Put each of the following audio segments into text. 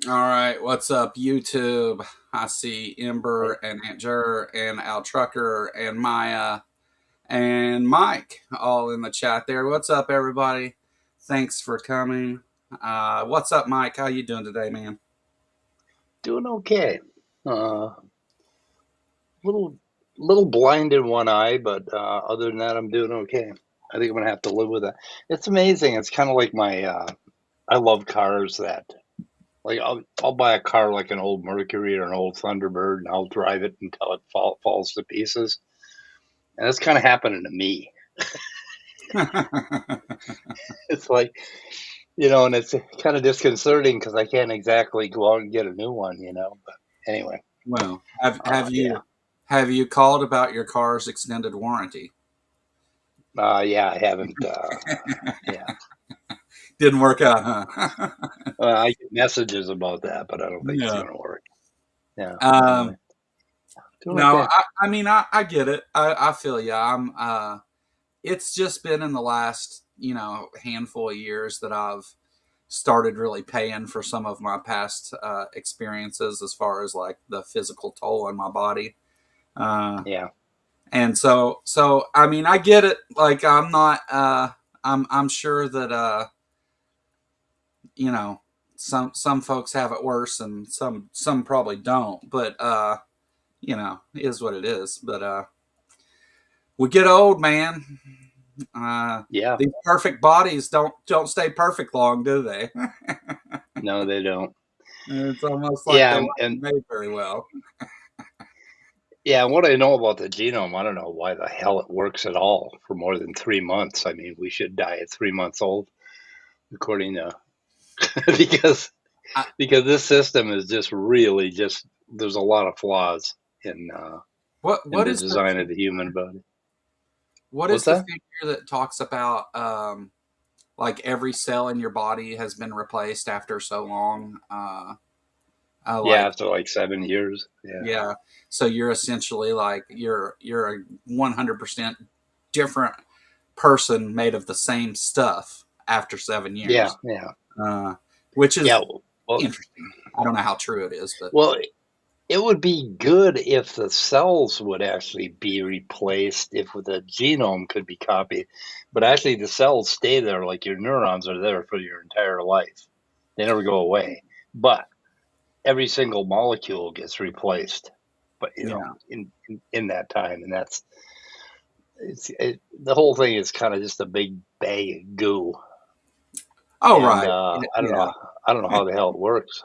All right, what's up, YouTube? I see Ember and Aunt Jer and Al Trucker and Maya and Mike all in the chat there. What's up, everybody? Thanks for coming. What's up, Mike? How you doing today, man? Doing okay. Uh, little little blind in one eye, but other than that, I'm doing okay. I think I'm gonna have to live with that. It's amazing. It's kind of like my. I love cars that like I'll buy a car like an old Mercury or an old Thunderbird, and I'll drive it until it falls to pieces. And it's kind of happening to me. It's like and it's kind of disconcerting because I can't exactly go out and get a new one. But anyway, Well, have yeah, you called about your car's extended warranty? yeah, I haven't. Yeah. Didn't work out, huh? I get messages about that, but I don't think it's Yeah. going to work. Yeah. Anyway, Um, doing no, okay. I get it. I feel you. It's just been in the last handful of years that I've started really paying for some of my past experiences as far as like the physical toll on my body. uh, Yeah. and so I mean, I get it. Like, I'm not I'm sure that you know some folks have it worse and some probably don't, but is what it is. But we get old, man. uh Yeah. these perfect bodies don't stay perfect long, do they? No, they don't. It's almost like they Yeah. weren't And made very well. yeah, what I know about the genome, I don't know why the hell it works at all for more than 3 months. I mean, we should die at 3 months old, according to because I, because this system is just really just there's a lot of flaws what in what the is the design of the human body. what What's is the that? figure that talks about like every cell in your body has been replaced after so long? Yeah, Like, after like 7 years. Yeah. yeah, so you're essentially like you're a 100% different person made of the same stuff after 7 years, Yeah. Yeah. uh, which Yeah. is Well, interesting. I don't know how true it is, but well, it would be good if the cells would actually be replaced, if the genome could be copied. But actually, the cells stay there, like your neurons are there for your entire life. They never go away. But every single molecule gets replaced, but yeah. in that time, and the whole thing is kind of just a big bag of goo. Oh, And right. I don't Yeah. know, I don't know how the hell it works.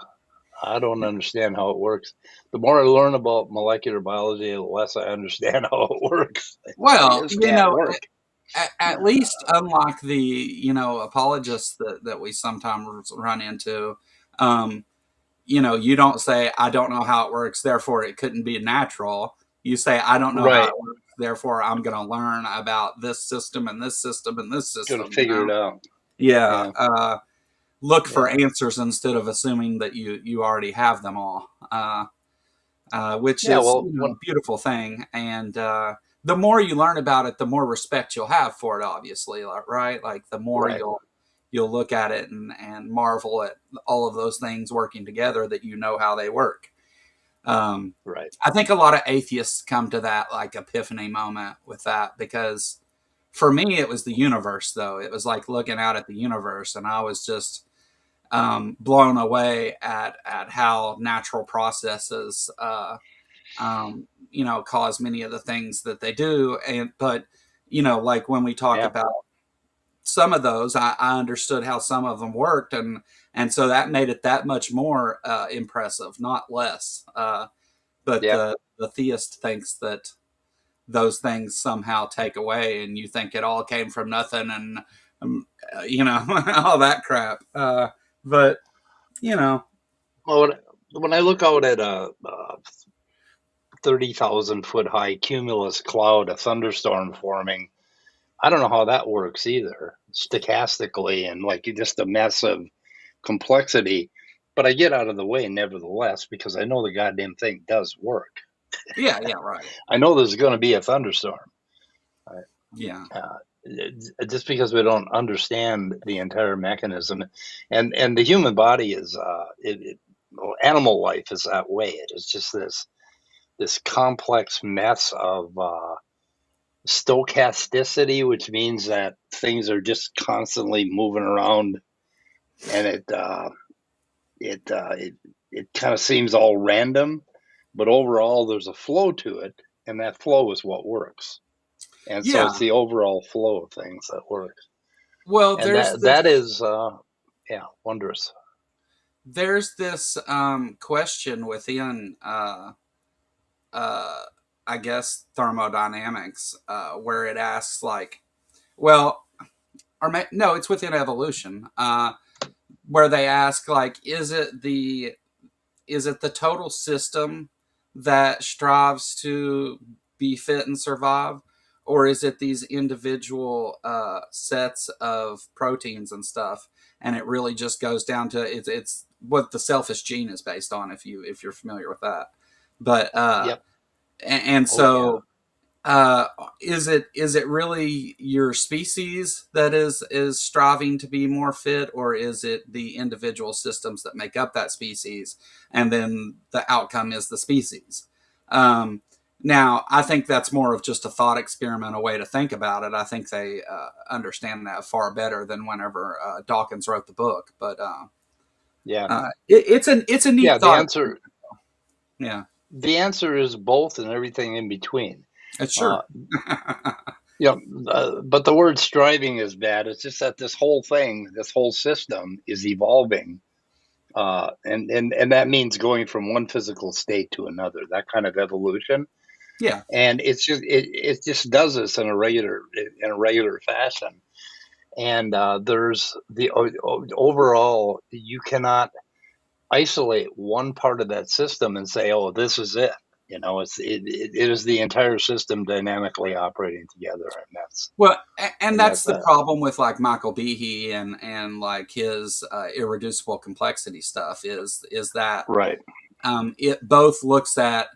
I don't understand how it works. The more I learn about molecular biology, the less I understand how it works. It Well, just can't work. at least unlike the apologists that we sometimes run into, um, you don't say I don't know how it works, therefore it couldn't be natural. You say I don't know how Right. it works, therefore I'm going to learn about this system and this system and this Gonna system. figure it out. Yeah. Yeah. Look for Yeah. answers instead of assuming that you already have them all. Which Yeah. is Well, a beautiful thing. And the more you learn about it, the more respect you'll have for it. Obviously, right? Like the more right. you'll look at it and marvel at all of those things working together that you know how they work. Um, Right. I think a lot of atheists come to that like epiphany moment with that, because for me it was the universe. Though it was like looking out at the universe, and I was just blown away at how natural processes cause many of the things that they do. And but like when we talk Yeah. about some of those, I understood how some of them worked, and so that made it that much more impressive, not less. But Yeah. the theist thinks that those things somehow take away, and you think it all came from nothing, and all that crap. But you know, Well, when I look out at a 30,000 foot high cumulus cloud, a thunderstorm forming, I don't know how that works either, stochastically, and like just a mess of complexity. But I get out of the way nevertheless because I know the goddamn thing does work. yeah, yeah, right, I know there's going to be a thunderstorm. yeah, Uh, just because we don't understand the entire mechanism, and the human body is animal life is that way. It is just this complex mess of stochasticity, which means that things are just constantly moving around, and it kind of seems all random, but overall there's a flow to it, and that flow is what works. And so Yeah. it's the overall flow of things that works, Well, and there's that this is yeah, wondrous. question within uh, I guess thermodynamics where it asks like, well, no, it's within evolution where they ask like, is it the total system that strives to be fit and survive, or is it these individual sets of proteins and stuff? And it really just goes down to it's what the selfish gene is based on, if you're familiar with that. But Yep. and Oh yeah. so is it really your species that is striving to be more fit, or is it the individual systems that make up that species, and then the outcome is the species? Um, Now, I think that's more of just a thought experiment, a way to think about it. I think they understand that far better than whenever Dawkins wrote the book. But Yeah. it's a neat Yeah. The thought answer experiment. Yeah, the answer is both and everything in between. it's Uh, sure. but the word striving is bad. It's just that this whole thing, this whole system, is evolving, and that means going from one physical state to another. That kind of evolution, Yeah, and it just does this in a regular fashion. And there's the overall. You cannot isolate one part of that system and say, "Oh, this is it." It is the entire system dynamically operating together, and that's well, and and that's that's the that. problem with like Michael Behe and like his irreducible complexity stuff is that Right. it both looks at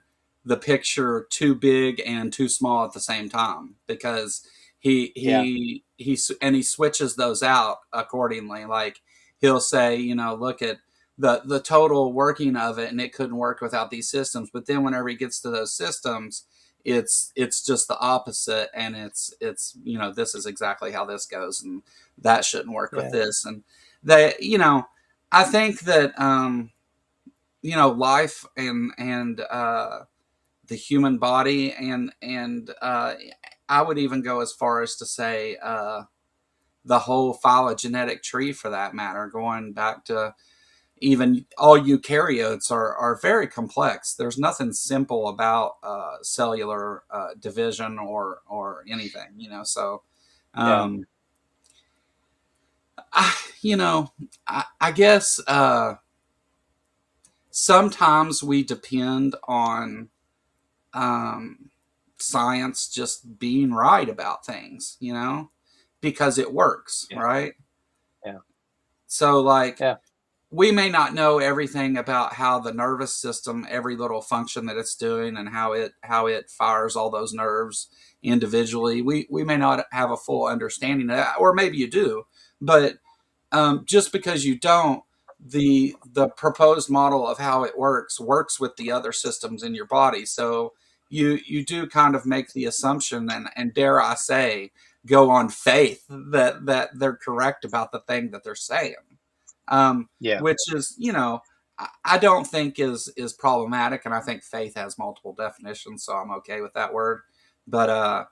the picture too big and too small at the same time, because Yeah. he switches those out accordingly. Like he'll say, look at the total working of it, and it couldn't work without these systems. But then whenever he gets to those systems, it's just the opposite, and it's this is exactly how this goes, and that shouldn't work with Yeah. this, and they I think that life and the human body and I would even go as far as to say the whole phylogenetic tree, for that matter, going back to even all eukaryotes are very complex. There's nothing simple about cellular division or anything, so Yeah. um I, I guess sometimes we depend on um, science just being right about things, because it works, Yeah. right? Yeah. So, like, Yeah. we may not know everything about how the nervous system, every little function that it's doing, and how it fires all those nerves individually. We may not have a full understanding of that, or maybe you do, but just because you don't, the proposed model of how it works with the other systems in your body. So you do kind of make the assumption, and dare I say, go on faith that they're correct about the thing that they're saying, Yeah. which is I don't think is problematic, and I think faith has multiple definitions, so I'm okay with that word. But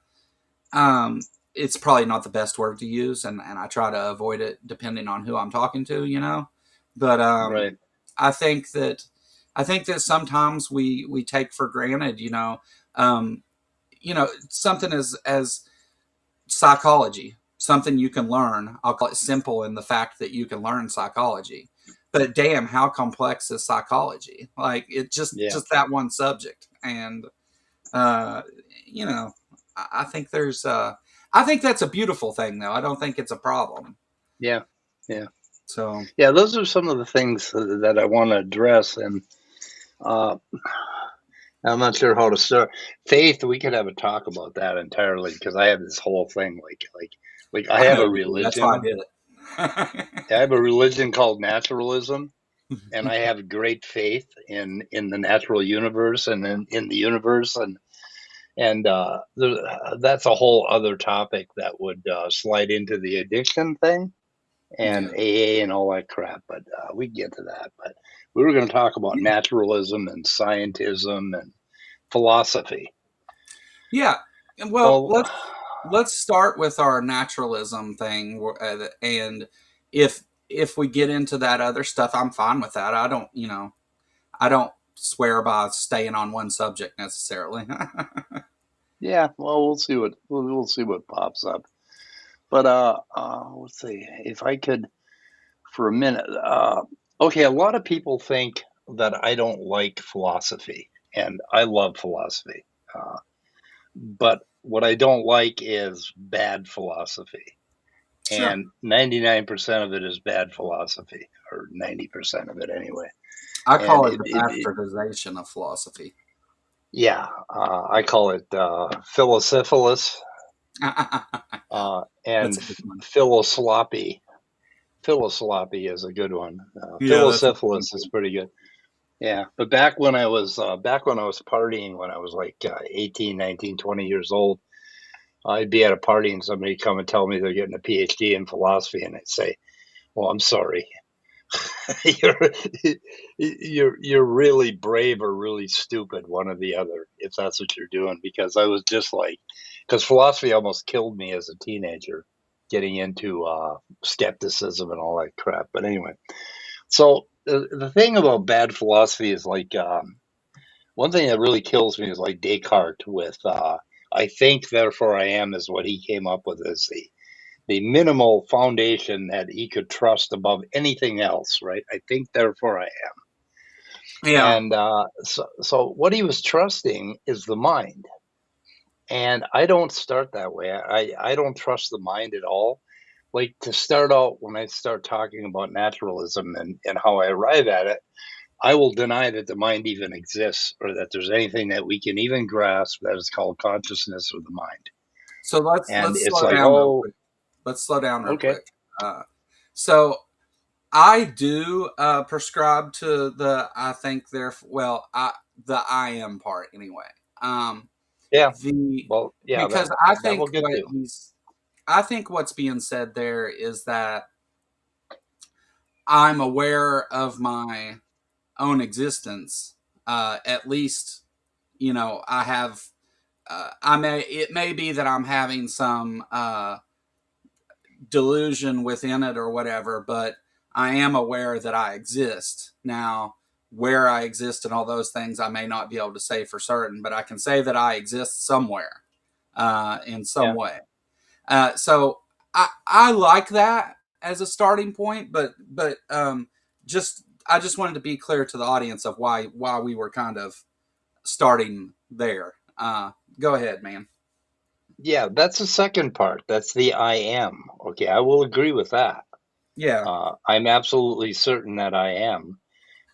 it's probably not the best word to use, and I try to avoid it depending on who I'm talking to. But Right. I think that sometimes we take for granted, um, something as psychology, something you can learn. I'll call it simple in the fact that you can learn psychology. But damn, how complex is psychology? Like it Yeah. just that one subject, and uh, you know, I think I think that's a beautiful thing, though. I don't think it's a problem. Yeah. Yeah. So Yeah. Those are some of the things that I want to address, and uh, I'm not sure how to start. Faith, we could have a talk about that entirely because I have this whole thing, like I I have know a you do. That's why I religion. did it. I have a religion called Naturalism, and I have great faith in the natural universe and in the universe, that's a whole other topic that would slide into the addiction thing and Yeah. AA and all that crap. But we get to that. But we were going to talk about Yeah. naturalism and scientism and philosophy. Yeah. Well, Well, let's start with our naturalism thing, and if we get into that other stuff, I'm fine with that. I don't swear by staying on one subject necessarily. yeah. Well, we'll see what pops up. But let's see if I could for a minute. Okay, a lot of people think that I don't like philosophy, and I love philosophy. But what I don't like is bad philosophy. Sure. And 99% of it is bad philosophy, or 90% of it anyway. I And call it the bastardization of philosophy. yeah, I call it philosyphilis That's and a good one. philosloppy. Philosloppy is a good one. Yeah, that's a good one Philosyphilis is too. pretty good. Yeah, but back when I was partying when I was like 18, 19, 20 years old, I'd be at a party and somebody come and tell me they're getting a PhD in philosophy, and I'd say, "Well, I'm sorry, you're you're really brave or really stupid, one or the other, if that's what you're doing." Because I was just like, because philosophy almost killed me as a teenager, getting into skepticism and all that crap. But anyway, so the thing about bad philosophy is like one thing that really kills me is like Descartes with "I think, therefore I am" is what he came up with as the minimal foundation that he could trust above anything else, right? I think, therefore I am. Yeah. And so what he was trusting is the mind. And I don't start that way. I don't trust the mind at all. Like to start out, when I start talking about naturalism and how I arrive at it, I will deny that the mind even exists or that there's anything that we can even grasp that is called consciousness or the mind. So And let's it's slow like, down real oh, quick. Let's slow down real okay. quick. Uh, so I do prescribe to the I think there well I the I am part anyway. Um, Yeah. the Well, yeah, because that will get to. I think what's being said there is that I'm aware of my own existence. At least I have. I may it may be that I'm having some delusion within it or whatever, but I am aware that I exist. Now, where I exist and all those things, I may not be able to say for certain, but I can say that I exist somewhere in some Yeah. way. So I like that as a starting point, but just I just wanted to be clear to the audience of why we were kind of starting there. Go ahead, man. Yeah, that's the second part. That's the I am. Okay, I will agree with that. Yeah, I'm absolutely certain that I am,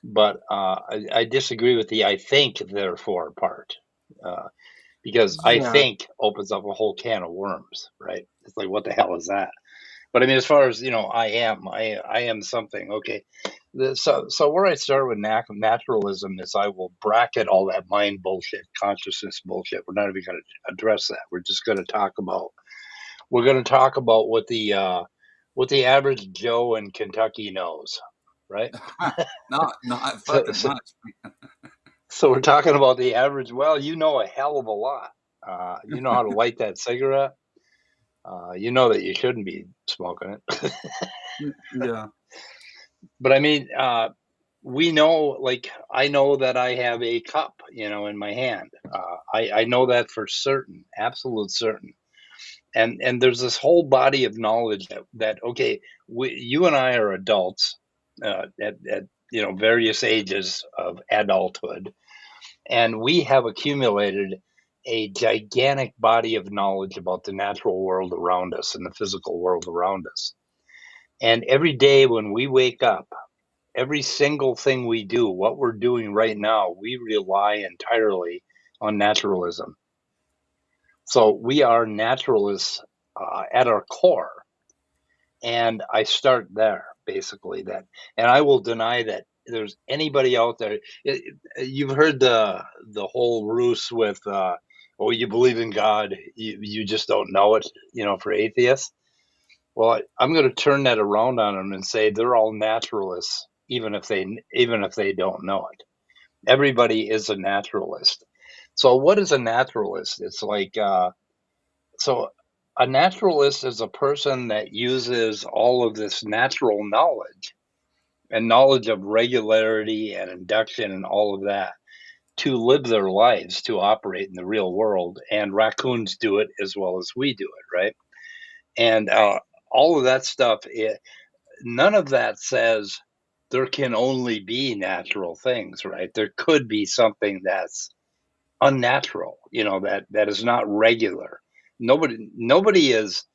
but I disagree with the I think, therefore part. Uh, because I yeah, think opens up a whole can of worms, right? It's like, what the hell is that? But I mean, as far as I am something. Okay, so where I start with naturalism is I will bracket all that mind bullshit, consciousness bullshit. We're not even going to address that. We're going to talk about what the average Joe in Kentucky knows, right? not So, fucking so, much. so we're talking about the average. Well, you know a hell of a lot. You know how to light that cigarette. You know that you shouldn't be smoking it. Yeah, But I mean, we know, like, I know that I have a cup, in my hand. I know that for certain, absolute certain. And there's this whole body of knowledge that okay, you and I are adults at various ages of adulthood, and we have accumulated a gigantic body of knowledge about the natural world around us and the physical world around us. And every day when we wake up, every single thing we do, what we're doing right now, we rely entirely on naturalism. So we are naturalists at our core. And I start there basically, that, and I will deny that there's anybody out there. You've heard the whole ruse with, oh, you believe in God, you just don't know it, for atheists. Well, I'm going to turn that around on them and say they're all naturalists, even if they don't know it. Everybody is a naturalist. So, what is a naturalist? It's like so. A naturalist is a person that uses all of this natural knowledge and knowledge of regularity and induction and all of that to live their lives, to operate in the real world. And raccoons do it as well as we do it, right? And all of that stuff, none of that says there can only be natural things, right? There could be something that's unnatural, that is not regular. Nobody is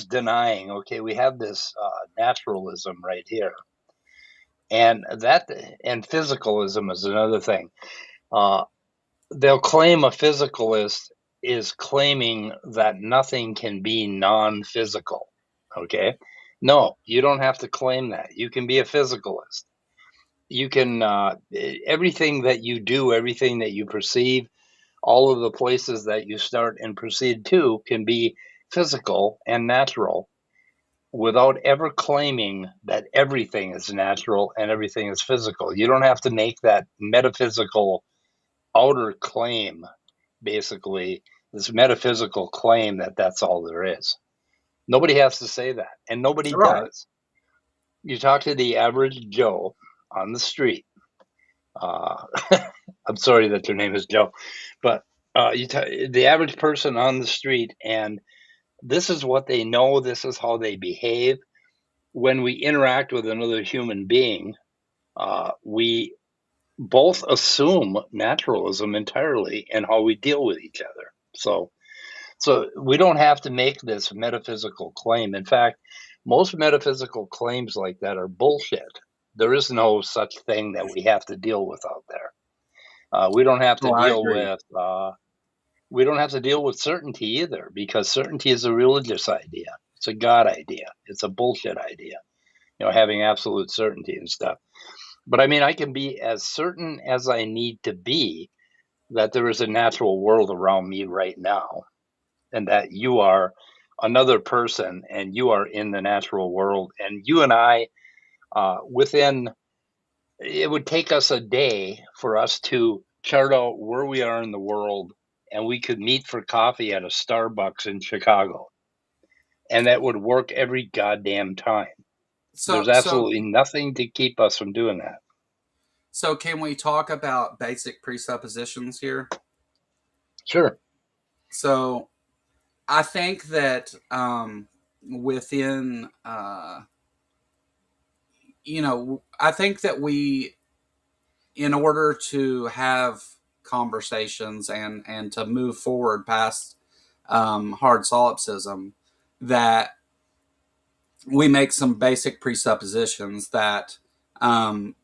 denying, okay, we have this naturalism right here. And physicalism is another thing. Uh, they'll claim a physicalist is claiming that nothing can be non-physical. Okay, no, you don't have to claim that. You can be a physicalist. You can everything that you do, everything that you perceive, all of the places that you start and proceed to can be physical and natural without ever claiming that everything is natural and everything is physical. You don't have to make that metaphysical outer claim, basically, this metaphysical claim that that's all there is. Nobody has to say that, and nobody Right. does. You talk to the average Joe on the street. Uh, I'm sorry that their name is Joe, but the average person on the street, and this is what they know, this is how they behave. When we interact with another human being, we both assume naturalism entirely in how we deal with each other. So we don't have to make this metaphysical claim. In fact, most metaphysical claims like that are bullshit. There is no such thing that we have to deal with out there. We don't have to Oh, I deal agree. with certainty either, because certainty is a religious idea. It's a God idea. It's a bullshit idea. Having absolute certainty and stuff. But I mean, I can be as certain as I need to be that there is a natural world around me right now, and that you are another person and you are in the natural world. And you and I, within, it would take us a day for us to chart out where we are in the world, and we could meet for coffee at a Starbucks in Chicago. And that would work every goddamn time. So There's so absolutely nothing to keep us from doing that. so can we talk about basic presuppositions here? Sure. So I think that within I think that we, in order to have conversations and to move forward past hard solipsism, that we make some basic presuppositions that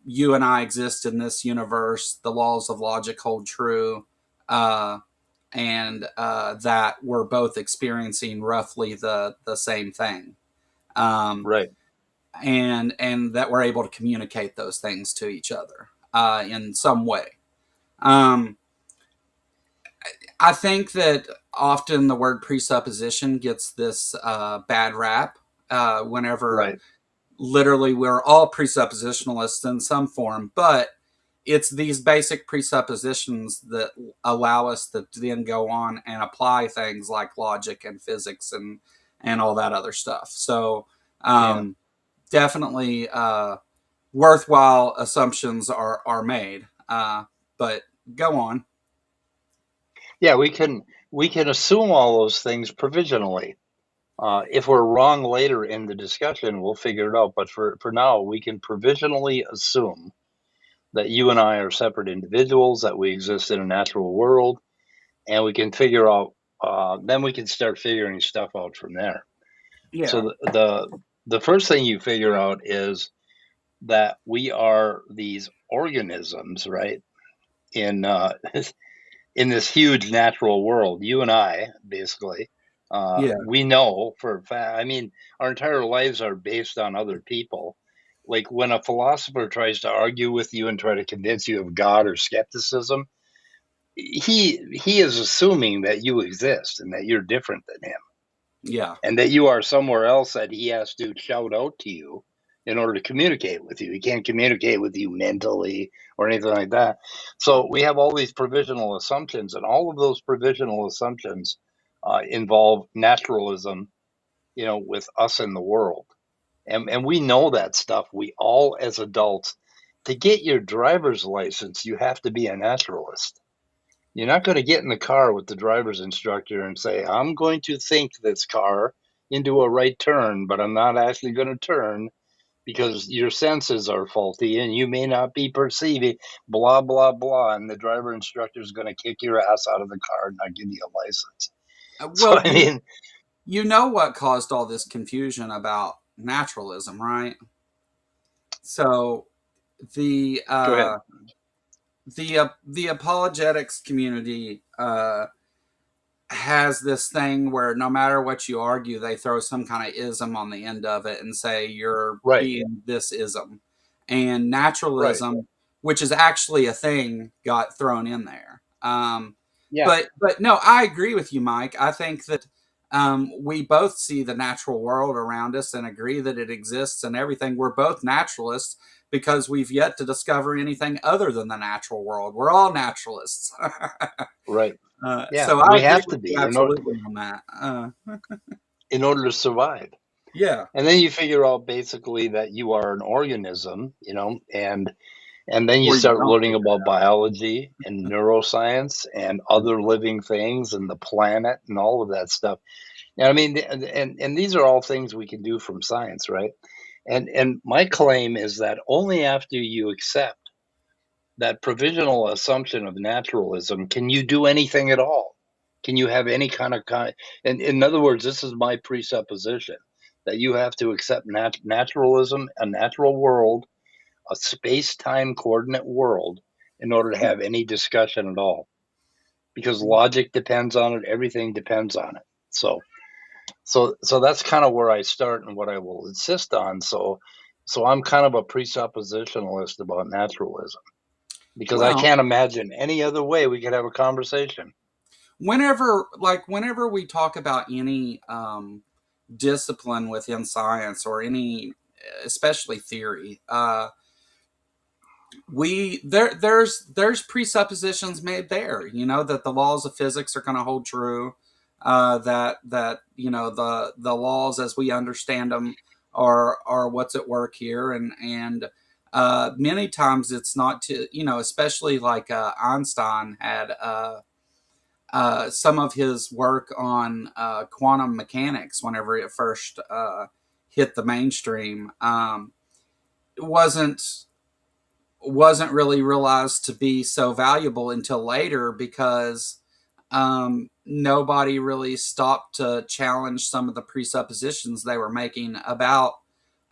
you and I exist in this universe, the laws of logic hold true, uh, and that we're both experiencing roughly the same thing, um, Right. and that we're able to communicate those things to each other in some way. Um, I think that often the word presupposition gets this bad rap whenever Right. literally we're all presuppositionalists in some form, but it's these basic presuppositions that allow us to then go on and apply things like logic and physics and all that other stuff. So Yeah. um, definitely worthwhile assumptions are made. But go on. Yeah, we can assume all those things provisionally. If we're wrong later in the discussion, we'll figure it out. But for now, we can provisionally assume that you and I are separate individuals, that we exist in a natural world, and we can figure out. Then we can start figuring stuff out from there. So Yeah. the first thing you figure out is that we are these organisms, right? In in this huge natural world, you and I, basically, Yeah. we know for a fact. I mean, our entire lives are based on other people. Like when a philosopher tries to argue with you and try to convince you of God or skepticism, he is assuming that you exist and that you're different than him, Yeah. and that you are somewhere else that he has to shout out to you in order to communicate with you. He can't communicate with you mentally or anything like that. So we have all these provisional assumptions, and all of those provisional assumptions involve naturalism, with us in the world. And we know that stuff. We all, as adults, to get your driver's license, you have to be a naturalist. You're not going to get in the car with the driver's instructor and say, I'm going to think this car into a right turn, but I'm not actually going to turn because your senses are faulty and you may not be perceiving, blah, blah, blah. And the driver instructor is going to kick your ass out of the car and not give you a license. So, Well, I mean, you know what caused all this confusion about naturalism, right? So the go ahead. the apologetics community has this thing where no matter what you argue, they throw some kind of ism on the end of it and say you're Right, being this ism, and right. naturalism, which is actually a thing, got thrown in there. Yeah, But no, I agree with you, Mike. I think that we both see the natural world around us and agree that it exists and everything. We're both naturalists because we've yet to discover anything other than the natural world. We're all naturalists. right. Yeah, So I we agree have to with you be absolutely on that. in order to survive. Yeah. And then you figure out basically that you are an organism, and then you Or you start don't learning figure about it out. biology and neuroscience and other living things and the planet and all of that stuff. And I mean, and these are all things we can do from science, right? And my claim is that only after you accept that provisional assumption of naturalism can you do anything at all. Can you have any kind? And in other words, this is my presupposition that you have to accept naturalism, a natural world, a space-time coordinate world, in order to have any discussion at all. Because logic depends on it, everything depends on it. So that's kind of where I start and what I will insist on. So I'm kind of a presuppositionalist about naturalism because I Well, can't imagine any other way we could have a conversation. whenever we talk about any discipline within science or any, especially theory, there's presuppositions made there. You know that the laws of physics are going to hold true. That the laws as we understand them are what's at work here, and many times it's not to especially like Einstein had some of his work on quantum mechanics whenever it first hit the mainstream. It wasn't really realized to be so valuable until later because nobody really stopped to challenge some of the presuppositions they were making about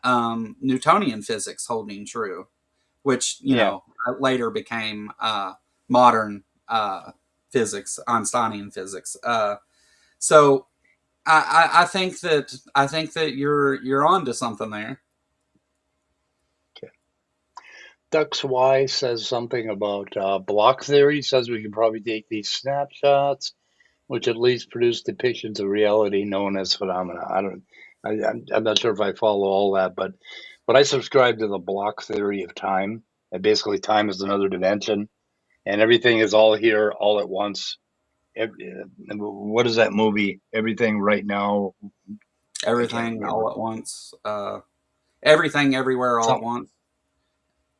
Newtonian physics holding true, which Yeah. later became modern physics, Einsteinian physics. So I think that you're onto something there. Okay. Dux Y says something about block theory. Says we can probably take these snapshots, which at least produce depictions of reality known as phenomena. I don't. I'm not sure if I follow all that, but I subscribe to the block theory of time. And basically, time is another dimension, and everything is all here all at once. What is that movie? Everything right now. I can't Everything remember. all at once. Everything everywhere all at Something. once.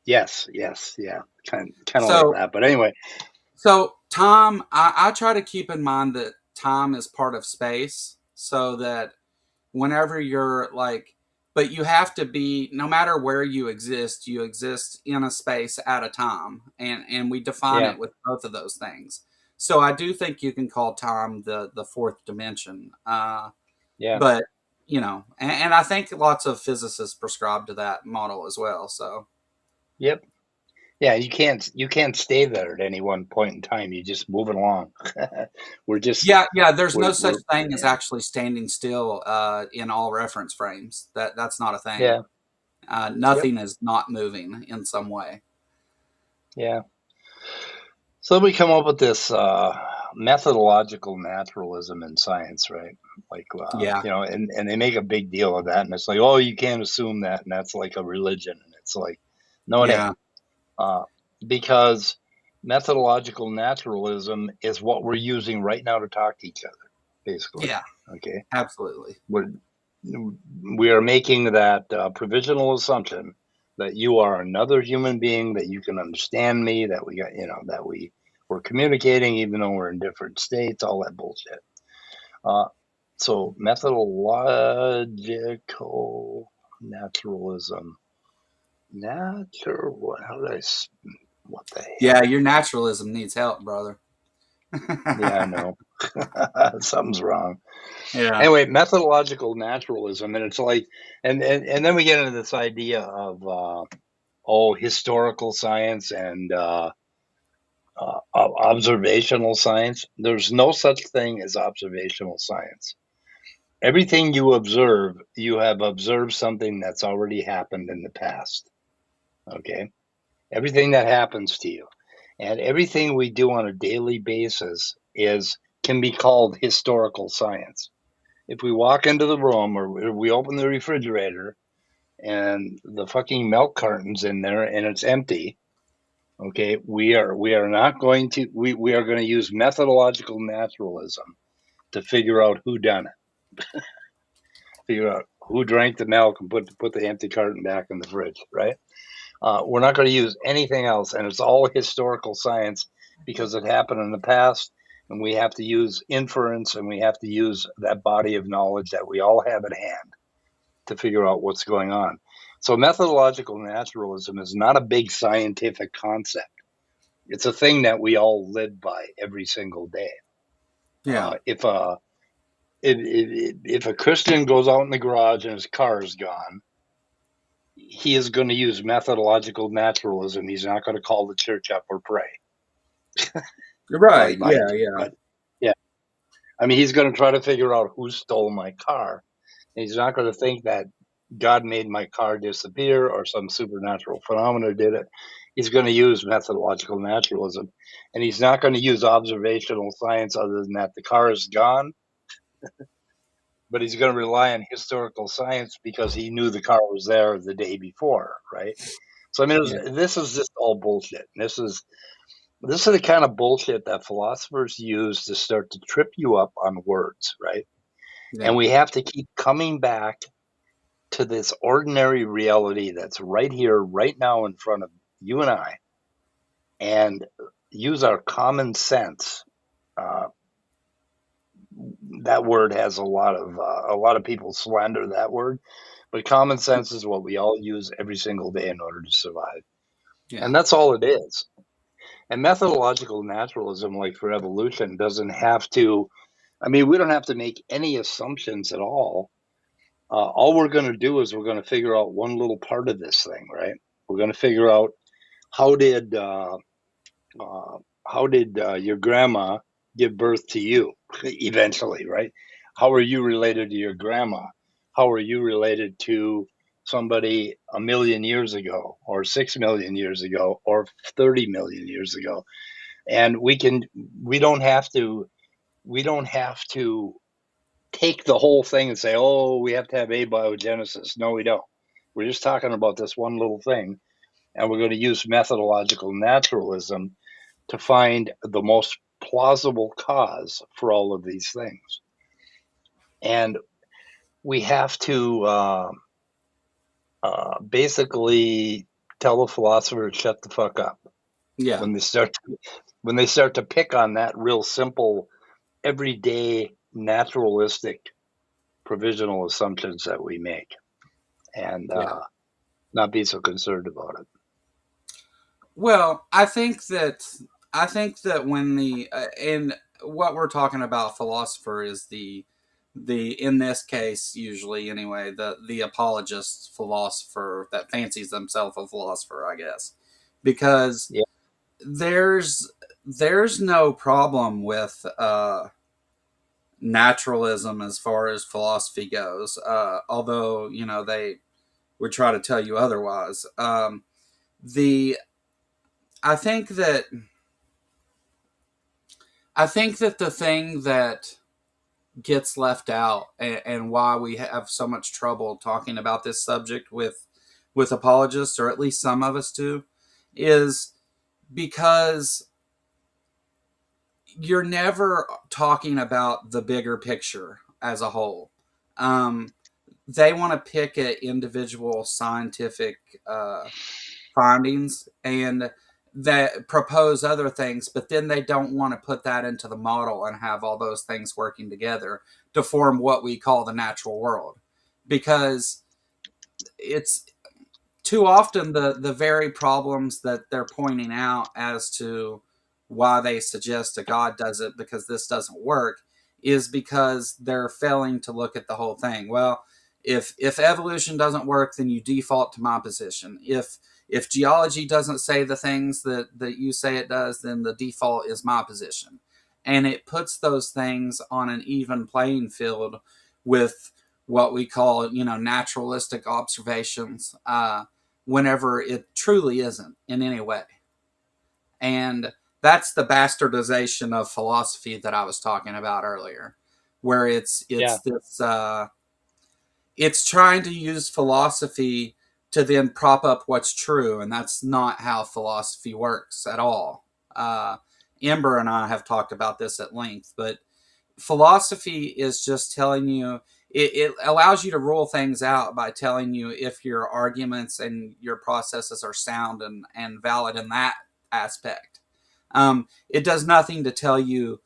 Yes, yes, yeah, kind of like So that. But anyway, so time, I try to keep in mind that time is part of space, so that whenever you're like, but you have to be, no matter where you exist in a space at a time, and we define yeah, it with both of those things. So I do think you can call time the fourth dimension. yeah, But and I think lots of physicists prescribe to that model as well. So yep, yeah. You can't stay there at any one point in time. You're just moving along. we're just yeah, there's no such we're thing as yeah, actually standing still in all reference frames. That's not a thing. yeah. Yep. Nothing is not moving in some way. Yeah. So we come up with this methodological naturalism in science, right? Like, Yeah, and they make a big deal of that, and it's like, oh, you can't assume that, and that's like a religion, and it's like, no, it ain't, yeah, uh, because methodological naturalism is what we're using right now to talk to each other, basically. yeah, Okay, absolutely. we're we are making that provisional assumption that you are another human being, that you can understand me, that we got, that we're communicating even though we're in different states, all that bullshit. Uh, so methodological naturalism, what? How did what the Yeah, hell? your naturalism needs help, brother. Yeah, I know. Something's wrong. Yeah, Anyway, methodological naturalism, and it's like, and then we get into this idea of historical science and observational science. There's no such thing as observational science. Everything you observe, you have observed something that's already happened in the past. Okay, everything that happens to you, and everything we do on a daily basis is can be called historical science. If we walk into the room or we open the refrigerator and the fucking milk carton's in there and it's empty, okay, we are not going to we are going to use methodological naturalism to figure out who done it, figure out who drank the milk and put the empty carton back in the fridge, right? We're not going to use anything else, and it's all historical science because it happened in the past, and we have to use inference, and we have to use that body of knowledge that we all have at hand to figure out what's going on. So methodological naturalism is not a big scientific concept. It's a thing that we all live by every single day. yeah, If a Christian goes out in the garage and his car is gone, he is going to use methodological naturalism. He's not going to call the church up or pray. you're Well, right. he might, Yeah, yeah, but yeah, I mean, he's going to try to figure out who stole my car. He's not going to think that God made my car disappear or some supernatural phenomena did it. He's going to use methodological naturalism, and he's not going to use observational science other than that the car is gone, but he's going to rely on historical science because he knew the car was there the day before, right? So I mean, yeah, this is just all bullshit. This is the kind of bullshit that philosophers use to start to trip you up on words, right? And yeah, we have to keep coming back to this ordinary reality that's right here, right now in front of you and use our common sense. Uh, that word has a lot of people slander that word, but common sense is what we all use every single day in order to survive, yeah, and that's all it is. And methodological naturalism, like for evolution, doesn't have to. I mean, we don't have to make any assumptions at all. All we're going to do is we're going to figure out one little part of this thing, right? We're going to figure out how did uh, your grandma give birth to you eventually, right? How are you related to your grandma? How are you related to somebody a million years ago, or 6 million years ago, or 30 million years ago? And we don't have to we don't have to take the whole thing and say, oh, we have to have abiogenesis. No, we don't. We're just talking about this one little thing, and we're going to use methodological naturalism to find the most plausible cause for all of these things. And we have to basically tell the philosopher to shut the fuck up yeah, when they start to pick on that real simple, everyday, naturalistic, provisional assumptions that we make, and yeah. not be so concerned about it. Well, I think that when the and what we're talking about philosopher is the in this case usually anyway the apologist philosopher that fancies himself a philosopher, I guess, because Yeah, there's no problem with naturalism as far as philosophy goes. Although, you know, would try to tell you otherwise. The I think that the thing that gets left out, and why we have so much trouble talking about this subject with apologists, or at least some of us do, is because you're never talking about the bigger picture as a whole. Um, they want to pick at individual scientific findings and that propose other things, but then they don't want to put that into the model and have all those things working together to form what we call the natural world. Because it's too often the very problems that they're pointing out as to why they suggest a God does it because this doesn't work is because they're failing to look at the whole thing. Well, if evolution doesn't work, then you default to my position. If geology doesn't say the things that you say it does, then the default is my position. And it puts those things on an even playing field with what we call, naturalistic observations, whenever it truly isn't in any way. And that's the bastardization of philosophy that I was talking about earlier, where it's Yeah. it's this it's trying to use philosophy to then prop up what's true, and that's not how philosophy works at all. Ember and I have talked about this at length, but philosophy is just telling you, it allows you to rule things out by telling you if your arguments and your processes are sound and valid in that aspect. It does nothing to tell you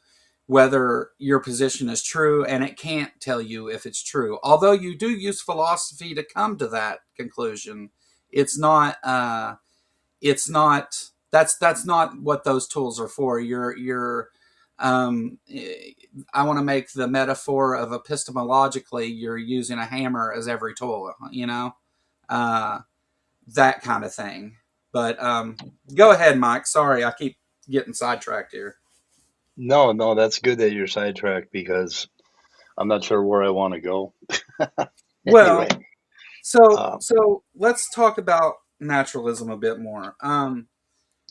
whether your position is true, and it can't tell you if it's true. Although you do use philosophy to come to that conclusion, it's not. It's not. That's not what those tools are for. You're um, I want to make the metaphor of epistemologically, you're using a hammer as every tool, uh, that kind of thing. But go ahead, Mike. Sorry, I keep getting sidetracked here. No, no, that's good that you're sidetracked because I'm not sure where I want to go. Anyway, Well, so uh, so let's talk about naturalism a bit more.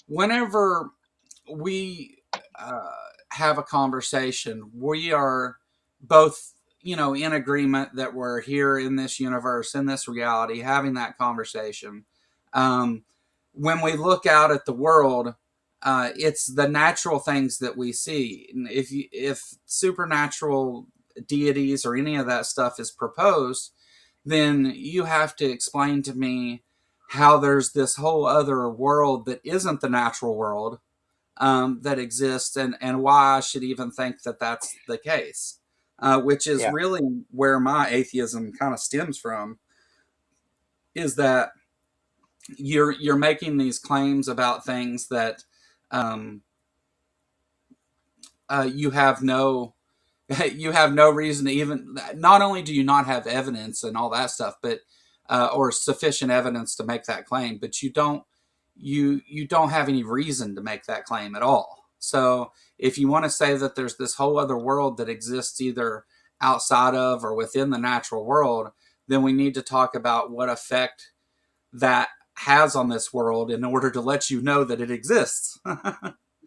Whenever we uh, have a conversation, we are both, in agreement that we're here in this universe, in this reality, having that conversation. Um, when we look out at the world, it's the natural things that we see. If supernatural deities or any of that stuff is proposed, then you have to explain to me how there's this whole other world that isn't the natural world, that exists, and why I should even think that that's the case, which is yeah, really where my atheism kind of stems from, is that you're making these claims about things that um, you have no you have no reason to even. Not only do you not have evidence and all that stuff, but or sufficient evidence to make that claim, but you don't have any reason to make that claim at all. So if you want to say that there's this whole other world that exists either outside of or within the natural world, then we need to talk about what effect that has on this world in order to let you know that it exists.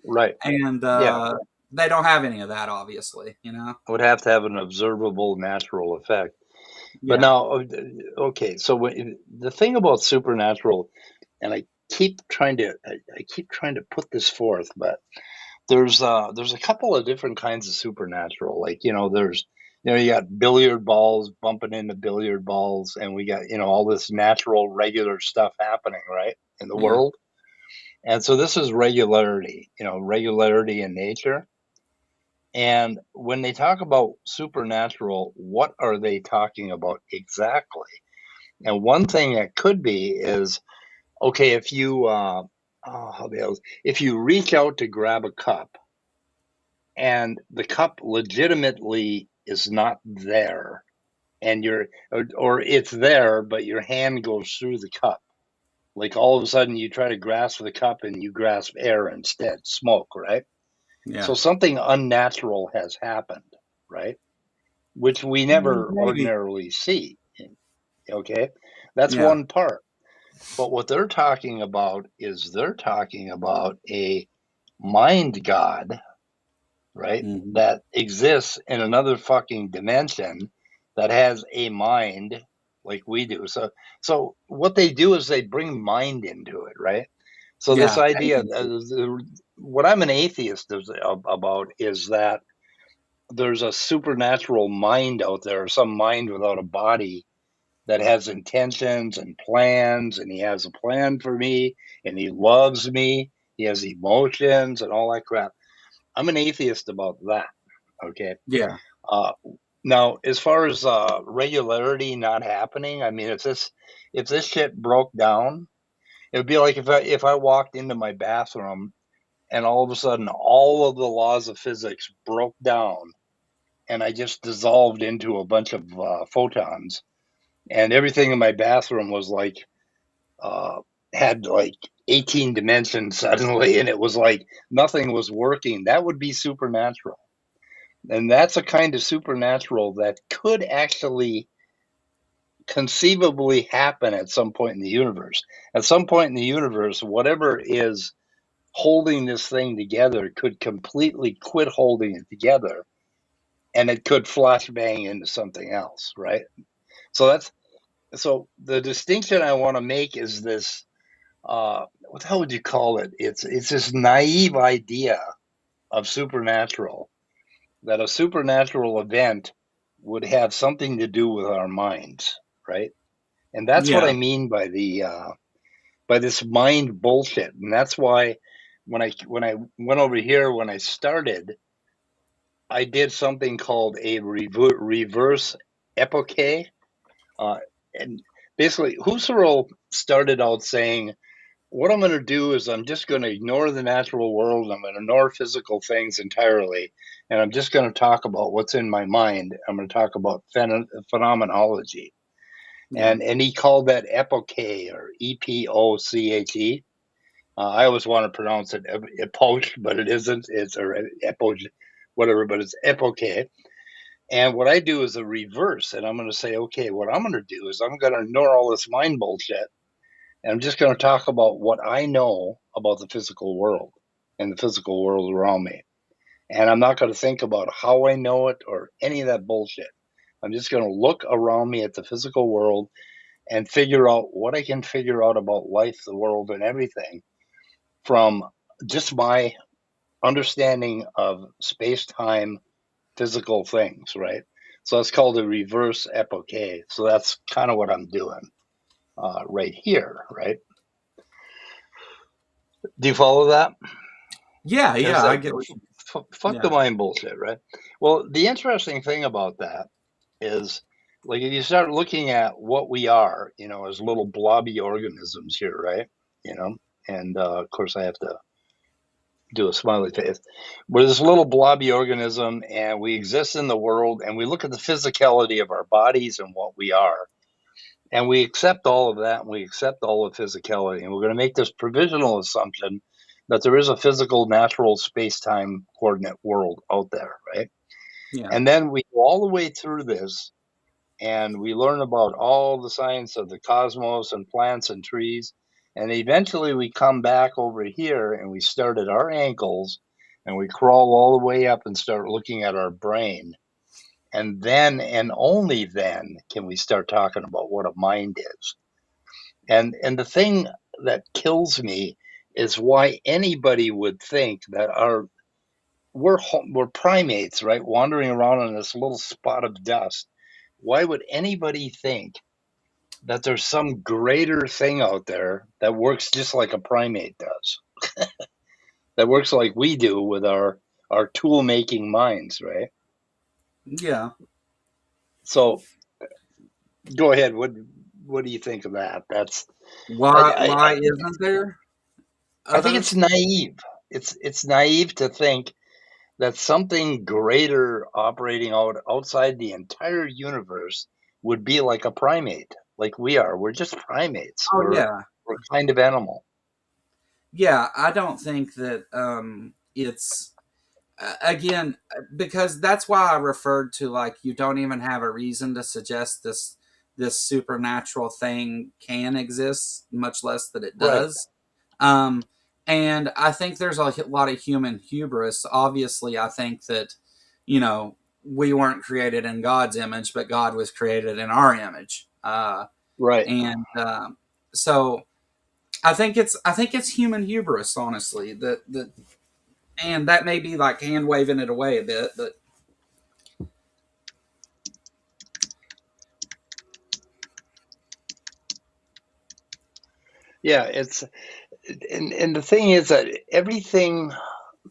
right. And Yeah, they don't have any of that, obviously. I would have to have an observable natural effect. But Yeah. now, okay, so the thing about supernatural, and I keep trying to put this forth, but there's a couple of different kinds of supernatural. Like, there's you got billiard balls bumping into billiard balls, and we got all this natural regular stuff happening right in the Yeah. world. And so this is regularity, regularity in nature. And when they talk about supernatural, what are they talking about exactly? And one thing that could be is, okay, if you if you reach out to grab a cup and the cup legitimately is not there, and or it's there but your hand goes through the cup, like all of a sudden you try to grasp the cup and you grasp air instead, smoke, right? Yeah. So something unnatural has happened, right? Which we never Maybe. ordinarily see. Okay, That's Yeah. one part. But what they're talking about is they're talking about a mind god, right? Hmm. That exists in another fucking dimension that has a mind like we do. So what they do is they bring mind into it, right? So this Yeah. idea, what I'm an atheist about is that there's a supernatural mind out there, or some mind without a body that has intentions and plans, and he has a plan for me, and he loves me, he has emotions and all that crap. I'm an atheist about that. Okay. Yeah. Uh, Now, as far as regularity not happening, I mean, if this shit broke down, it would be like if I walked into my bathroom and all of a sudden all of the laws of physics broke down and I just dissolved into a bunch of photons, and everything in my bathroom was like uh, had like 18 dimensions suddenly, and it was like nothing was working. That would be supernatural. And that's a kind of supernatural that could actually conceivably happen at some point in the universe. At some point in the universe, whatever is holding this thing together could completely quit holding it together, and it could flashbang into something else, right? So that's so the distinction I want to make is this what the hell would you call it? It's this naive idea of supernatural, that a supernatural event would have something to do with our minds, right? And that's what Yeah. I mean by this mind bullshit. And that's why when I went over here when I started, I did something called a reverse epoche. Uh, and basically, Husserl started out saying, what I'm going to do is I'm just going to ignore the natural world. I'm going to ignore physical things entirely. And I'm just going to talk about what's in my mind. I'm going to talk about phenomenology. Yeah. And he called that epoche, or Epoche. I always want to pronounce it epoch, but it isn't. It's or epoch, whatever, but it's epoche. And what I do is a reverse. And I'm going to say, okay, what I'm going to do is I'm going to ignore all this mind bullshit, and I'm just going to talk about what I know about the physical world and the physical world around me. And I'm not going to think about how I know it or any of that bullshit. I'm just going to look around me at the physical world and figure out what I can figure out about life, the world, and everything from just my understanding of space time physical things, right? So that's called a reverse epoche. So that's kind of what I'm doing right here, right? Do you follow that? Yeah. There's Yeah. I that get what fuck the Yeah. mind bullshit, right? Well, the interesting thing about that is, like, if you start looking at what we are, as little blobby organisms here, right? You know, and of course I have to do a smiley face. We're this little blobby organism, and we exist in the world, and we look at the physicality of our bodies and what we are, and we accept all of that, and we accept all of physicality, and we're going to make this provisional assumption that there is a physical, natural space-time coordinate world out there, right? Yeah. And then we go all the way through this, and we learn about all the science of the cosmos and plants and trees. And eventually we come back over here and we start at our ankles and we crawl all the way up and start looking at our brain. And then and only then can we start talking about what a mind is. And the thing that kills me is why anybody would think that we're primates, right? Wandering around on this little spot of dust. Why would anybody think that there's some greater thing out there that works just like a primate does, that works like we do with our tool making minds, right? Yeah. So go ahead. What do you think of that? That's I Why? I, Why isn't there I think it's others? naive. It's naive to think that something greater operating outside the entire universe would be like a primate, like we are. We're just primates. Oh We're yeah. we're a kind of animal. Yeah. I don't think that it's again because that's why I referred to, like, you don't even have a reason to suggest this supernatural thing can exist, much less that it Right. does. Um, and I think there's a lot of human hubris. Obviously, I think that, you know, we weren't created in God's image, but God was created in our image. Right. And so I think it's human hubris, honestly. That and that may be like hand waving it away a bit, but Yeah. It's and the thing is that everything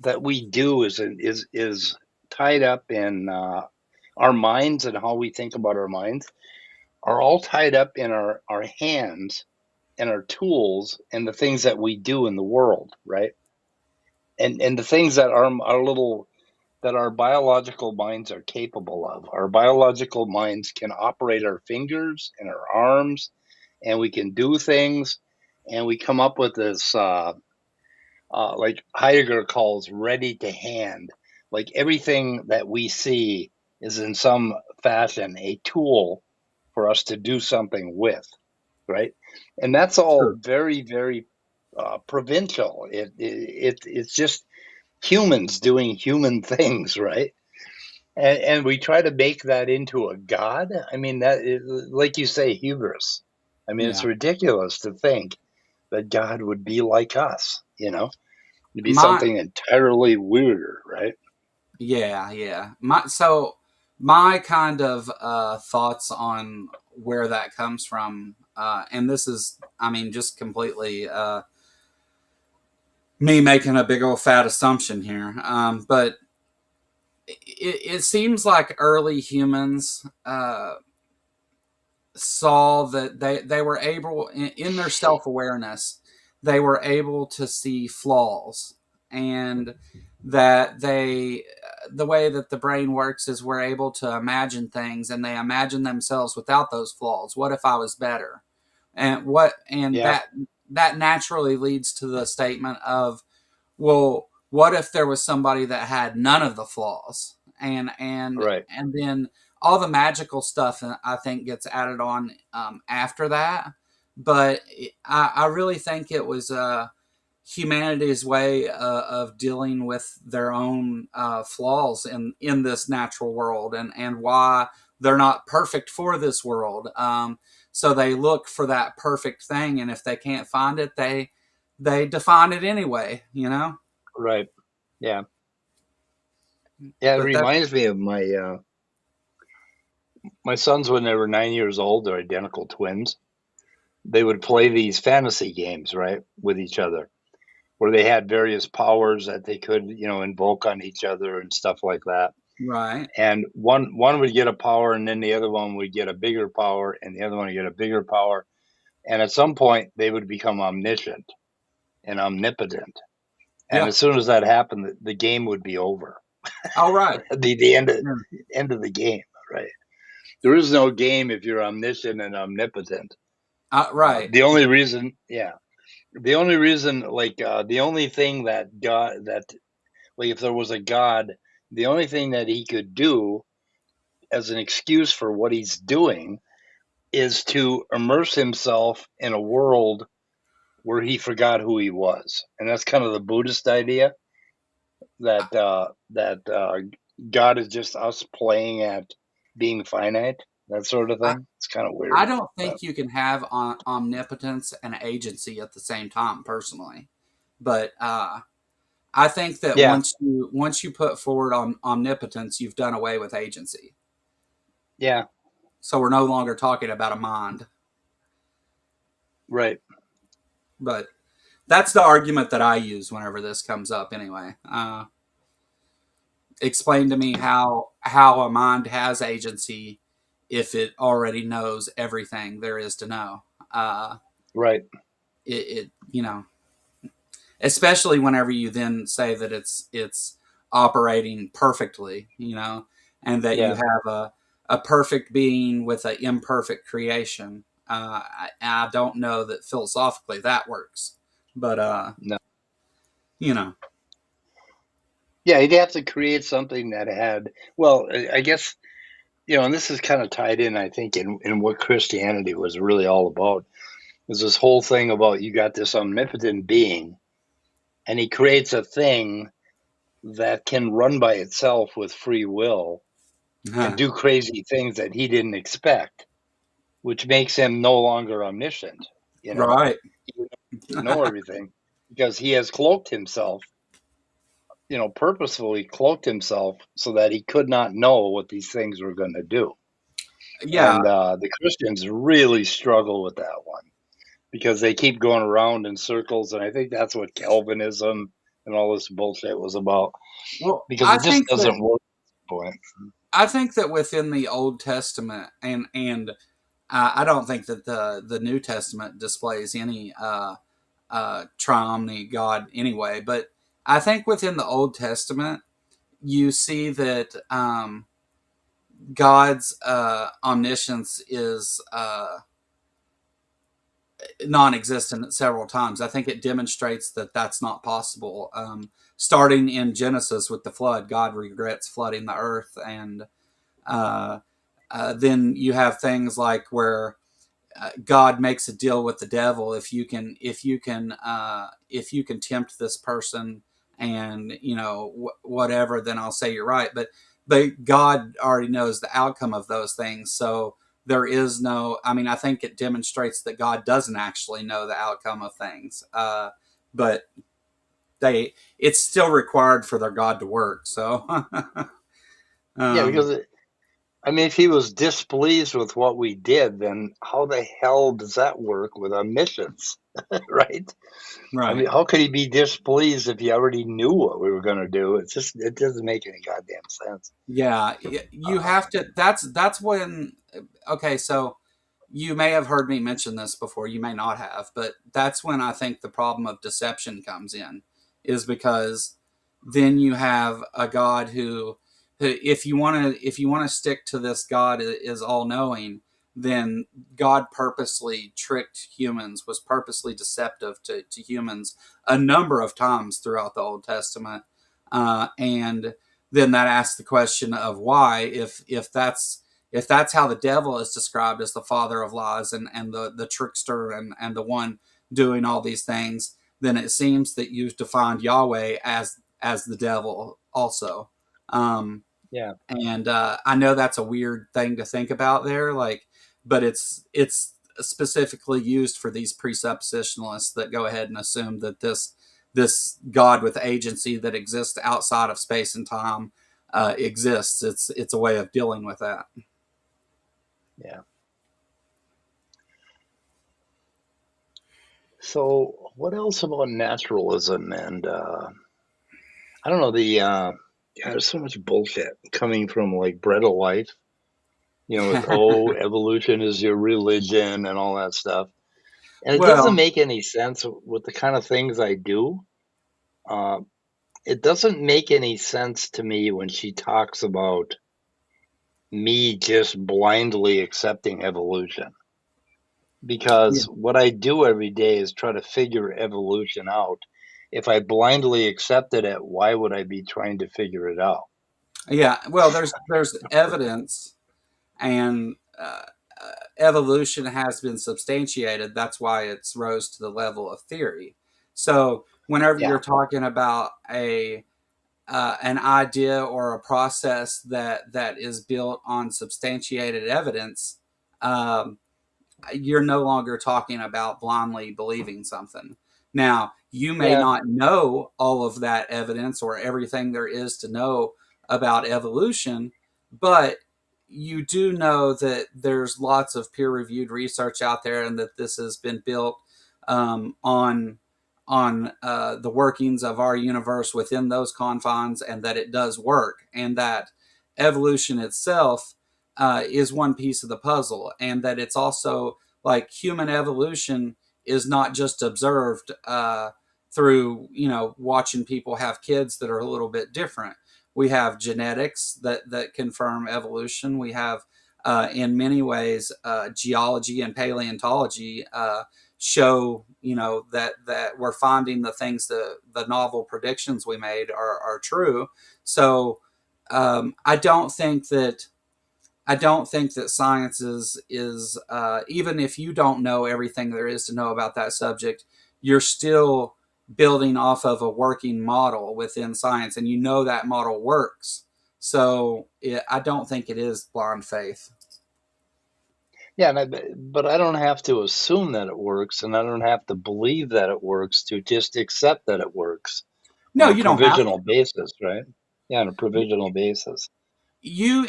that we do is tied up in our minds, and how we think about our minds are all tied up in our hands and our tools and the things that we do in the world, right? And the things that our little that our biological minds are capable of. Our biological minds can operate our fingers and our arms, and we can do things, and we come up with this like Heidegger calls ready to hand. Like everything that we see is in some fashion a tool for us to do something with, right? And that's all true. very, very provincial. It's just humans doing human things, right? And we try to make that into a god. I mean, that is, like you say, hubris. I mean, it's Yeah. ridiculous to think that God would be like us, you know? It'd be My something entirely weirder, right? Yeah, yeah. My kind of thoughts on where that comes from, and this is, I mean, just completely me making a big old fat assumption here. But it seems like early humans saw that they were able in their self-awareness, they were able to see flaws, and that they the way that the brain works is we're able to imagine things, and they imagine themselves without those flaws. What if I was better? And Yeah, that naturally leads to the statement of, well, what if there was somebody that had none of the flaws, right, and then all the magical stuff I think gets added on after that. But I really think it was humanity's way of dealing with their own flaws in this natural world, and why they're not perfect for this world. So they look for that perfect thing, and if they can't find it, they define it anyway. You know. right. Yeah. Yeah, it But that's reminds me of my sons when they were 9 years old, they're identical twins. They would play these fantasy games, right, with each other, where they had various powers that they could, invoke on each other and stuff like that. right. And one would get a power, and then the other one would get a bigger power, and the other one would get a bigger power. And at some point, they would become omniscient and omnipotent. And Yeah. as soon as that happened, the game would be over. All right. The Yeah. end of the game, right? There is no game if you're omniscient and omnipotent. Right. The only reason, yeah, the only reason, like the only thing that God that like if there was a God, the only thing that he could do as an excuse for what he's doing is to immerse himself in a world where he forgot who he was, and that's kind of the Buddhist idea that God is just us playing at being finite, that sort of I, thing. It's kind of I weird, don't but think you can have omnipotence and agency at the same time, personally. But I think that yeah, once you put forward on omnipotence, you've done away with agency. yeah, So we're no longer talking about a mind. right, But that's the argument that I use whenever this comes up. Anyway, explain to me how a mind has agency if it already knows everything there is to know. Uh, right, it you know, especially whenever you then say that it's operating perfectly, and that you yeah, have a perfect being with an imperfect creation. I don't know that philosophically that works, but no, you know, yeah. You'd have to create something that had, well, I guess and this is kind of tied in, I think, in what Christianity was really all about. Is this whole thing about you got this omnipotent being, and he creates a thing that can run by itself with free will and do crazy things that he didn't expect, which makes him no longer omniscient. You know, Right. he doesn't know everything because he has cloaked himself, purposefully cloaked himself so that he could not know what these things were going to do. Yeah. And the Christians really struggle with that one because they keep going around in circles. And I think that's what Calvinism and all this bullshit was about Well, because it just doesn't work at this point. I think that within the Old Testament, and I don't think that the New Testament displays any triomni God anyway. But I think within the Old Testament, you see that God's omniscience is non-existent several times. I think it demonstrates that that's not possible. Starting in Genesis with the flood, God regrets flooding the earth, and uh, then you have things like where God makes a deal with the devil. If you can tempt this person, and whatever, then I'll say you're right. But God already knows the outcome of those things, so there is no. I mean, I think it demonstrates that God doesn't actually know the outcome of things. But it's still required for their God to work. So, Yeah, um, because I mean, if he was displeased with what we did, then how the hell does that work with omniscience, right? I right. mean, how could he be displeased if he already knew what we were going to do? It doesn't make any goddamn sense. Yeah, you Uh, have to. That's when. Okay, so you may have heard me mention this before. You may not have, but that's when I think the problem of deception comes in, is because then you have a God who if you want to stick to this God is all knowing, then God purposely tricked humans, was purposely deceptive to humans a number of times throughout the Old Testament, and then that asks the question of why, if that's how the devil is described as the father of lies, and the trickster, and the one doing all these things, then it seems that you've defined Yahweh as the devil also. Um, yeah, and I know that's a weird thing to think about there, like, but it's specifically used for these presuppositionalists that go ahead and assume that this God with agency that exists outside of space and time exists. It's a way of dealing with that. yeah. So, what else about naturalism? And I don't know, yeah, there's so much bullshit coming from like Bread of Life, with, oh, evolution is your religion and all that stuff. And it doesn't Well, make any sense with the kind of things I do. Uh, it doesn't make any sense to me when she talks about me just blindly accepting evolution. yeah, Because what I do every day is try to figure evolution out. If I blindly accepted it, why would I be trying to figure it out? yeah. Well, there's evidence, and evolution has been substantiated. That's why it's rose to the level of theory. So whenever Yeah, you're talking about a an idea or a process that is built on substantiated evidence, um, you're no longer talking about blindly believing something. Now, you may yeah, not know all of that evidence or everything there is to know about evolution, but you do know that there's lots of peer-reviewed research out there, and that this has been built on the workings of our universe within those confines, and that it does work, and that evolution itself is one piece of the puzzle, and that it's also like human evolution is not just observed through watching people have kids that are a little bit different. We have genetics that confirm evolution. We have in many ways geology and paleontology show that we're finding the things, the novel predictions we made are true. So I don't think that I don't think that science is even if you don't know everything there is to know about that subject, you're still building off of a working model within science, and you know that model works. So I don't think it is blind faith. Yeah, but I don't have to assume that it works, and I don't have to believe that it works to just accept that it works No, on a you don't have to. provisional basis, right? Yeah, on a provisional basis. You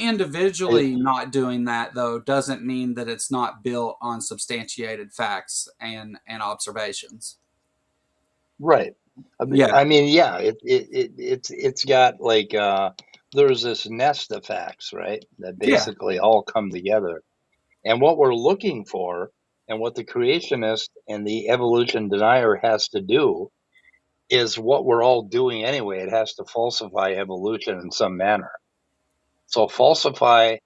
I, individually not doing that though doesn't mean that it's not built on substantiated facts and observations. right. Yeah, I mean, yeah, it's got like there's this nest of facts, right? That yeah. basically all come together. And what we're looking for, and what the creationist and the evolution denier has to do, is what we're all doing anyway. It has to falsify evolution in some manner. So falsify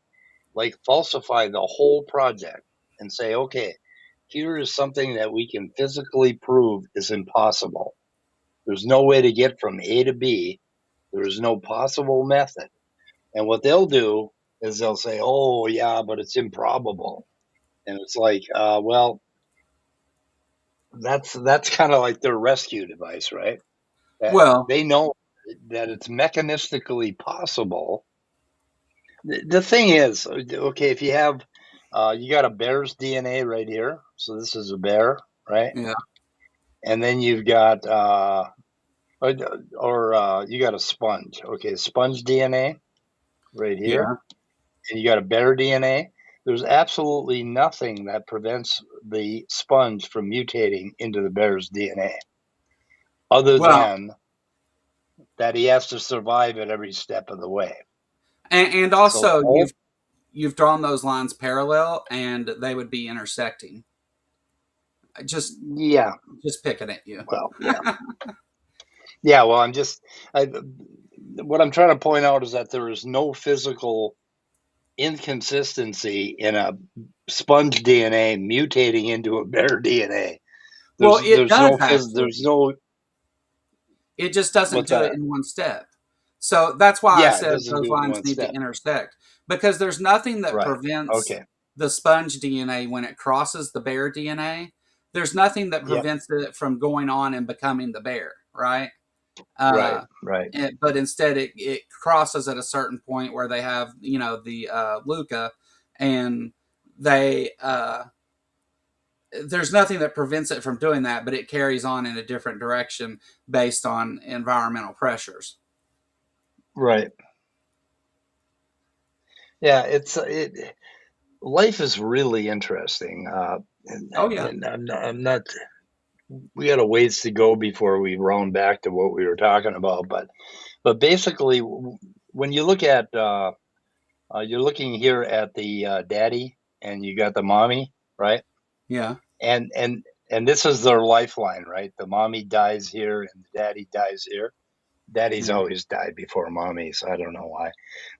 the whole project and say, okay, here is something that we can physically prove is impossible. There's no way to get from A to B. There is no possible method. And what they'll do is they'll say, oh, yeah, but it's improbable. And it's like, well, that's kind of like their rescue device, right? That Well, they know that it's mechanistically possible. The thing is, okay, if you have, you got a bear's DNA right here. So this is a bear, right? yeah, And then you've got, or you got a sponge. Okay, sponge DNA right here. yeah. And you got a bear DNA. There's absolutely nothing that prevents the sponge from mutating into the bear's DNA, other Well, than that he has to survive at every step of the way. and So also all, you've drawn those lines parallel, and they would be intersecting. Just yeah, just picking at you. well, yeah, yeah. Well, what I'm trying to point out is that there is no physical inconsistency in a sponge DNA mutating into a bear DNA. Well, it There's does no there's actually. no It just doesn't what's do it that? in one step. So that's why I Yeah, it said doesn't those do it in lines one need to step. intersect, because there's nothing that Right. prevents Okay. the sponge DNA when it crosses the bear DNA. There's nothing that Yep. prevents it from going on and becoming the bear, right? Right. Uh, Right. but instead, it crosses at a certain point where they have, the Luca, and they there's nothing that prevents it from doing that, but it carries on in a different direction based on environmental pressures. Right. Yeah. Life is really interesting. Oh yeah, And I'm not. We got a ways to go before we round back to what we were talking about, but basically, when you look at, you're looking here at the daddy, and you got the mommy, right? yeah. And this is their lifeline, right? The mommy dies here, and the daddy dies here. Daddy's Yeah, always died before mommy, so I don't know why.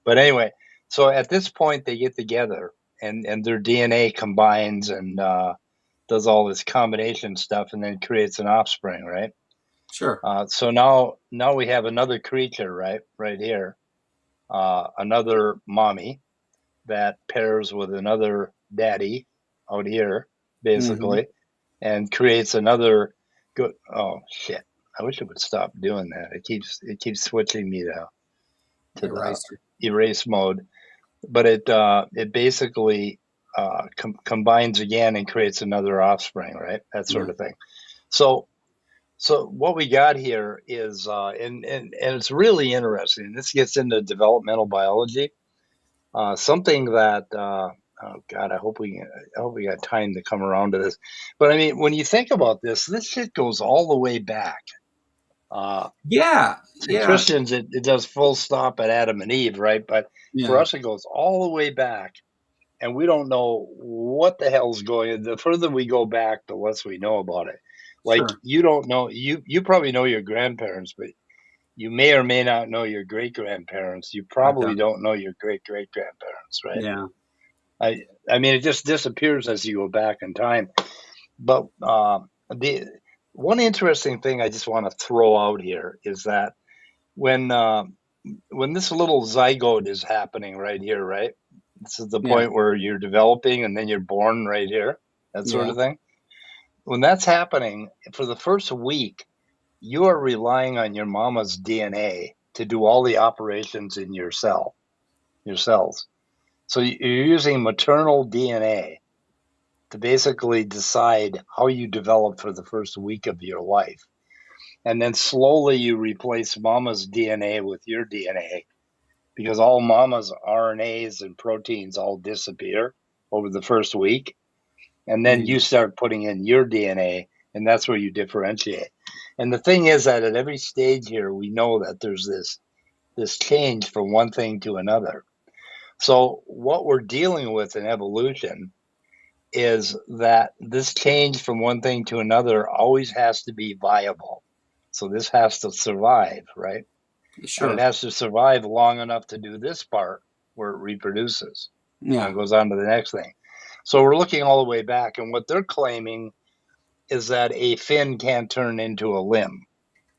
But anyway, so at this point they get together, and their DNA combines, and does all this combination stuff, and then creates an offspring, right? sure. So now we have another creature, right here, another mommy that pairs with another daddy out here, Hmm. basically, and creates another good. Oh shit! I wish it would stop doing that. It keeps switching me to the Eraser. erase mode, but it basically combines again and creates another offspring, right? That Yeah, sort of thing. So what we got here is, and it's really interesting. This gets into developmental biology, something that. Oh God, I hope we got time to come around to this. But I mean, when you think about this shit goes all the way back. Uh, yeah, to yeah, Christians, it does full stop at Adam and Eve, right? But for yeah. us, it goes all the way back, and we don't know what the hell's going. The further we go back, the less we know about it. Like, Sure. you don't know, you probably know your grandparents, but you may or may not know your great grandparents. You I probably don't. don't know your great great grandparents, right? Yeah. I mean, it just disappears as you go back in time. But the one interesting thing I just want to throw out here is that when uh, when this little zygote is happening right here, right? This is the Yeah. point where you're developing and then you're born right here, that sort Yeah. of thing. When that's happening, for the first week, you are relying on your mama's DNA to do all the operations in your cells. So you're using maternal DNA to basically decide how you develop for the first week of your life. And then slowly you replace mama's DNA with your DNA because all mama's RNAs and proteins all disappear over the first week. And then Mm. you start putting in your DNA, and that's where you differentiate. And the thing is that at every stage here, we know that there's this change from one thing to another. So what we're dealing with in evolution is that this change from one thing to another always has to be viable. So this has to survive, right? And it Sure. has to survive long enough to do this part where it reproduces Yeah. and goes on to the next thing. So we're looking all the way back, and what they're claiming is that a fin can turn into a limb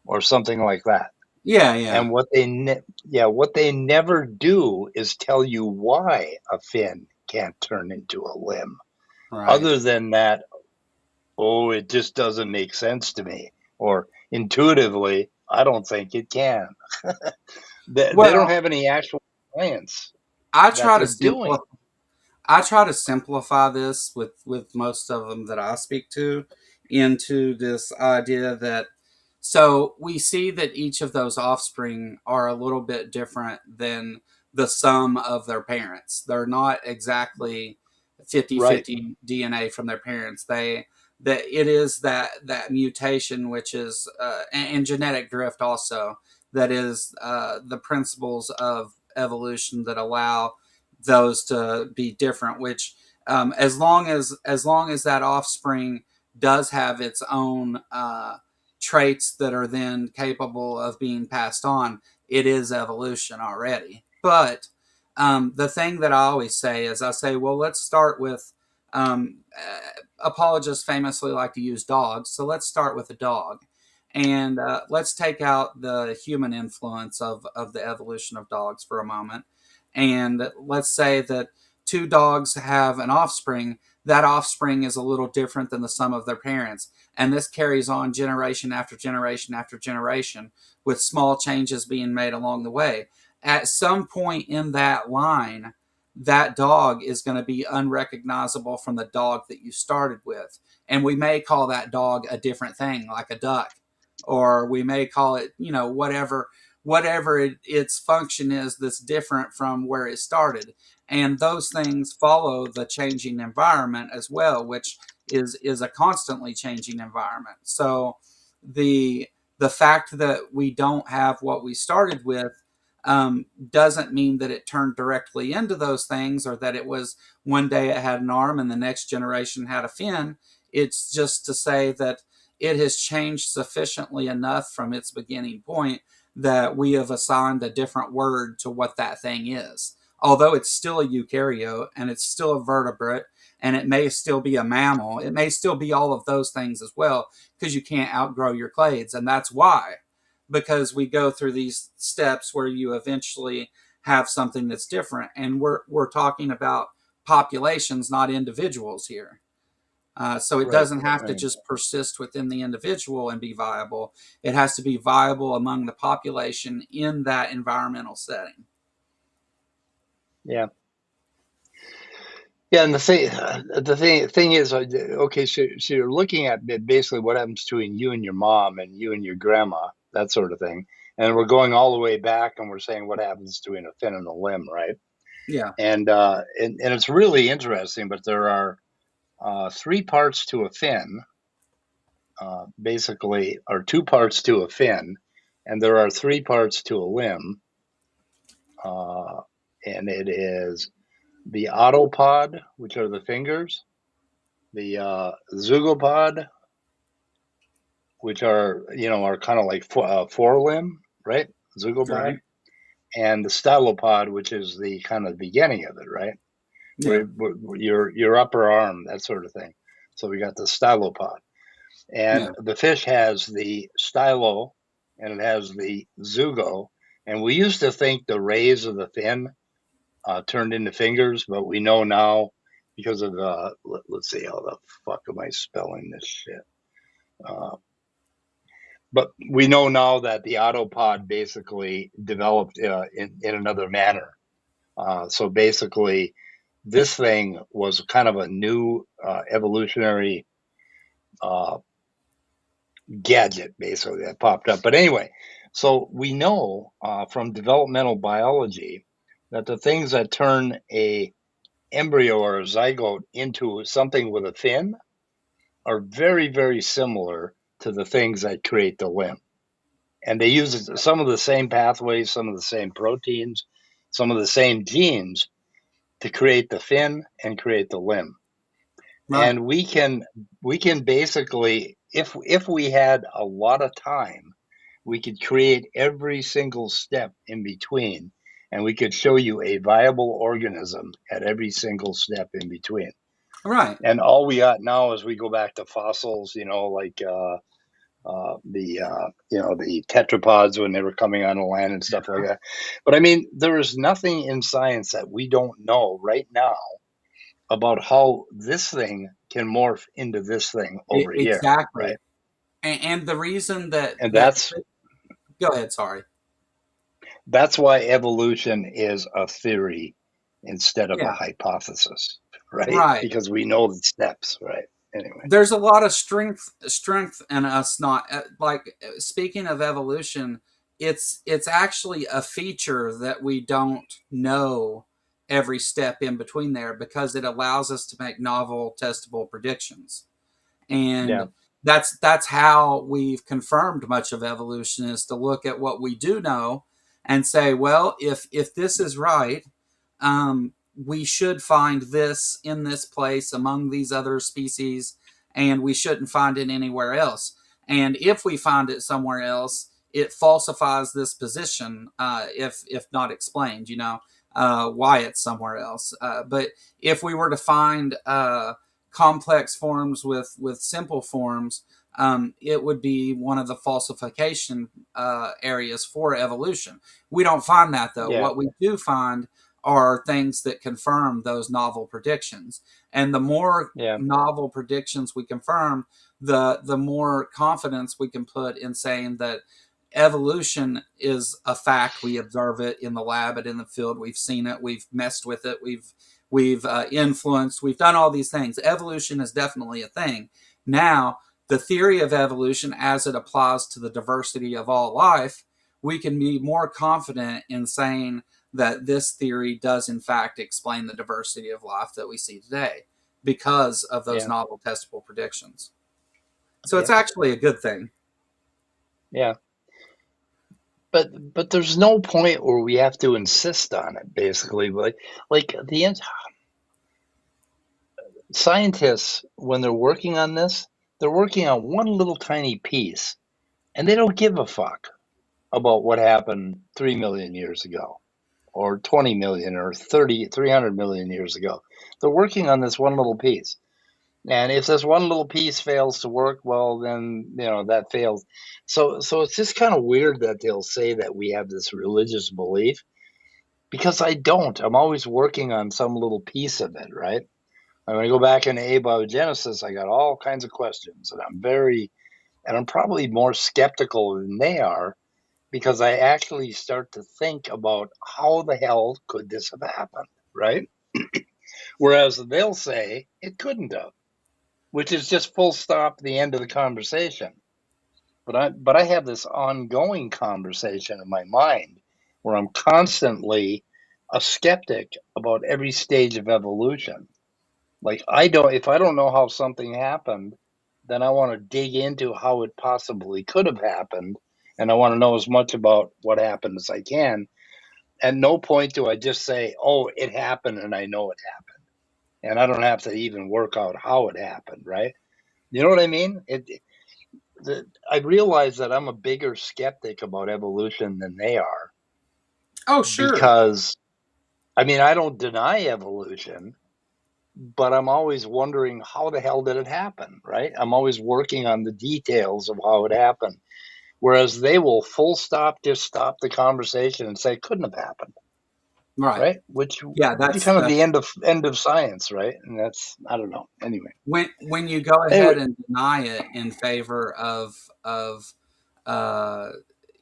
or something like that. Yeah. Yeah. And what they never do is tell you why a fin can't turn into a limb. Right. Other than that, oh, it just doesn't make sense to me, or intuitively, I don't think it can. They don't Well, have any actual science I that try to they're doing. simplify. I try to simplify this with most of them that I speak to into this idea that so we see that each of those offspring are a little bit different than the sum of their parents. They're not exactly Right, 50-50 DNA from their parents. They that it is that mutation which is and genetic drift also that is the principles of evolution that allow those to be different. Which as long as that offspring does have its own traits that are then capable of being passed on, it is evolution already. But the thing that I always say is, I say, well, let's start with. Apologists famously like to use dogs, so let's start with a dog, and let's take out the human influence of the evolution of dogs for a moment, and let's say that two dogs have an offspring. That offspring is a little different than the sum of their parents, and this carries on generation after generation after generation, with small changes being made along the way. At some point in that line, that dog is going to be unrecognizable from the dog that you started with. And we may call that dog a different thing, like a duck, or we may call it, whatever its function is that's different from where it started. And those things follow the changing environment as well, which is a constantly changing environment. So the fact that we don't have what we started with doesn't mean that it turned directly into those things, or that it was one day it had an arm and the next generation had a fin. It's just to say that it has changed sufficiently enough from its beginning point that we have assigned a different word to what that thing is. Although it's still a eukaryote and it's still a vertebrate and it may still be a mammal, it may still be all of those things as well, because you can't outgrow your clades. And that's why, because we go through these steps where you eventually have something that's different. And we're talking about populations, not individuals here. So it right, doesn't have to right. just persist within the individual and be viable. It has to be viable among the population in that environmental setting. Yeah. Yeah, and the thing is, okay, so you're looking at basically what happens between you and your mom and you and your grandma, that sort of thing, and we're going all the way back, and we're saying what happens between a fin and a limb, right? Yeah. And it's really interesting, but there are three parts to a fin, basically, or two parts to a fin, and there are three parts to a limb, uh, and it is the autopod, which are the fingers, the zeugopod, which are kind of like forelimb, right? Zeugopod, Right. and the stylopod, which is the kind of beginning of it, right? Yeah. Where your upper arm, that sort of thing. So we got the stylopod, and Yeah. the fish has the stylo, and it has the zeugo. And we used to think the rays of the fin turned into fingers, but we know now because of the, let's see, how the fuck am I spelling this shit? Uh, but we know now that the autopod basically developed in another manner. So basically, this thing was kind of a new evolutionary uh, gadget, basically, that popped up. But anyway, so we know from developmental biology that the things that turn a embryo or a zygote into something with a fin are very, very similar to the things that create the limb. And they use some of the same pathways, some of the same proteins, some of the same genes to create the fin and create the limb. Right. And we can basically, if we had a lot of time, we could create every single step in between, and we could show you a viable organism at every single step in between. Right. And all we got now is we go back to fossils, like the tetrapods when they were coming on the land and stuff like that. But I mean, there is nothing in science that we don't know right now about how this thing can morph into this thing over here, right? Exactly. And the reason And that that's go ahead, sorry. that's why evolution is a theory instead of a Yeah. hypothesis, right? Right. Because we know the steps, right? Anyway, There's a lot of strength in us not like speaking of evolution, it's actually a feature that we don't know every step in between there because it allows us to make novel testable predictions. yeah, And that's how we've confirmed much of evolution is to look at what we do know and say, well, if this is right, we should find this in this place among these other species, and we shouldn't find it anywhere else. And if we find it somewhere else, it falsifies this position, if not explained, why it's somewhere else. But if we were to find complex forms with simple forms, it would be one of the falsification areas for evolution. We don't find that though. yeah, What we do find are things that confirm those novel predictions, and the more yeah, novel predictions we confirm, the more confidence we can put in saying that evolution is a fact. We observe it in the lab and in the field. We've seen it. We've messed with it. We've influenced. We've done all these things. Evolution is definitely a thing. Now, the theory of evolution, as it applies to the diversity of all life, we can be more confident in saying that this theory does, in fact, explain the diversity of life that we see today because of those yeah, novel testable predictions. So it's yeah, actually a good thing. yeah. But there's no point where we have to insist on it, basically. Like scientists, when they're working on this, they're working on one little tiny piece, and they don't give a fuck about what happened 3 million years ago, or 20 million, or 300 million years ago. They're working on this one little piece. And if this one little piece fails to work, well, then that fails. So it's just kind of weird that they'll say that we have this religious belief, because I don't. I'm always working on some little piece of it, right? I'm going to go back into abiogenesis. I got all kinds of questions, and I'm probably more skeptical than they are, because I actually start to think about how the hell could this have happened, right? Whereas they'll say it couldn't have, which is just full stop, the end of the conversation. But I have this ongoing conversation in my mind where I'm constantly a skeptic about every stage of evolution. Like, if I don't know how something happened, then I want to dig into how it possibly could have happened, and I want to know as much about what happened as I can. At no point do I just say, "Oh, it happened," and I know it happened, and I don't have to even work out how it happened, right? You know what I mean? I realize that I'm a bigger skeptic about evolution than they are, Oh, sure. because I mean, I don't deny evolution, but I'm always wondering, how the hell did it happen, right? I'm always working on the details of how it happened. Whereas they will full stop, just stop the conversation and say it couldn't have happened. Right. right? Which Yeah, would be kind of the end of science, right? And that's, I don't know. Anyway, when you go anyway, ahead and deny it in favor of uh,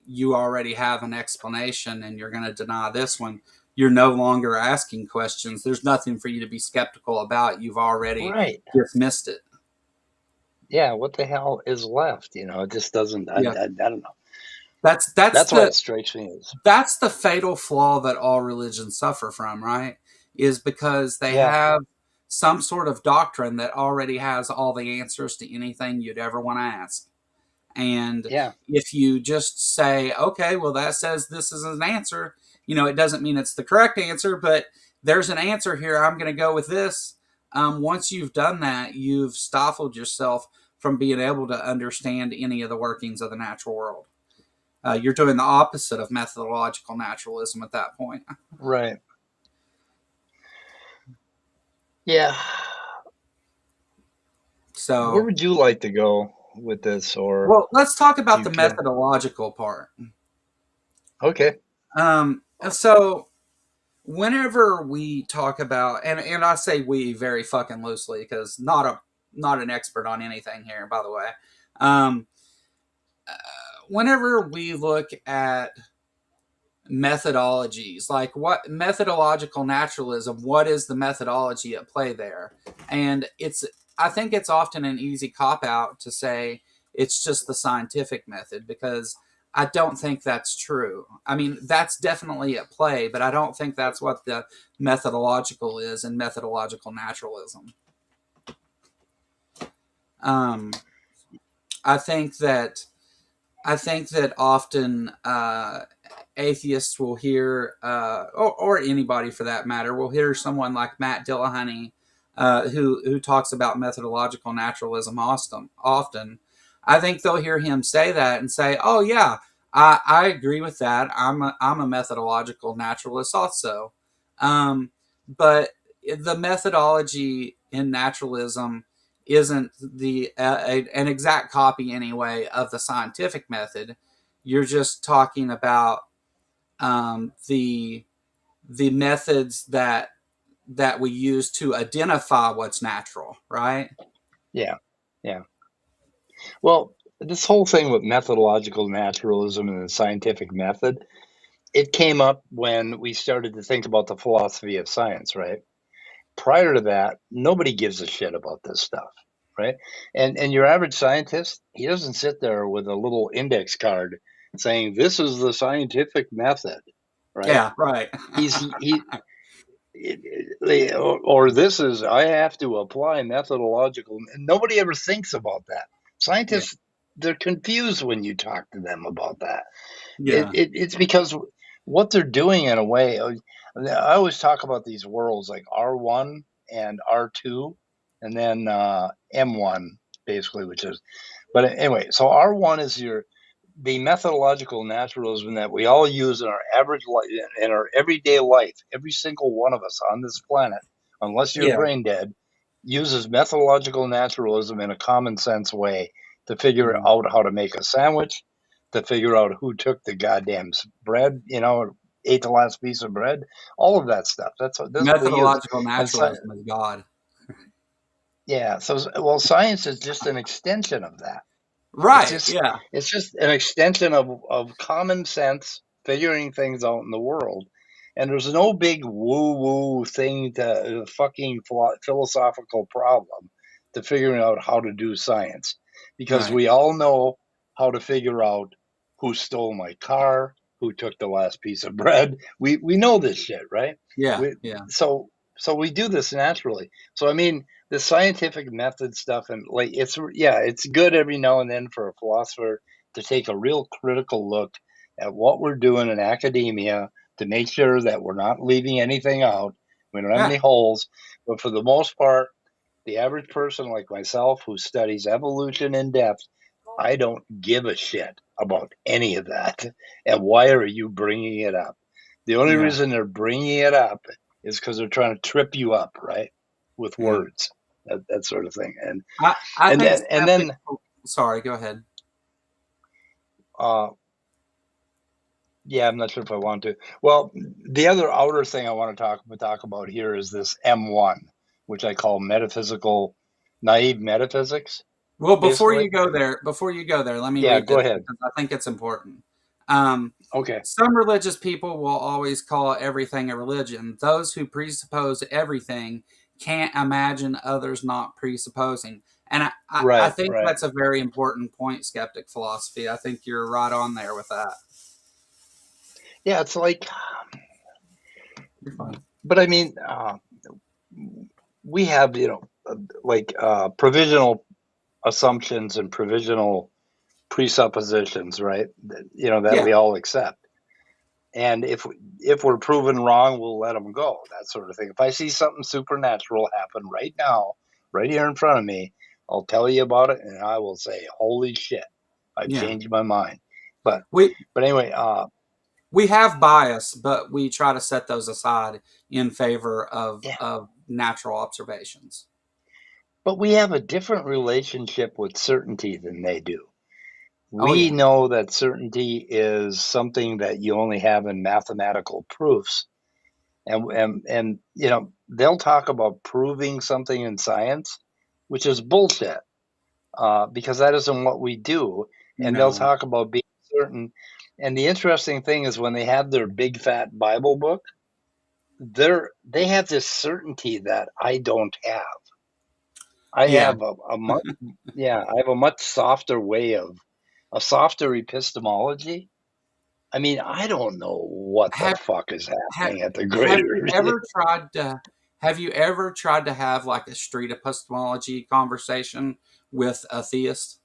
you already have an explanation and you're going to deny this one, you're no longer asking questions. There's nothing for you to be skeptical about. You've already right? dismissed it. Yeah, what the hell is left? It just doesn't. I Yeah, don't know. that's that's That's why the it strikes me as, that's the fatal flaw that all religions suffer from, right? Is because they yeah, have some sort of doctrine that already has all the answers to anything you'd ever want to ask. And yeah, if you just say, okay, well, that says this is an answer, it doesn't mean it's the correct answer, but there's an answer here. I'm going to go with this. Once you've done that, you've stifled yourself from being able to understand any of the workings of the natural world. You're doing the opposite of methodological naturalism at that point. right, yeah. Where So, would you like to go with this, or well, let's talk do about you the care? methodological part. Okay, So whenever we talk about, and I say we very fucking loosely because not an expert on anything here, by the way. Um, Whenever we look at methodologies, like what methodological naturalism, what is the methodology at play there? And I think it's often an easy cop out to say it's just the scientific method, because I don't think that's true. I mean, that's definitely at play, but I don't think that's what the methodological is in methodological naturalism. Um, I think that I think that often atheists will hear, or anybody for that matter, will hear someone like Matt Dillahunty, who talks about methodological naturalism often. I think they'll hear him say that and say, "Oh yeah, I agree with that. I'm a methodological naturalist also." But the methodology in naturalism isn't an exact copy anyway of the scientific method. You're just talking about the methods that we use to identify what's natural, right? yeah, yeah. Well, this whole thing with methodological naturalism and the scientific method, it came up when we started to think about the philosophy of science, right? Prior to that, nobody gives a shit about this stuff, right? And your average scientist, he doesn't sit there with a little index card saying this is the scientific method, right? Yeah, right. He's he or this is, I have to apply methodological. Nobody ever thinks about that. Yeah, Scientists, they're confused when you talk to them about that. yeah, It's because what they're doing in a way. I always talk about these worlds like R1 and R2, and then M1, basically, which is. But anyway, so R1 is the methodological naturalism that we all use in our average life, in our everyday life. Every single one of us on this planet, unless you're yeah. brain dead, uses methodological naturalism in a common sense way to figure Mhm. out how to make a sandwich, to figure out who took the goddamn bread, ate the last piece of bread, all of that stuff. That's what we use. Methodological And so, naturalism is God. yeah, so well, science is just an extension of that. It's Right. just Yeah. it's just an extension of common sense, figuring things out in the world. And there's no big woo-woo thing to fucking philosophical problem to figuring out how to do science, because Right. we all know how to figure out who stole my car, who took the last piece of bread. We know this shit, right? Yeah. We Yeah. so we do this naturally. So I mean, the scientific method stuff, and like, it's good every now and then for a philosopher to take a real critical look at what we're doing in academia to make sure that we're not leaving anything out, we don't have Yeah. any holes. But for the most part, the average person like myself who studies evolution in depth, I don't give a shit about any of that. And why are you bringing it up? The only Yeah. reason they're bringing it up is because they're trying to trip you up, right? With Yeah. words, that sort of thing. And I and think then and skeptics. then Sorry. Go ahead. uh, Yeah, I'm not sure if I want to. Well, the other outer thing I want to talk about here is this M1, which I call metaphysical, naive metaphysics, Well, basically. before you go there, let me Yeah, read go this ahead. because I think it's important. Um, Okay. some religious people will always call everything a religion. Those who presuppose everything can't imagine others not presupposing. And I Right, think right. that's a very important point, skeptic philosophy. I think you're right on there with that. Yeah, it's like, You're fine. but I mean, we have, like provisional assumptions and provisional presuppositions, right? That Yeah, we all accept. And if we're proven wrong, we'll let them go. That sort of thing. If I see something supernatural happen right now, right here in front of me, I'll tell you about it, and I will say, "Holy shit, I've yeah. changed my mind." But We but anyway, we have bias, but we try to set those aside in favor yeah. of natural observations. But we have a different relationship with certainty than they do. Oh We yeah, know that certainty is something that you only have in mathematical proofs, and they'll talk about proving something in science, which is bullshit, because that isn't what we do. And they'll no, talk about being certain. And the interesting thing is when they have their big fat Bible book, they have this certainty that I don't have. I yeah. have a much yeah, I have a much softer way of a softer epistemology. I mean, I don't know what the Have fuck is have happening at the have you greater. ever tried to have you ever tried to have like a street epistemology conversation with a theist?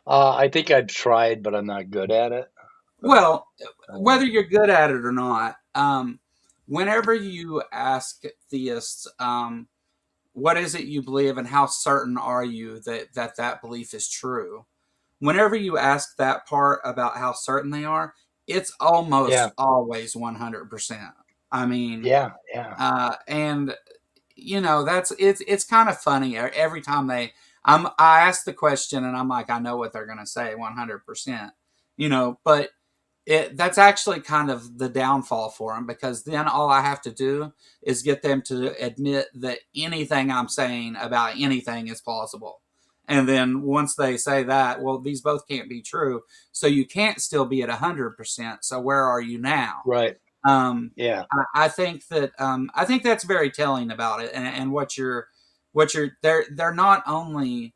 I think I've tried, but I'm not good at it. But Well, um, whether you're good at it or not, whenever you ask theists, what is it you believe and how certain are you that belief is true? Whenever you ask that part about how certain they are, it's almost yeah, always 100%. I mean, yeah, yeah, and that's it's kind of funny every time I ask the question and I'm like, I know what they're going to say 100%, but that's actually kind of the downfall for them, because then all I have to do is get them to admit that anything I'm saying about anything is plausible. And then once they say that, well, these both can't be true. So you can't still be at 100%. So where are you now? right, Um, yeah, I think that's very telling about it, and they're not only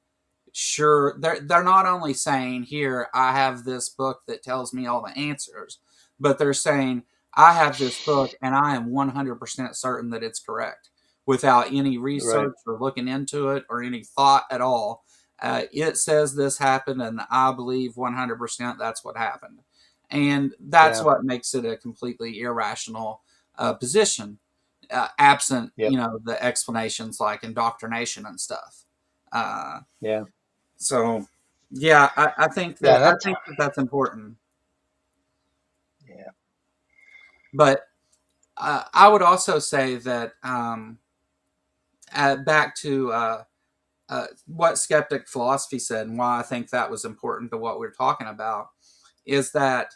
sure they're not only saying, here I have this book that tells me all the answers, but they're saying, I have this book and I am 100% certain that it's correct without any right, research or looking into it or any thought at all. It says this happened and I believe 100% that's what happened, and that's yeah, what makes it a completely irrational position, absent yep, the explanations like indoctrination and stuff. uh, yeah, so, yeah, yeah. I That's think that that's important. yeah, But I would also say that back to what skeptic philosophy said, and why I think that was important to what we're talking about, is that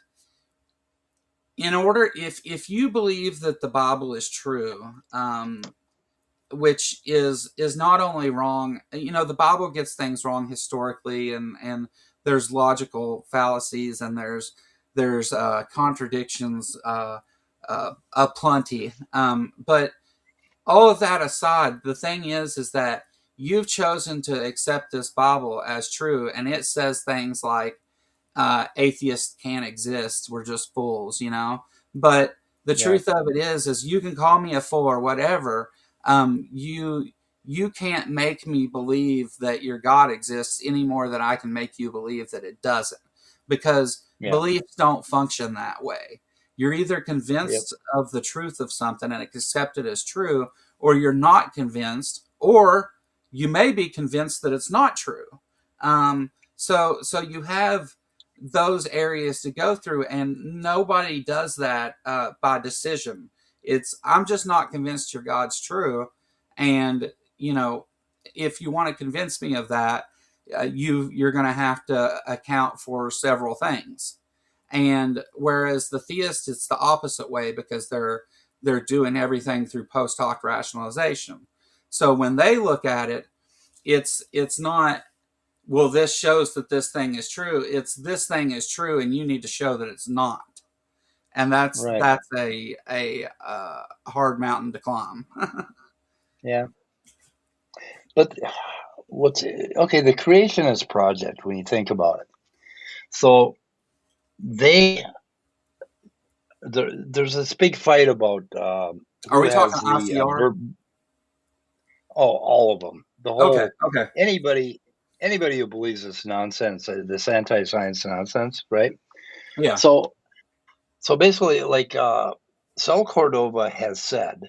in order, if you believe that the Bible is true, which is not only wrong, the Bible gets things wrong historically, and there's logical fallacies, and there's contradictions aplenty, but all of that aside, the thing is that you've chosen to accept this Bible as true, and it says things like, atheists can't exist. We're just fools, But the yeah, truth of it is you can call me a fool or whatever. You can't make me believe that your God exists any more than I can make you believe that it doesn't, because yeah, beliefs don't function that way. You're either yep, convinced of the truth of something and accept it as true, or you're not convinced, or you may be convinced that it's not true. So you have those areas to go through, and nobody does that by decision. It's, I'm just not convinced your God's true, and if you want to convince me of that, you're going to have to account for several things, And whereas the theists, it's the opposite way because they're doing everything through post hoc rationalization. So when they look at it, it's not, well, this shows that this thing is true. It's, this thing is true, and you need to show that it's not. And Right. that's a hard mountain to climb. Yeah. But what's okay? The Creationist Project. When you think about it, so they there's this big fight about Are who we talking has the ICR? oh, all of them. The Okay, whole okay, anybody anybody who believes this nonsense, this anti-science nonsense, right? yeah, So basically, like Sal Cordova has said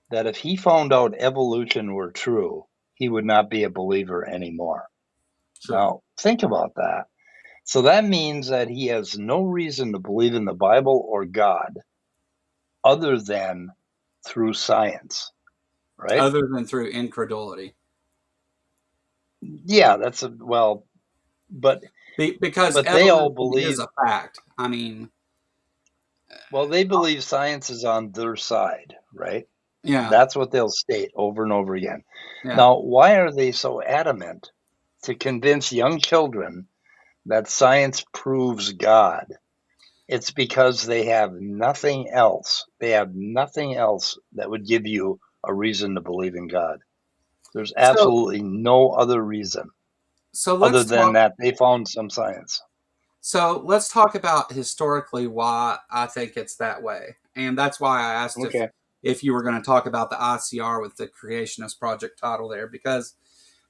that if he found out evolution were true, he would not be a believer anymore. sure. Now, think about that. So that means that he has no reason to believe in the Bible or God other than through science, right? Other than through incredulity, Yeah, that's a well, but because they all evolution is believe a fact. I mean, well, they believe science is on their side, right? yeah, That's what they'll state over and over again. yeah. Now, why are they so adamant to convince young children that science proves God? It's because they have nothing else. They have nothing else that would give you a reason to believe in God. There's So absolutely no other reason so other let's than talk. that they found some science. So let's talk about historically why I think it's that way, and that's why I asked Okay. if you were going to talk about the ICR with the Creationist Project title there, because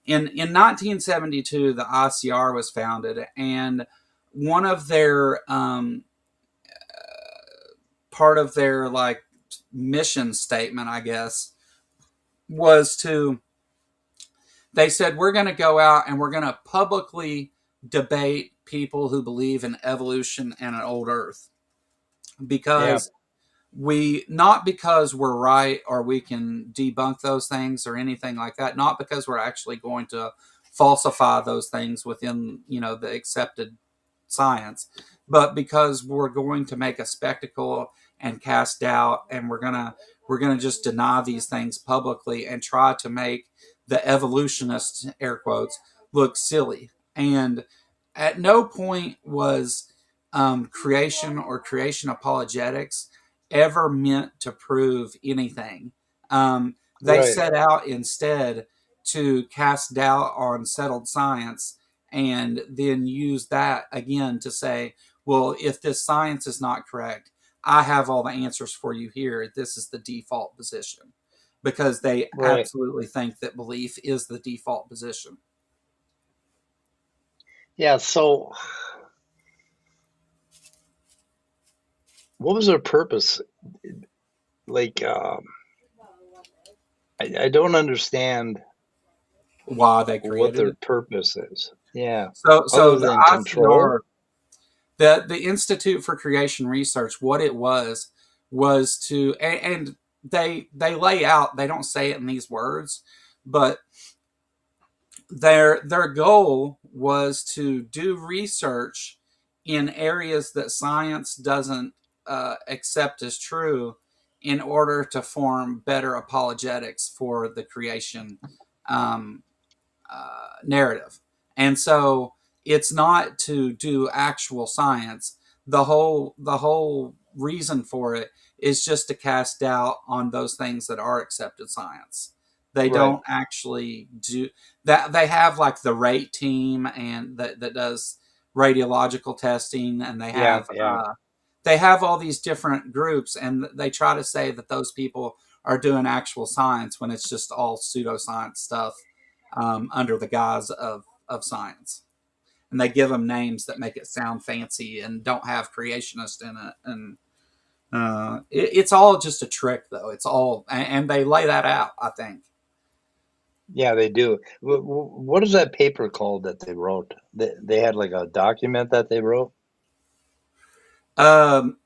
in 1972 the ICR was founded, and one of their part of their like mission statement, I guess, was to, they said we're going to go out and we're going to publicly debate people who believe in evolution and an old Earth, Yeah. because we, not because we're right or we can debunk those things or anything like that, not because we're actually going to falsify those things within, the accepted science, but because we're going to make a spectacle and cast doubt, and we're gonna just deny these things publicly and try to make the evolutionists, air quotes, look silly. And at no point was creation or creation apologetics ever meant to prove anything. They Right. set out instead to cast doubt on settled science, and then use that again to say, well, if this science is not correct, I have all the answers for you here. This is the default position, because they Right. absolutely think that belief is the default position. Yeah. So, what was their purpose? Like, I don't understand Why they what created their it. purpose is. Yeah. So Other the than control. ICR, the Institute for Creation Research, what it was to, and they lay out, they don't say it in these words, but their goal was to do research in areas that science doesn't accept as true, in order to form better apologetics for the creation um, narrative. And so it's not to do actual science. The whole reason for it is just to cast doubt on those things that are accepted science. They Right. don't actually do that. They have like the rate team, and that does radiological testing, and Yeah. Yeah. they have all these different groups, and they try to say that those people are doing actual science when it's just all pseudoscience stuff, under the guise of science. And they give them names that make it sound fancy and don't have creationist in it. And it's all just a trick, though. It's all, and they lay that out, I think. Yeah, they do. What is that paper called that they wrote? They had like a document that they wrote. Um,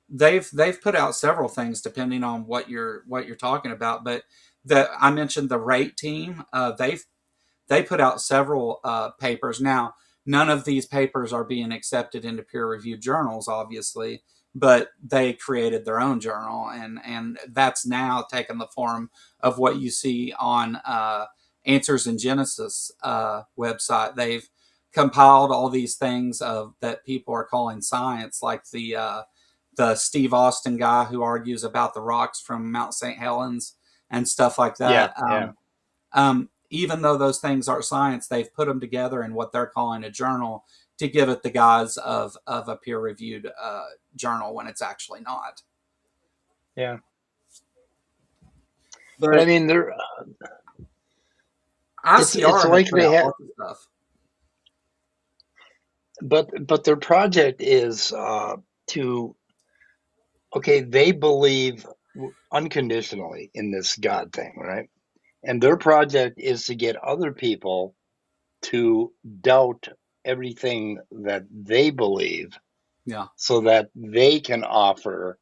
they've put out several things depending on what you're talking about. But I mentioned the rate team. They put out several papers. Now, none of these papers are being accepted into peer-reviewed journals, obviously, but they created their own journal, and that's now taken the form of what you see on Answers in Genesis website. They've compiled all these things of that people are calling science, like the Steve Austin guy who argues about the rocks from Mount St. Helens and stuff like Yeah, that. yeah, Even though those things are science, they've put them together in what they're calling a journal to give it the guise of a peer reviewed journal when it's actually not. yeah. But I But mean, it's ICR has like put they out have, lots of stuff. but their project is to okay. They believe unconditionally in this God thing, right? And their project is to get other people to doubt everything that they believe Yeah. so that they can offer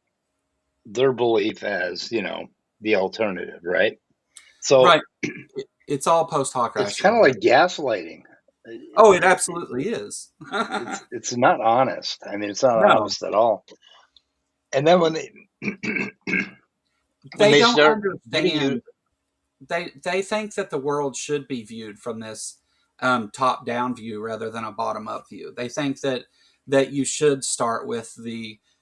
their belief as, the alternative, right? So Right. It's all post hoc it's kind of like rationalization. gaslighting. Oh, it absolutely is. It's not honest. I mean, it's not No, honest at all. And then when they they don't start giving you understand. They think that the world should be viewed from this top down view rather than a bottom up view. They think that you should start with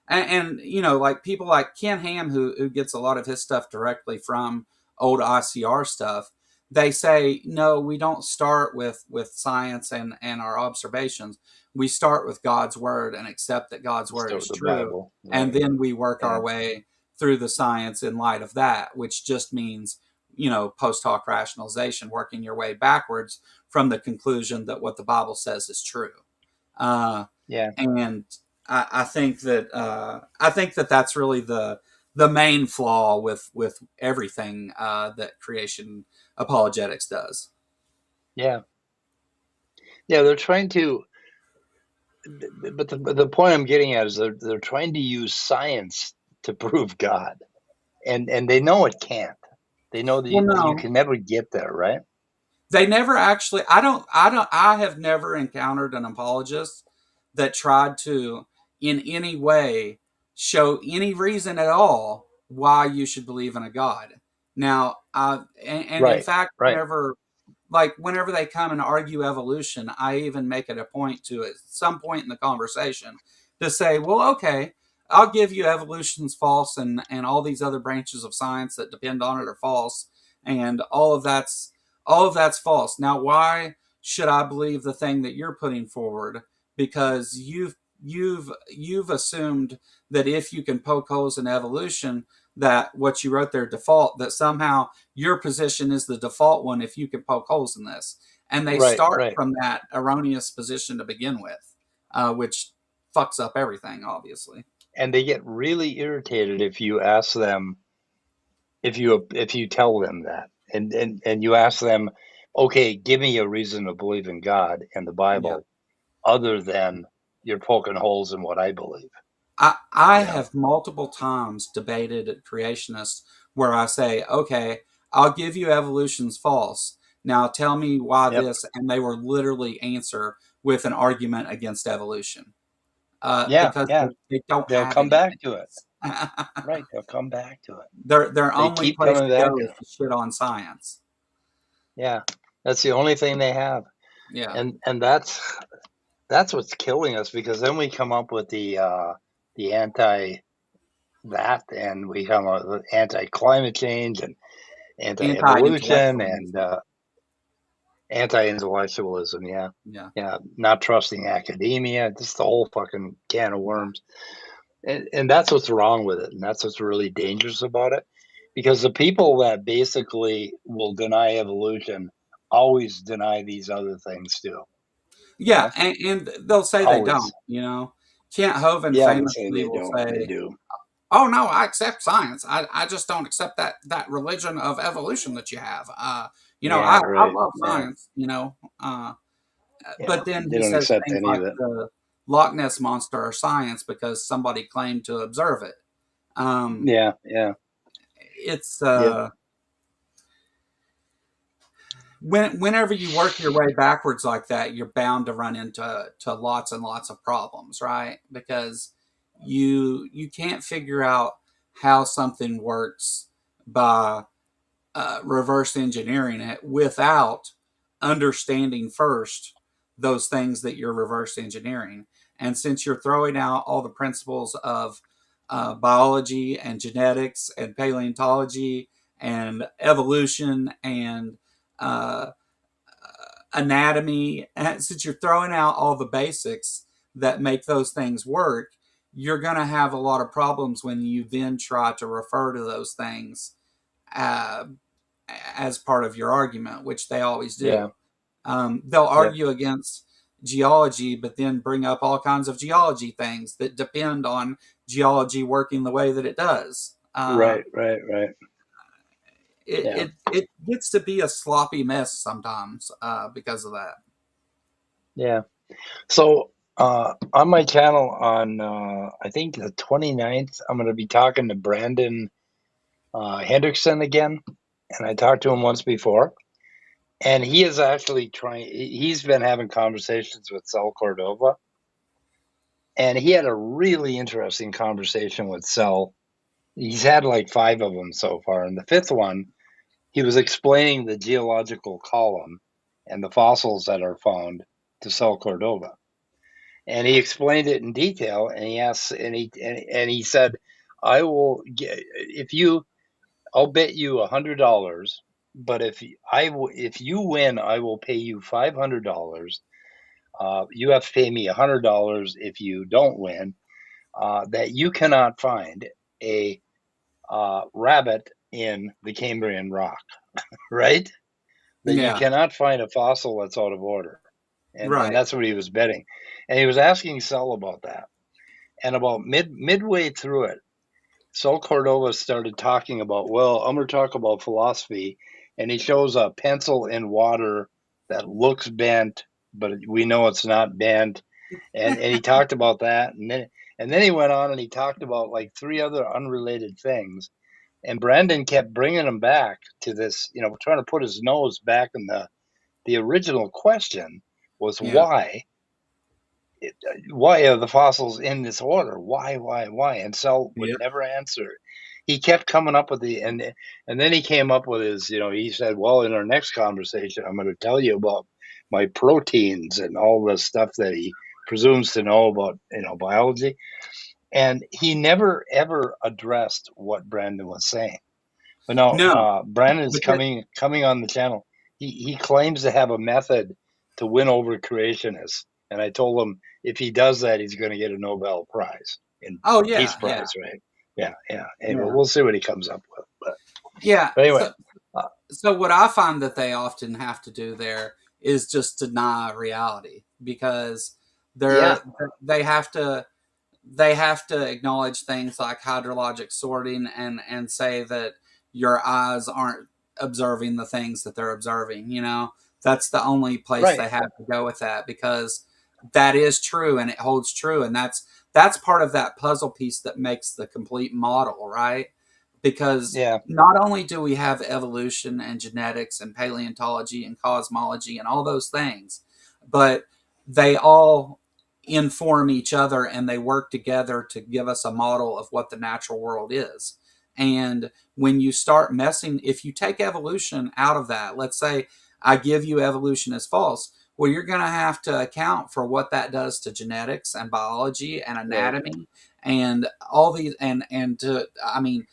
and like people like Ken Ham who gets a lot of his stuff directly from old ICR stuff. They say no, we don't start with science and our observations. We start with God's word and accept that God's word start is with the true, Bible, and right? then we work Yeah, our way through the science in light of that, which just means post hoc rationalization, working your way backwards from the conclusion that what the Bible says is true. Uh, yeah, and I think that that's really the main flaw with everything that creation apologetics does. yeah, yeah. They're trying to, but the point I'm getting at is they're trying to use science to prove God, and they know it can't. They know that Well, you no, can never get there, right? they never actually. I have never encountered an apologist that tried to in any way show any reason at all why you should believe in a god. Now, and in Right, fact, right. whenever they come and argue evolution, I even make it a point to at some point in the conversation to say, well, okay, I'll give you evolution's false, and all these other branches of science that depend on it are false, and all of that's false. Now, why should I believe the thing that you're putting forward? Because you've assumed that if you can poke holes in evolution, that what you wrote there default, that somehow your position is the default one if you can poke holes in this. And they Right, start right. from that erroneous position to begin with, which fucks up everything, obviously. And they get really irritated if you ask them, if you tell them that, and you ask them, okay, give me a reason to believe in God and the Yeah. Bible other than you're poking holes in what I believe. I You know? have multiple times debated creationists where I say, okay, I'll give you evolution's false. Now tell me why Yep. this. And they will literally answer with an argument against evolution Yeah, because yeah. they don't They'll have come any back to it. evidence. Right. They'll come back to it. Their They only keep place coming to back go to is it. to shit on science. Yeah. That's the only thing they have. Yeah. And that's what's killing us, because then we come up with the anti that, and we come up with anti climate change and anti evolution and Anti-intellectualism. anti intellectualism. Yeah, Yeah. yeah, not trusting academia, just the whole fucking can of Yeah. worms. And that's what's wrong with it, and that's what's really dangerous about it, because the people that basically will deny evolution always deny these other things too. You Yeah. know, And they'll say they always. don't. Kent Hovind Yeah, they say famously they will don't. They say, do. oh no, I accept science. I just don't accept that religion of evolution that you have. Yeah, I right. love Yeah, science. yeah. But then They he don't says accept things any like of it. the Loch Ness monster are science because somebody claimed to observe it. Um, Yeah, yeah. it's Yep. whenever you work your way backwards like that, you're bound to run into lots and lots of problems, right? Because you can't figure out how something works by reverse engineering it without understanding first those things that you're reverse engineering. And since you're throwing out all the principles of biology and genetics and paleontology and evolution and uh, anatomy, and since you're throwing out all the basics that make those things work, you're going to have a lot of problems when you then try to refer to those things uh, as part of your argument, which they always Yeah. do. They'll Yep. argue against geology, but then bring up all kinds of geology things that depend on geology working the way that it does. Right. Right. Right. Yeah. It gets to be a sloppy mess sometimes because of that. Yeah. So on my channel on I think the 29th, I'm going to be talking to Brandon Hendrickson again, and I talked to him once before, and he is actually trying. He's been having conversations with Sal Cordova, and he had a really interesting conversation with Sal. He's had like five of them so far, and the fifth one, he was explaining the geological column and the fossils that are found to Sal Cordova. And he explained it in detail, and he asked, and he said, "I will get if you. I'll bet you $100, but if you win, I will pay you $500. You have to pay me $100 if you don't win. That you cannot find a rabbit in the Cambrian rock, right? That you Yeah, cannot find a fossil that's out of order." And right. that's what he was betting. And he was asking Sel about that. And about midway through it, Sol Cordova started talking about, well, I'm going to talk about philosophy. And he shows a pencil in water that looks bent, but we know it's not bent. And he talked about that. And then he went on and he talked about like three other unrelated things. And Brandon kept bringing him back to this, trying to put his nose back in the original question was Yeah, why are the fossils in this order? Why? And Sel would yeah. never answer. He kept coming up with and then he came up with his, he said, well, in our next conversation, I'm going to tell you about my proteins and all the stuff that he presumes to know about, biology. And he never ever addressed what Brandon was saying. But no, No, Brandon is because coming on the channel. He claims to have a method to win over creationists, and I told him if he does that, he's going to get a Nobel Prize in oh Peace yeah, yeah, Prize, right? Yeah, yeah. Anyway, yeah, we'll see what he comes up with. yeah. But anyway, So uh, so what I find that they often have to do there is just deny reality because yeah, they're they have to they have to acknowledge things like hydrologic sorting and say that your eyes aren't observing the things that they're observing. That's the only place right. they have to go with that because that is true and it holds true, and that's part of that puzzle piece that makes the complete model, right? Because Yeah, not only do we have evolution and genetics and paleontology and cosmology and all those things, but they all inform each other and they work together to give us a model of what the natural world is. And when you start messing, if you take evolution out of that, let's say I give you evolution as false, well, you're going to have to account for what that does to genetics and biology and right, anatomy and all these, and to, I mean,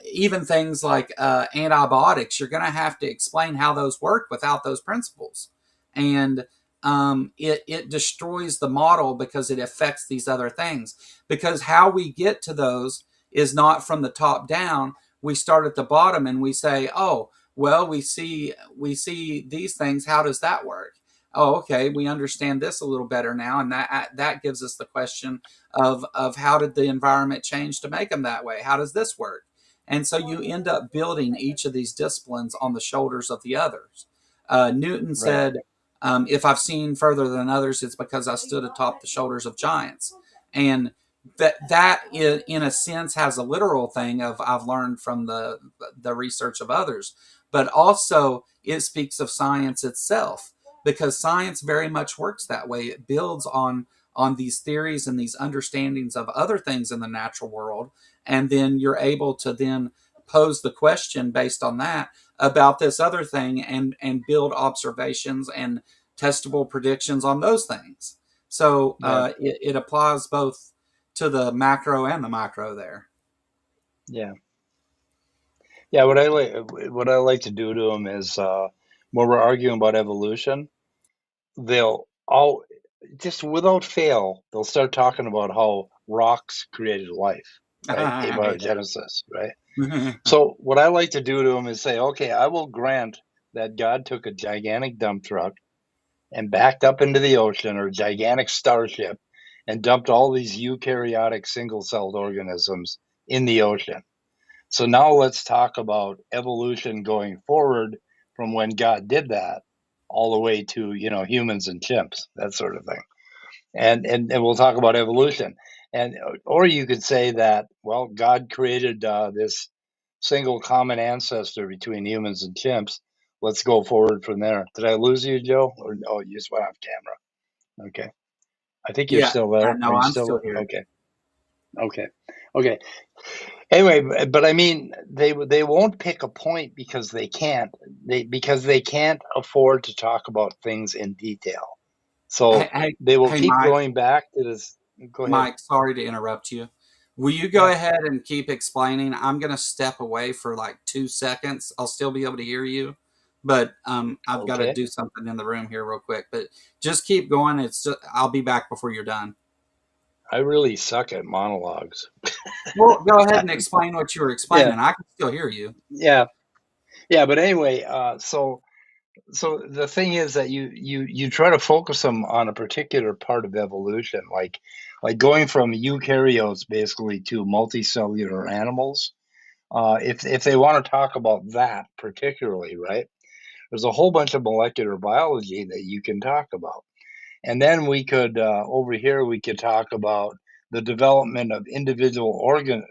even things like antibiotics, you're going to have to explain how those work without those principles. And it destroys the model because it affects these other things. Because how we get to those is not from the top down. We start at the bottom and we say, oh, well, we see these things. How does that work? Oh, okay, we understand this a little better now, and that gives us the question of how did the environment change to make them that way? How does this work? And so you end up building each of these disciplines on the shoulders of the others. Newton right. said, if I've seen further than others, it's because I stood atop the shoulders of giants. And that in a sense has a literal thing of I've learned from the research of others. but also it speaks of science itself, because science very much works that way. It builds on these theories and these understandings of other things in the natural world, and then you're able to then pose the question based on that about this other thing, and build observations and testable predictions on those things. So Yeah. it applies both to the macro and the micro there. Yeah. Yeah. What I like to do to them is when we're arguing about evolution, they'll all just without fail, they'll start talking about how rocks created life, right? Abiogenesis, right? So what I like to do to them is say, okay, I will grant that God took a gigantic dump truck and backed up into the ocean, or a gigantic starship, and dumped all these eukaryotic single-celled organisms in the ocean. So now let's talk about evolution going forward from when God did that all the way to, humans and chimps, that sort of thing. And we'll talk about evolution. And or you could say that, well, God created this single common ancestor between humans and chimps. Let's go forward from there. Did I lose you, Joe? Or oh, you just went off camera. Okay. I think you're Yeah, still yeah, there. Are no, you I'm still still there? here. Okay. Okay. Okay. Anyway, but I mean, they won't pick a point because they can't. They can't afford to talk about things in detail. Hey, So hey, they will hey, keep Mike, going back to this. Go ahead. Mike, sorry to interrupt you. Will you go Yeah. ahead and keep explaining? I'm going to step away for like 2 seconds. I'll still be able to hear you, but I've got to Okay. do something in the room here real quick. But just keep going. I'll be back before you're done. I really suck at monologues. Well, go ahead and explain what you were Yeah. explaining. I can still hear you. Yeah. Yeah. But anyway, so the thing is that you try to focus them on a particular part of evolution, like going from eukaryotes basically to multicellular animals. If they want to talk about that particularly, right? There's a whole bunch of molecular biology that you can talk about, and then we could over here we could talk about the development of individual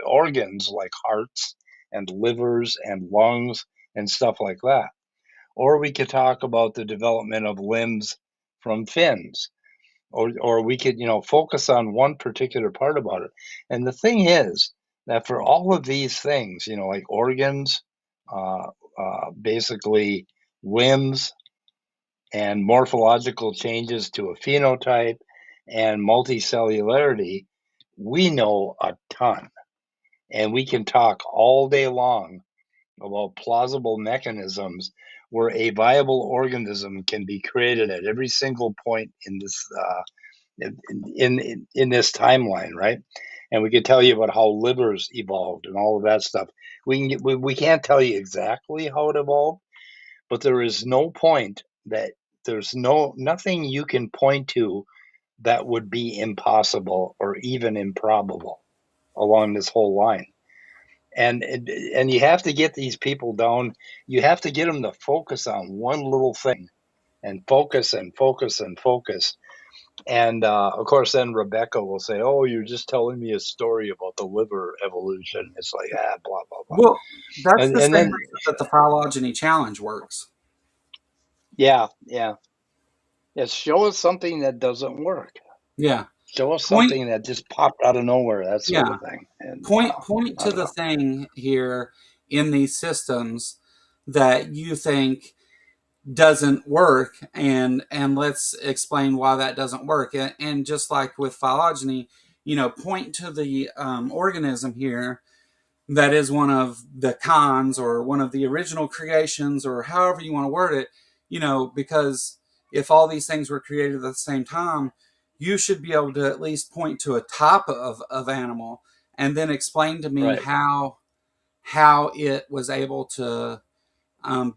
organs like hearts and livers and lungs and stuff like that. Or we could talk about the development of limbs from fins, or we could focus on one particular part about it. And the thing is that for all of these things, like organs, uh, basically limbs, and morphological changes to a phenotype, and multicellularity, we know a ton, and we can talk all day long about plausible mechanisms where a viable organism can be created at every single point in this in this timeline, right? And we could tell you about how livers evolved and all of that stuff. We can't tell you exactly how it evolved, but there is no point that there's nothing you can point to that would be impossible or even improbable along this whole line. And you have to get these people down. You have to get them to focus on one little thing, and focus and focus and focus. And of course, then Rebecca will say, "Oh, you're just telling me a story about the liver evolution." It's like, blah blah blah. Well, that's the And same then, reason that the phylogeny challenge works. yeah, yeah, yeah. Show us something that doesn't work. Yeah. Show us Point. something that just popped out of nowhere, that sort Yeah. of thing. And Point I to don't the know. thing here in these systems that you think doesn't work, and let's explain why that doesn't work. And just like with phylogeny, point to the organism here that is one of the cons, or one of the original creations, or however you want to word it, because if all these things were created at the same time, you should be able to at least point to a type of animal, and then explain to me Right, how it was able to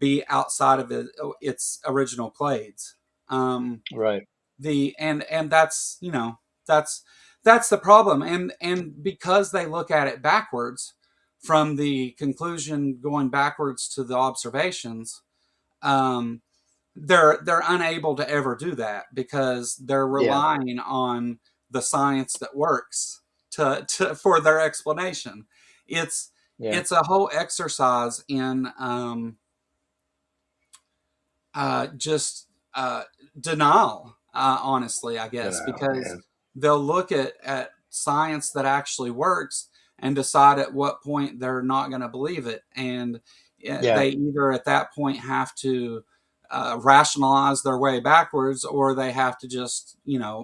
be outside of its original clades. Um, right, and that's that's the problem, and because they look at it backwards from the conclusion going backwards to the observations, um, they're unable to ever do that because they're yeah, relying on the science that works to for their explanation. it's yeah, it's a whole exercise in just denial, honestly, I guess, Denial. because Yeah. they'll look at science that actually works and decide at what point they're not going to believe it. And Yeah. they either at that point have to rationalize their way backwards, or they have to just,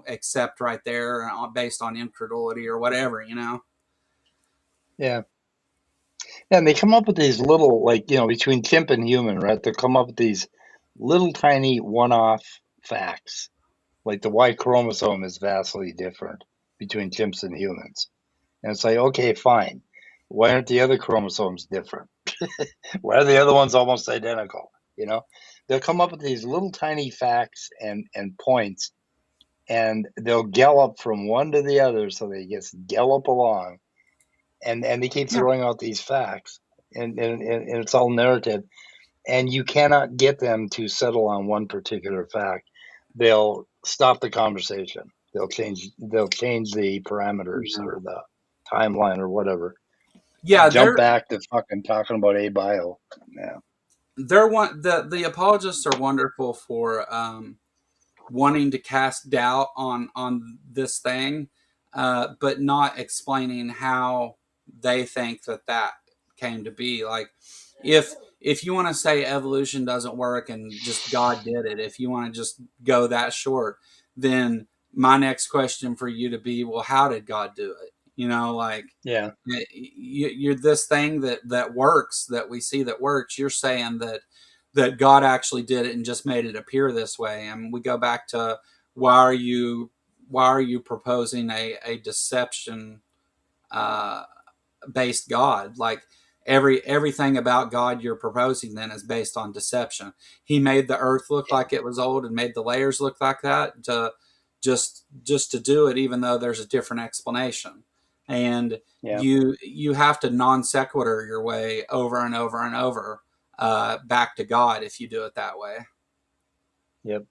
accept right there based on incredulity or whatever, Yeah. Yeah. And they come up with these little, like, between chimp and human, right? They come up with these little tiny one-off facts, like the Y chromosome is vastly different between chimps and humans. And it's like, okay, fine. Why aren't the other chromosomes different? Why are the other ones almost identical? They'll come up with these little tiny facts and points, and they'll gallop from one to the other, so they just gallop along, and they keep Yeah. throwing out these facts, and it's all narrative, and you cannot get them to settle on one particular fact. They'll stop the conversation. They'll change the parameters Yeah. or the timeline or whatever. Yeah, Jump back to fucking talking about a bio. Yeah. the apologists are wonderful for wanting to cast doubt on this thing, but not explaining how they think that came to be. Like, if you want to say evolution doesn't work and just God did it, if you want to just go that short, then my next question for you to be, well, how did God do it? Like, Yeah. you're this thing that works, that we see that works. You're saying that God actually did it and just made it appear this way. And we go back to, why are you why are you proposing a deception uh, based God? Like, everything about God you're proposing then is based on deception. He made the earth look like it was old and made the layers look like that, to just to do it, even though there's a different explanation. And Yeah. you have to non sequitur your way over and over and over back to God if you do it that way. Yep.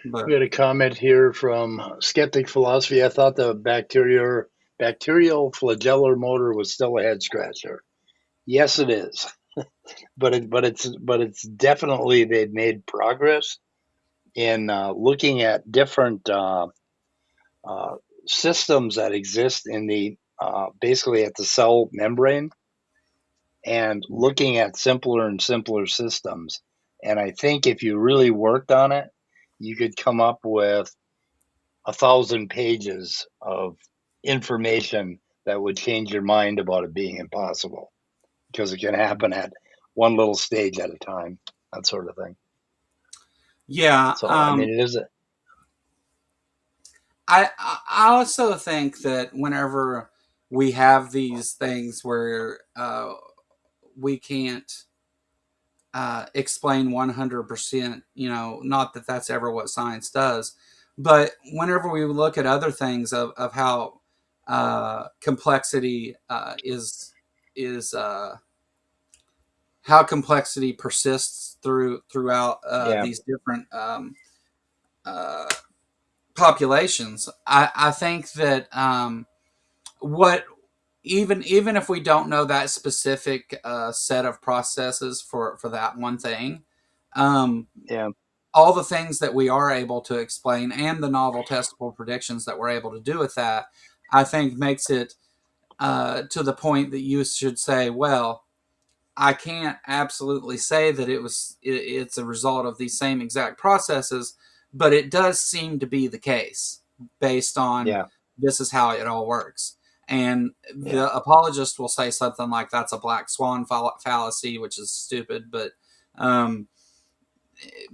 We But had a comment here from Skeptic Philosophy. I thought the bacterial flagellar motor was still a head scratcher. Yes, it is, but it's definitely they've made progress in looking at different uh, systems that exist in the basically at the cell membrane, and looking at simpler and simpler systems. And I think if you really worked on it, you could come up with 1,000 pages of information that would change your mind about it being impossible, because it can happen at one little stage at a time, that sort of thing. yeah, So, I mean, it is a, I also think that whenever we have these things where we can't explain 100%, not that that's ever what science does, but whenever we look at other things of how complexity is how complexity persists throughout yeah, these different uh, populations, I think that what even if we don't know that specific set of processes for that one thing, um, yeah, all the things that we are able to explain and the novel testable predictions that we're able to do with that, I think makes it to the point that you should say, well, I can't absolutely say that it's a result of these same exact processes, but it does seem to be the case based on yeah, this is how it all works. And yeah, the apologist will say something like that's a black swan fallacy, which is stupid, but um,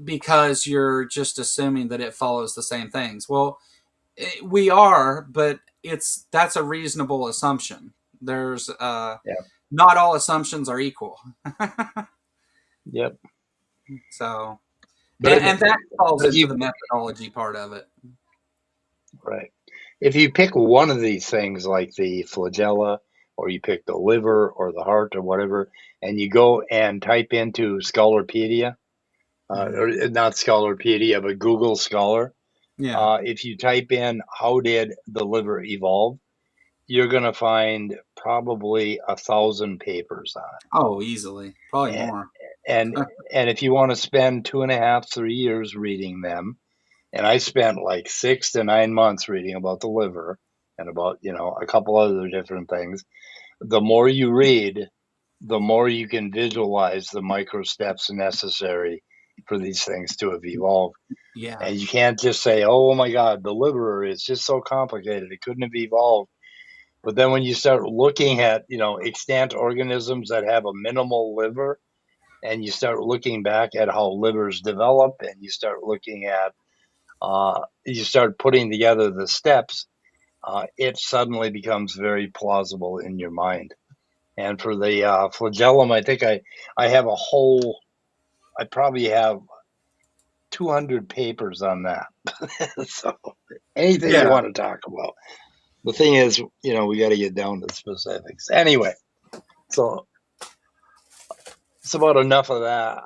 because you're just assuming that it follows the same things. Well, we are, but that's a reasonable assumption. There's yeah, not all assumptions are equal. yep. So, But and that falls if into you the methodology part of it. right, if you pick one of these things, like the flagella, or you pick the liver or the heart or whatever, and you go and type into Scholarpedia, Mhm. or not Scholarpedia, but Google Scholar. Yeah. If you type in "how did the liver evolve," you're going to find probably 1,000 papers on Oh, easily, probably it, more. and and if you want to spend 2.5, 3 years reading them, and I spent like 6 to 9 months reading about the liver and about a couple other different things. The more you read, the more you can visualize the micro steps necessary for these things to have evolved. Yeah. And you can't just say, "Oh my God, the liver is just so complicated; it couldn't have evolved." But then when you start looking at extant organisms that have a minimal liver, and you start looking back at how livers develop, and you start putting together the steps, it suddenly becomes very plausible in your mind. And for the flagellum, I think I have I probably have 200 papers on that. So anything you Yeah. want to talk about. The thing is, we got to get down to specifics. Anyway, so it's about enough of that.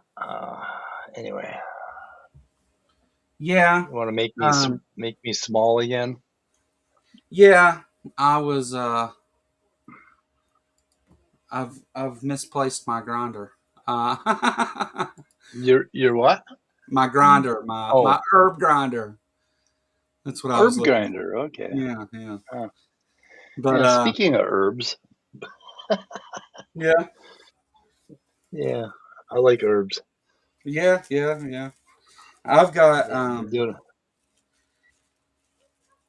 Anyway, Yeah. you want to Um, make me small again? yeah. I was I've misplaced my grinder. Uh You're what? my grinder, my Oh, herb grinder. That's what I was herb looking for. grinder. Okay. Yeah, yeah. Uh, But yeah. Speaking of herbs, yeah. yeah, I like herbs. Yeah, yeah, yeah. I've got Yeah, been doing.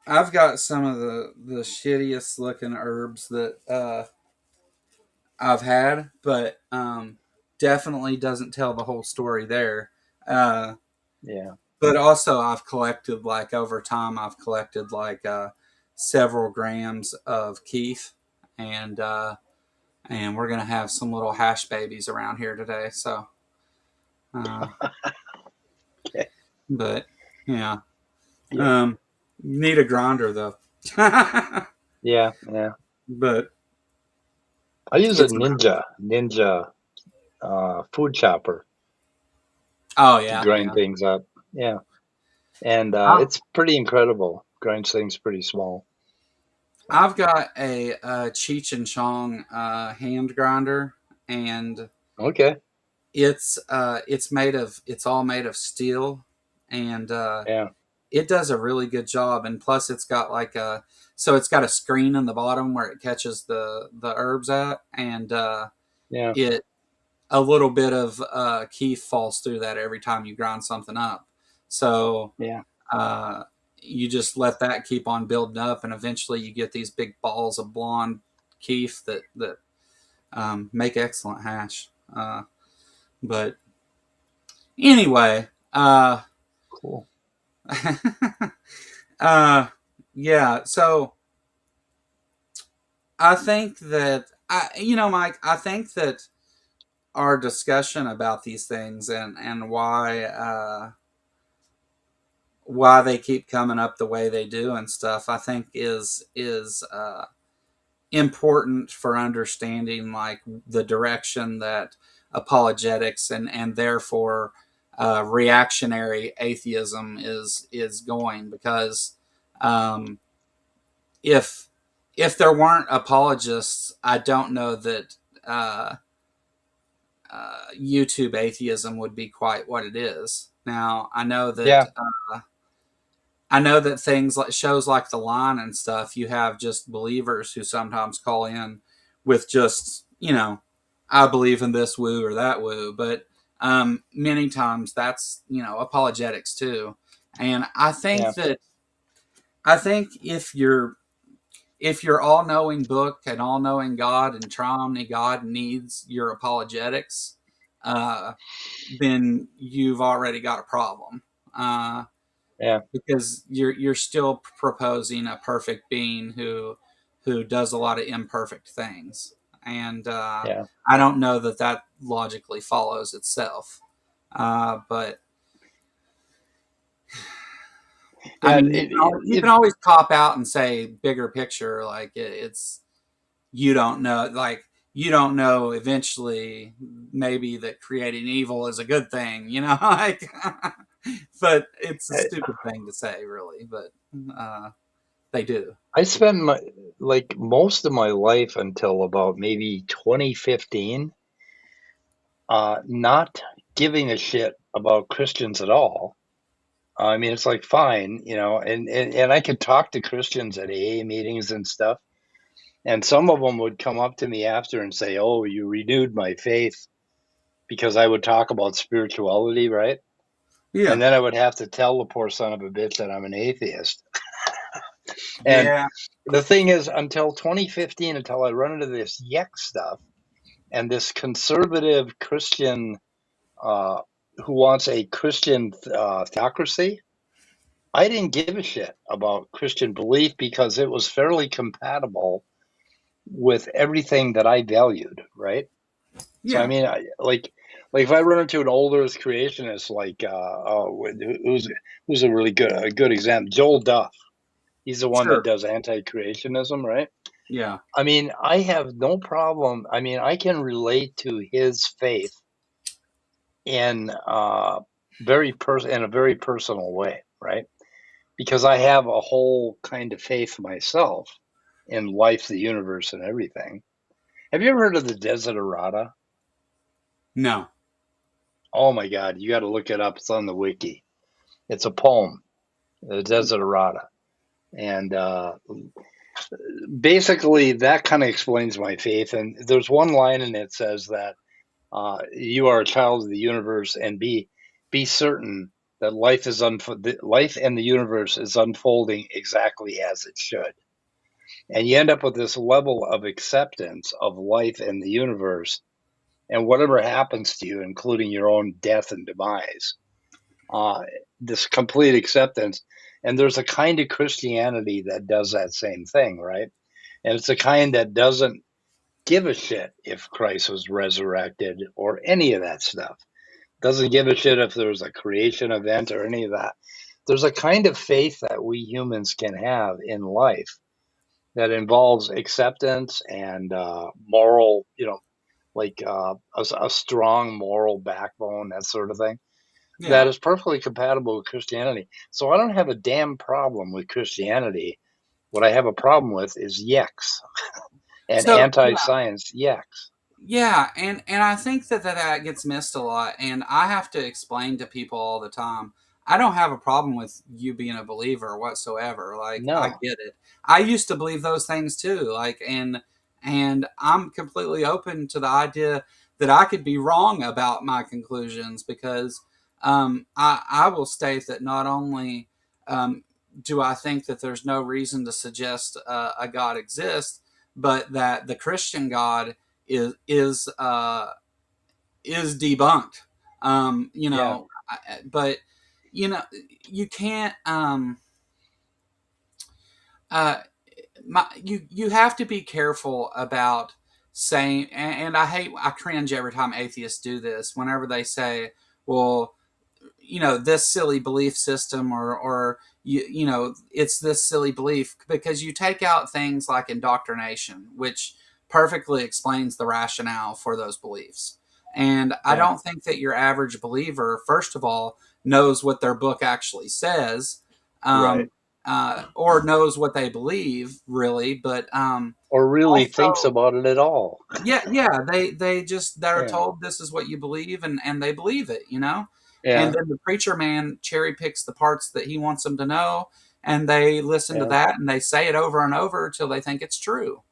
I've got some of the shittiest looking herbs that I've had, but definitely doesn't tell the whole story there. Uh, Yeah. but also, I've collected like over time. I've collected like several grams of keef, and and we're gonna have some little hash babies around here today. So, uh, Okay. but yeah, Yeah. um, need a grinder though. Yeah. Yeah. But I use a it's ninja food chopper oh to yeah, grind yeah. things up. Yeah, and I- it's pretty incredible. Grinds things pretty small. So, I've got a Cheech and Chong hand grinder, and okay. it's all made of steel, and Yeah. it does a really good job. And plus, it's got like a it's got a screen in the bottom where it catches the herbs at, and Yeah. it a little bit of keef falls through that every time you grind something up. So Yeah. uh, you just let that keep on building up, and eventually you get these big balls of blonde keef that make excellent hash. But anyway, Cool. uh, yeah. So I think that Mike. I think that our discussion about these things and why they keep coming up the way they do and stuff, I think is important for understanding like the direction that apologetics and therefore reactionary atheism is going, because um, if if there weren't apologists, I don't know that uh, YouTube atheism would be quite what it is now. Yeah. I know that things like shows like The Line and stuff, you have just believers who sometimes call in with just, I believe in this woo or that woo. But many times that's, apologetics too. And Yeah. I think if your all knowing book and all knowing God and tri God needs your apologetics, uh, then you've already got a problem. Yeah. Because you're still proposing a perfect being who does a lot of imperfect things, and Yeah. I don't know that that logically follows itself. But I Yeah. mean, you can always cop out and say bigger picture, like it's you don't know, like you don't know eventually maybe that creating evil is a good thing, like. But it's a stupid thing to say, really. But they do. I spent most of my life until about maybe 2015 not giving a shit about Christians at all. I mean, it's like fine, and I could talk to Christians at AA meetings and stuff, and some of them would come up to me after and say, "Oh, you renewed my faith," because I would talk about spirituality, right? And Yeah. then I would have to tell the poor son of a bitch that I'm an atheist. And Yeah. the thing is, until 2015, until I run into this Yek stuff and this conservative Christian uh, who wants a Christian theocracy, I didn't give a shit about Christian belief because it was fairly compatible with everything that I valued, right? So I Yeah. mean, like if I run into an older creationist, like who's a really good example, Joel Duff. He's the one that Sure. does anti-creationism, right? Yeah. I mean, I have no problem. I mean, I can relate to his faith in in a very personal way, right? Because I have a whole kind of faith myself in life, the universe, and everything. Have you ever heard of the Desiderata? No. Oh my God, you got to look it up. It's on the wiki. It's a poem, the Desiderata, and basically that kind of explains my faith. And there's one line in it says that you are a child of the universe, and be certain that life and the universe is unfolding exactly as it should. And you end up with this level of acceptance of life and the universe, and whatever happens to you, including your own death and demise, uh, this complete acceptance. And there's a kind of Christianity that does that same thing, right? And it's a kind that doesn't give a shit if Christ was resurrected or any of that stuff. Doesn't give a shit if there's a creation event or any of that. There's a kind of faith that we humans can have in life that involves acceptance and moral, like a strong moral backbone, that sort of thing, that Yeah. is perfectly compatible with Christianity. So I don't have a damn problem with Christianity. What I have a problem with is yeks and So anti-science yeks. yeah, and I think that gets missed a lot, and I have to explain to people all the time. I don't have a problem with you being a believer whatsoever. Like I No, get it. I used to believe those things too. Like and I'm completely open to the idea that I could be wrong about my conclusions because I will state that not only um, do I think that there's no reason to suggest a God exists, but that the Christian God is is uh, is debunked. You yeah, know, but you know you can't. Uh, you have to be careful about saying. And I cringe every time atheists do this. Whenever they say, "Well, this silly belief system," or it's this silly belief, because you take out things like indoctrination, which perfectly explains the rationale for those beliefs. And I yeah, don't think that your average believer, first of all, knows what their book actually says, right. um, or knows what they believe really, but Or really thinks also about it at all. yeah, they're Yeah, told this is what you believe, and they believe it. And yeah, then the preacher man cherry picks the parts that he wants them to know, and they listen to yeah, that and they say it over and over till they think it's true.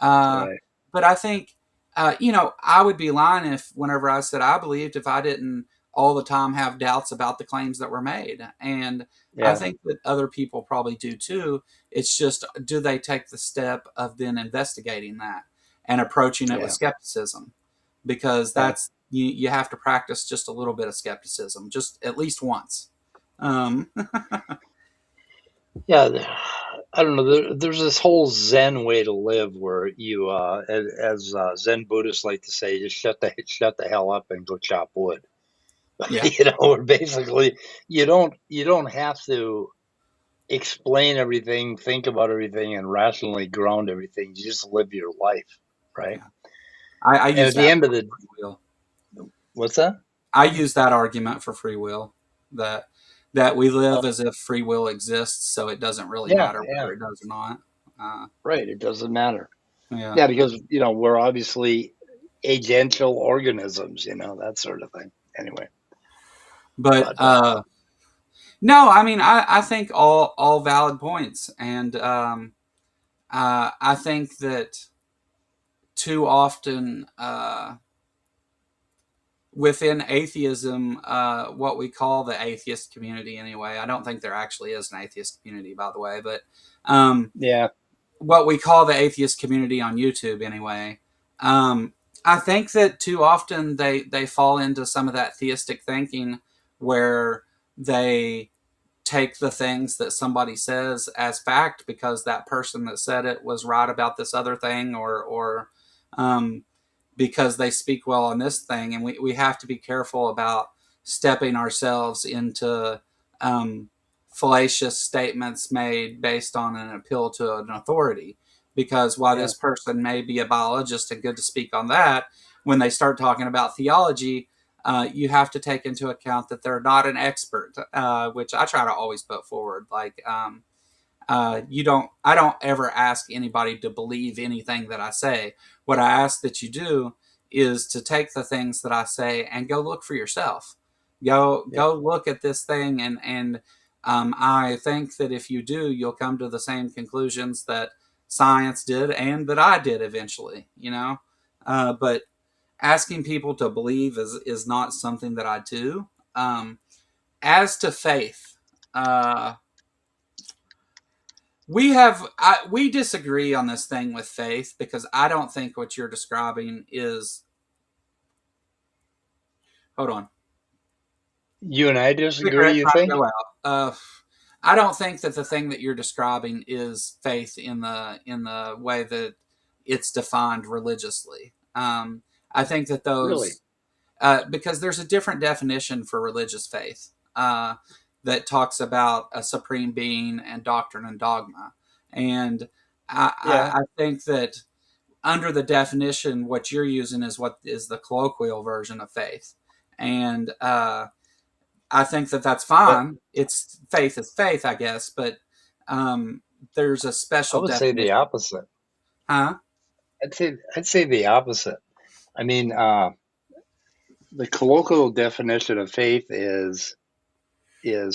uh, right. but I think I would be lying if whenever I said I believed, if I didn't all the time have doubts about the claims that were made. And I Yeah, think that other people probably do too. It's just, do they take the step of then investigating that and approaching it with yeah, skepticism? Because yeah. you have to practice just a little bit of skepticism, just at least once. Um, Yeah, I don't know. There's this whole Zen way to live where you, as Zen Buddhists like to say, just shut the hell up and go chop wood. yeah, Or basically, you don't have to explain everything, think about everything, and rationally ground everything. You just live your life, right? yeah. I And use at the that end of for the, free will. what's that? I use that argument for free will, that we live Oh, as if free will exists, so it doesn't really yeah, matter yeah, whether it does or not. Uh, right. It doesn't matter. yeah, Yeah, because we're obviously agential organisms, that sort of thing. Anyway, But but no, I mean, I think all valid points, and I think that too often within atheism, what we call the atheist community, anyway. I don't think there actually is an atheist community, by the way, but um, yeah, what we call the atheist community on YouTube, anyway. Um, I think that too often they fall into some of that theistic thinking where they take the things that somebody says as fact because that person that said it was right about this other thing, or um, because they speak well on this thing. And we have to be careful about stepping ourselves into um, fallacious statements made based on an appeal to an authority. Because while yeah, this person may be a biologist and good to speak on that, when they start talking about theology, you have to take into account that they're not an expert, which I try to always put forward. Like, I don't ever ask anybody to believe anything that I say. What I ask that you do is to take the things that I say and go look for yourself. yeah, Go look at this thing, and I think that if you do, you'll come to the same conclusions that science did and that I did eventually. But asking people to believe is not something that I do. As to faith, uh, we disagree on this thing with faith because I don't think what you're describing is. Hold on, you and I disagree. cigarette You trying to think? go out. I don't think that the thing that you're describing is faith in the way that it's defined religiously. I think that Really? those because there's a different definition for religious faith that talks about a supreme being and doctrine and dogma, and Yeah. I think that under the definition, what you're using is what is the colloquial version of faith, and I think that that's But fine. It's faith is faith, I guess, but um, there's a I special would say the definition, opposite. huh? I'd say the opposite. I mean, the colloquial definition of faith is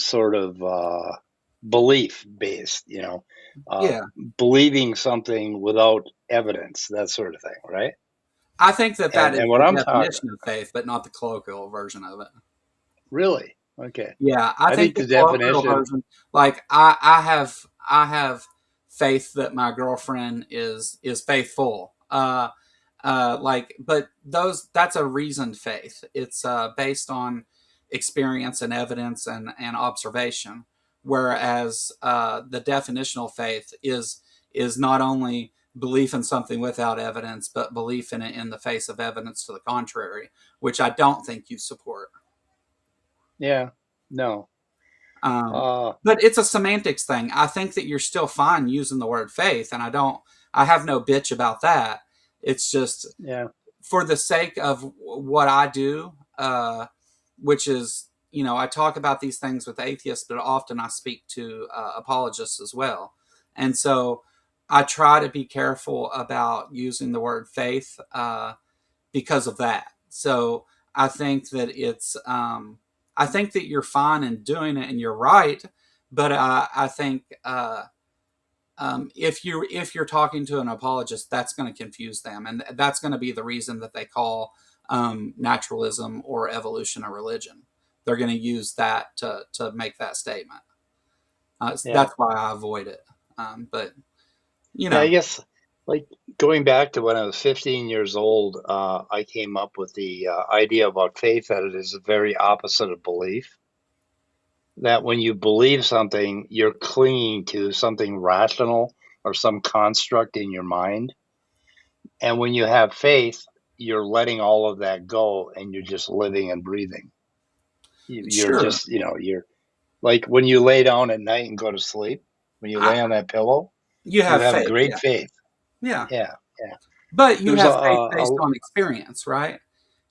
sort of belief based, uh, Yeah, believing something without evidence, that sort of thing, right? I think that that is And what the I'm talking, definition of faith, but not the colloquial version of it. really, okay, Yeah, I I think think the the colloquial definition, version, like I have faith that my girlfriend is faithful. Like, but that's a reasoned faith. It's based on experience and evidence and observation. Whereas the definitional faith is not only belief in something without evidence, but belief in it in the face of evidence to the contrary, which I don't think you support. yeah, no, Um, uh, but it's a semantics thing. I think that you're still fine using the word faith, and I have no bitch about that. It's just yeah, for the sake of what I do, which is, I talk about these things with atheists, but often I speak to apologists as well. And so I try to be careful about using the word faith because of that. So I think that I think that you're fine in doing it and you're right, but I think if you're talking to an apologist, that's going to confuse them, and that's going to be the reason that they call naturalism or evolution a religion. They're going to use that to make that statement. yeah, That's why I avoid it. But you yeah. I know, guess like going back to when I was 15 years old, I came up with the idea about faith that it is the very opposite of belief. That when you believe something, you're clinging to something rational or some construct in your mind. And when you have faith, you're letting all of that go and you're just living and breathing. You're sure, just, you're like when you lay down at night and go to sleep, when you I, lay on that pillow, you you have have faith, great yeah, faith. yeah. Yeah. Yeah. But you There's have faith based on experience, right?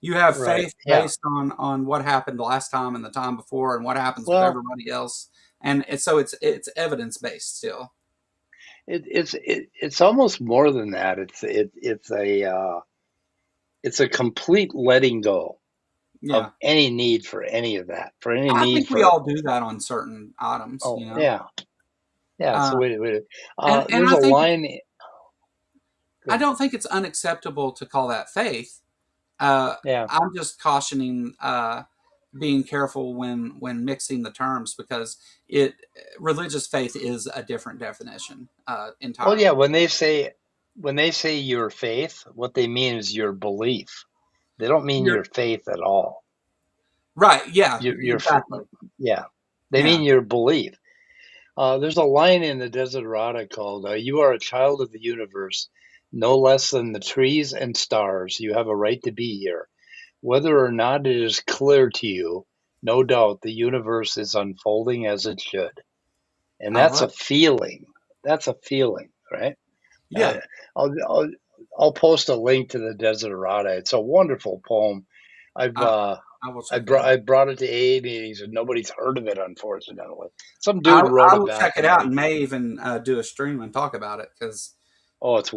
You have right. faith Yeah. based on what happened the last time and the time before and what happens with Well, everybody else, and so it's evidence based still. it's almost more than that. It's a it's a complete letting go of Yeah. any need for any of that, for any I need think we for, all do that on certain items, oh, you know. yeah, yeah. So Uh, wait. and There's I a think line. I Good. don't think it's unacceptable to call that faith. Uh, Yeah. I'm just cautioning being careful when mixing the terms because it religious faith is a different definition Well, yeah. entirely. When they say your faith, what they mean is your belief. They don't mean You're your faith at all. right. Yeah. Your Exactly. yeah. They Yeah. mean your belief. There's a line in the Desiderata called, "You are a child of the universe, no less than the trees and stars. You have a right to be here. Whether or not it is clear to you, no doubt the universe is unfolding as it should." And All that's right. a feeling. That's a feeling, right? Uh, Yeah. I'll, I'll I'll post a link to the Desiderata. It's a wonderful poem. I've I, uh, I will I check it brought out. I brought it to AA meetings and nobody's heard of it, unfortunately. Some dude wrote I it will back check it in out like, and may even do a stream and talk about it because oh, it's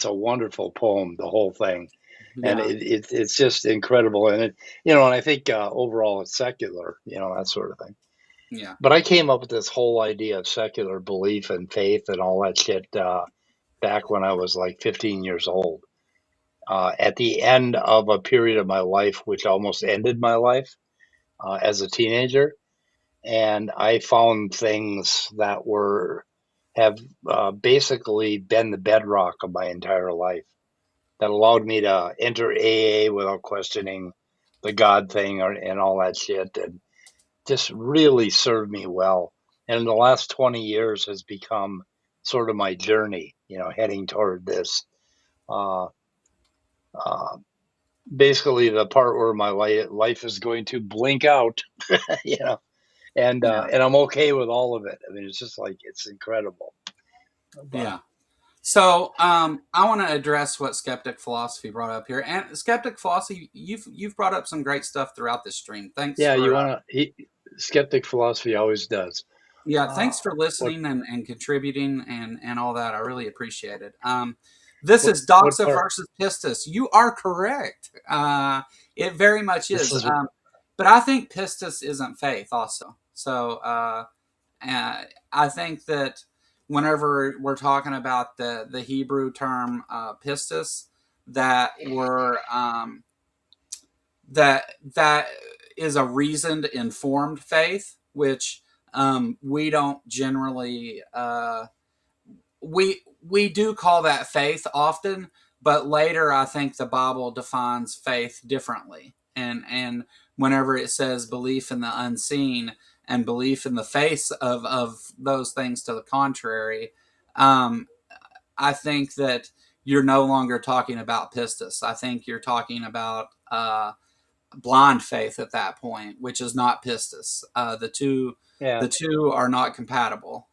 a wonderful poem, the whole thing, and yeah, it's just incredible. And and I think overall it's secular, that sort of thing. yeah. But I came up with this whole idea of secular belief and faith and all that shit back when I was like 15 years old. At the end of a period of my life, which almost ended my life as a teenager, and I found things that have basically been the bedrock of my entire life that allowed me to enter AA without questioning the God thing and all that shit, and just really served me well. And in the last 20 years has become sort of my journey, heading toward this. Uh, uh, Basically, the part where my life is going to blink out, you know, Yeah. and I'm okay with all of it. I mean, it's just like it's incredible. But Yeah. So I want to address what skeptic philosophy brought up here, and skeptic philosophy. You've brought up some great stuff throughout this stream. Thanks yeah, you for want to. Skeptic philosophy always does. yeah, Uh, thanks for what listening and contributing and all that. I really appreciate it. This what is what Doxa part? versus Pistis. You are correct. It very much This is. is But I think Pistis isn't faith also. So I think that whenever we're talking about the Hebrew term pistis, that we're that is a reasoned, informed faith, which we don't generally we do call that faith often, but later I think the Bible defines faith differently, and whenever it says belief in the unseen and belief in the face of those things to the contrary, um, I think that you're no longer talking about pistis. I think you're talking about blind faith at that point, which is not pistis. yeah. The two are not compatible.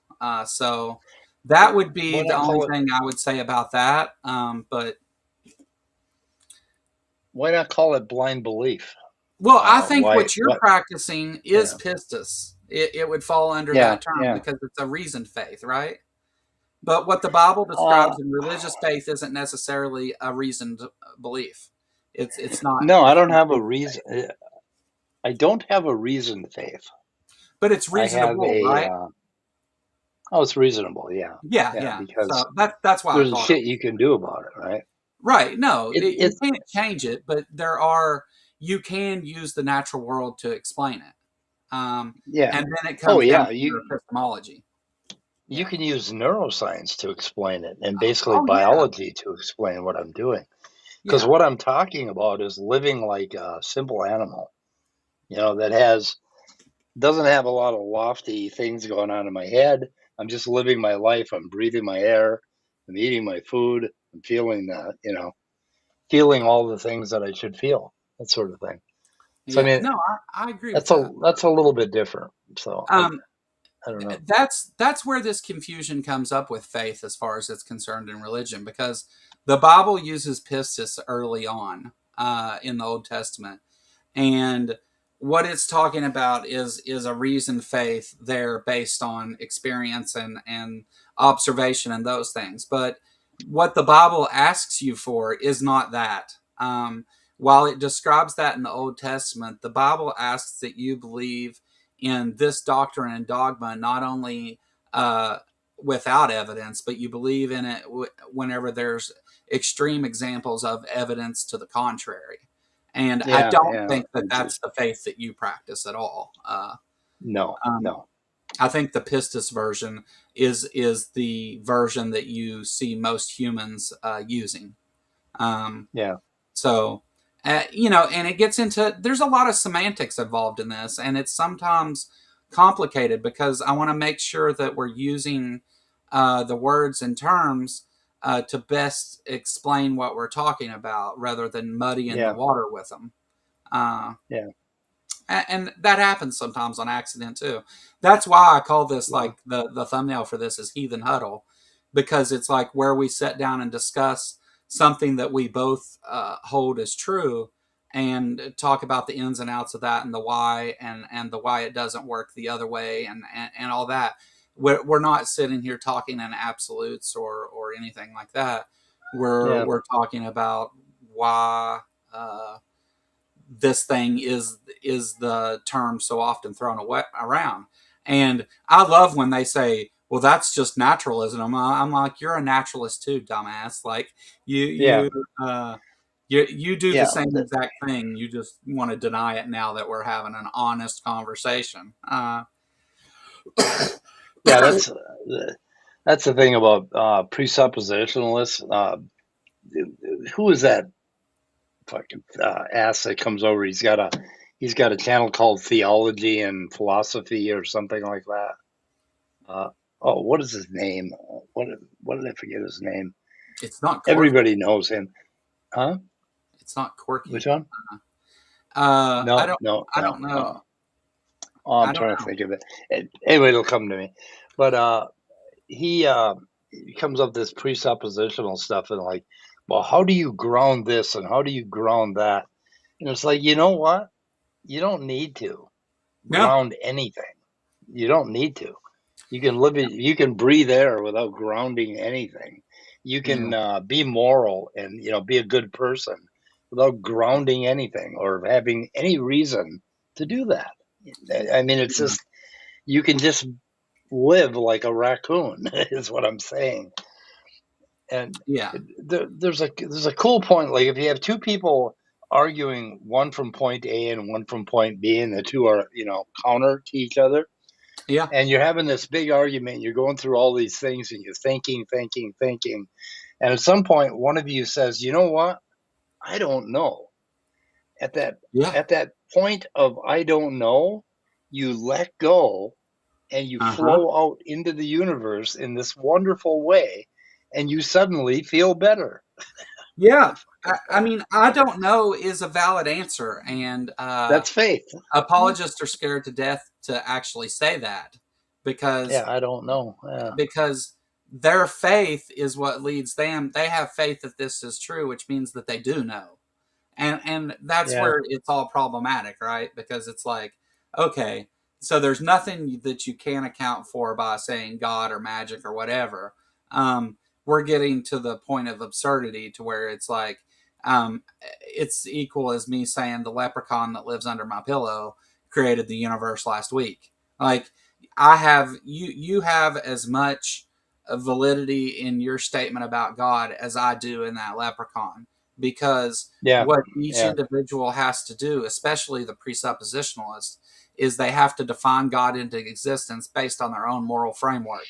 So that would be Why the not only call it? thing I would say about that. But Why not call it blind belief? well, I think Why? what you're What? practicing is Yeah. pistis. It would fall under Yeah. that term Yeah. because it's a reasoned faith, right? But what the Bible Uh, describes in religious faith isn't necessarily a reasoned belief. It's not. no, I It's don't not have a faith, reason. I don't have a reasoned faith. but it's I have reasonable, a. right? Oh, it's reasonable. Yeah. Yeah, Yeah. yeah. So Because that's why I there's thought shit it you can do about it, right? right. No, you It's can't change it, but there are you can use the natural world to explain it. yeah. And then it Oh comes down yeah. to your epistemology. You Yeah. can use neuroscience to explain it, and basically Oh yeah. biology to explain what I'm doing. Because Yeah. what I'm talking about is living like a simple animal, that doesn't have a lot of lofty things going on in my head. I'm just living my life. I'm breathing my air. I'm eating my food. I'm feeling all the things that I should feel. That sort of thing. So I Yeah. mean, No, I agree with that's a that. that's a little bit different. So Um, I don't know. that's where this confusion comes up with faith as far as it's concerned in religion because the Bible uses pistis early on in the Old Testament, and what it's talking about is a reasoned faith there based on experience and observation and those things. But what the Bible asks you for is not that. While it describes that in the Old Testament, the Bible asks that you believe in this doctrine and dogma not only uh, without evidence, but you believe in it whenever there's extreme examples of evidence to the contrary. And I Yeah, don't yeah. think that that's the faith that you practice at all. No, Um, no. I think the pistis version is the version that you see most humans using. Um, Yeah, so, and it gets into, there's a lot of semantics involved in this, and it's sometimes complicated because I want to make sure that we're using the words and terms to best explain what we're talking about rather than muddying the yeah, water with them. Uh, yeah. and that happens sometimes on accident too. That's why I call this, Well, like, the thumbnail for this is Heathen Huddle, because it's like where we sit down and discuss something that we both hold as true and talk about the ins and outs of that and the why, and the why it doesn't work the other way, and all that. We're not sitting here talking in absolutes or anything like that. yeah, We're talking about why this thing is the term so often thrown around. And I love when they say, well, that's just naturalism. I'm like, you're a naturalist too, dumbass. Like, you yeah, you uh you do the yeah. same exact thing. You just want to deny it now that we're having an honest conversation. Yeah, that's the thing about presuppositionalists. Who is that fucking ass that comes over? He's got a channel called Theology and Philosophy or something like that. Uh, oh, what is his name? What what did I forget his name? It's not Corky. Everybody knows him, huh? It's not Which Corky. one? I No, don't. no, I no. don't know. Oh, I'm I don't trying to know. think of it. Anyway, it'll come to me. But he comes up with this presuppositional stuff and like, well, how do you ground this and how do you ground that? And it's like, you know what? You don't need to No. ground anything. You don't need to. You can live it. You can breathe air without grounding anything. You Yeah. can be moral and be a good person without grounding anything or having any reason to do that. I mean, it's Yeah. just you can just live like a raccoon is what I'm saying. And Yeah. there's a cool point. Like if you have two people arguing, one from point A and one from point B, and the two are counter to each other, Yeah. and you're having this big argument. You're going through all these things, and you're thinking, and at some point, one of you says, "You know what? I don't know." At that Yeah. at that point of "I don't know," you let go and you Uh huh. flow out into the universe in this wonderful way, and you suddenly feel better. Yeah. I mean, I don't know is a valid answer, and That's faith. apologists are scared to death to actually say that Yeah, because I don't know. Yeah, because their faith is what leads them. They have faith that this is true, which means that they do know, and that's yeah, where it's all problematic, right? Because it's like, okay, so there's nothing that you can account for by saying God or magic or whatever. We're getting to the point of absurdity to where it's like, it's equal as me saying the leprechaun that lives under my pillow created the universe last week. Like, I have you have as much validity in your statement about God as I do in that leprechaun, because yeah, what each yeah, individual has to do, especially the presuppositionalist, is they have to define God into existence based on their own moral framework.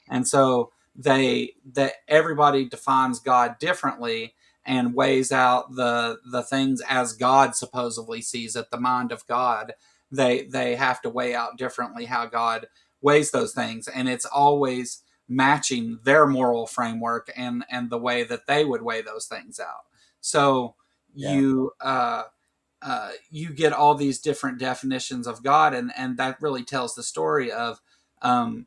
And so that everybody defines God differently and weighs out the things as God supposedly sees it, the mind of God. They have to weigh out differently how God weighs those things, and it's always matching their moral framework and the way that they would weigh those things out. So yeah, you get all these different definitions of God, and that really tells the story of um,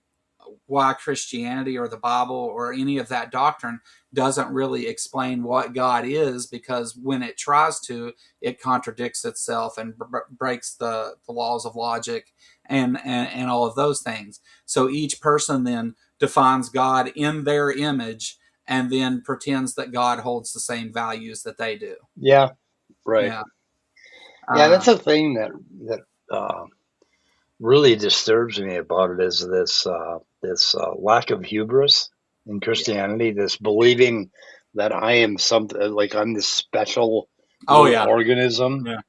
why Christianity or the Bible or any of that doctrine doesn't really explain what God is, because when it tries to, it contradicts itself and breaks the laws of logic and all of those things. So each person then defines God in their image and then pretends that God holds the same values that they do. Yeah, right. Yeah. Yeah, Uh, that's a thing that really disturbs me about it is this lack of hubris in yeah. Christianity. This believing that I am something like I'm this special Oh little yeah. organism Yeah.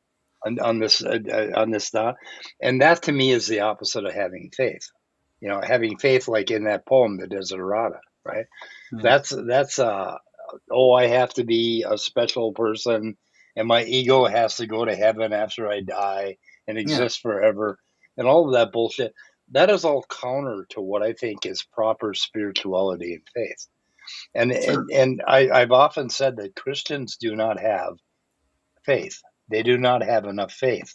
on this dot, and that to me is the opposite of having faith. Having faith, like in that poem, the Desiderata, right? Yeah. That's oh, I have to be a special person, and my ego has to go to heaven after I die and Yeah. exist forever, and all of that bullshit. That is all counter to what I think is proper spirituality and faith. And Sure. and and I've often said that Christians do not have faith. They do not have enough faith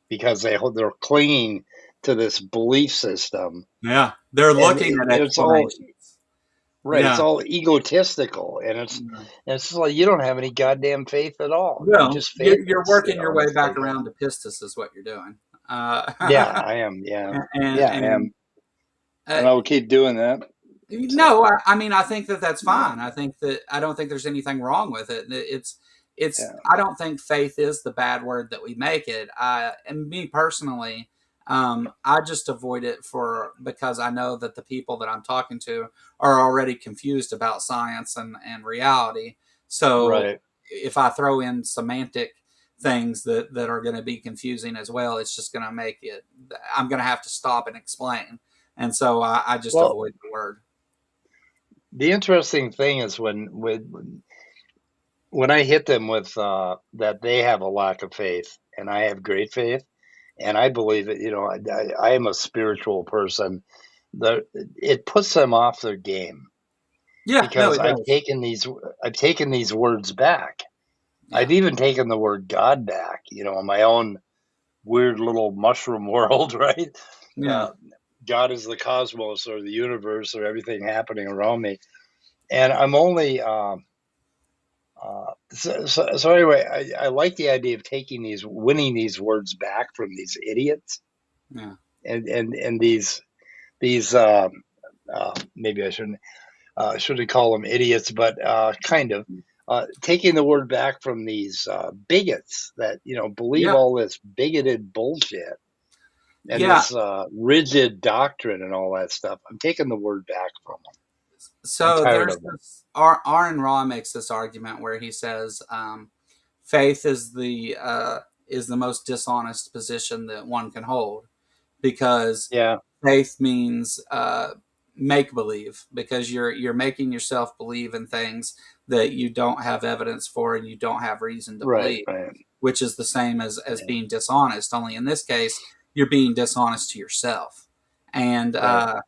because they're clinging to this belief system, Yeah. They're and looking at it's all explanations. right. It's Yeah. all egotistical, and Yeah. it's just like you don't have any goddamn faith at all. You're Well, just you're faithless, working your and way it's back like, around to pistis is what you're doing. yeah, I am, yeah, yeah, I And am, uh, and I will keep doing that. So no, I mean, I think that that's fine. I think that I don't think there's anything wrong with it. It's. yeah, I don't think faith is the bad word that we make it. And me personally, I just avoid it because I know that the people that I'm talking to are already confused about science and reality. So right. if I throw in semantic things that are going to be confusing as well, it's just going to make it. I'm going to have to stop and explain, and so I just Well, avoid the word. the interesting thing is when I hit them with that they have a lack of faith, and I have great faith, and I believe it. I am a spiritual person. It puts them off their game Yeah, no, because it does. I've taken these words back. Yeah, I've even taken the word God back, in my own weird little mushroom world, right? yeah, Uh, God is the cosmos or the universe or everything happening around me, and I'm only so anyway. I like the idea of winning these words back from these idiots, yeah, and these maybe I shouldn't call them idiots, but kind of taking the word back from these bigots that believe yeah, all this bigoted bullshit and yeah. this rigid doctrine and all that stuff. I'm taking the word back from them. I'm So tired there's of them. this. Aaron Ra makes this argument where he says faith is the most dishonest position that one can hold because Yeah, faith means make believe because you're making yourself believe in things that you don't have evidence for and you don't have reason to right, believe, right, which is the same as yeah, being dishonest. Only in this case, you're being dishonest to yourself, and right,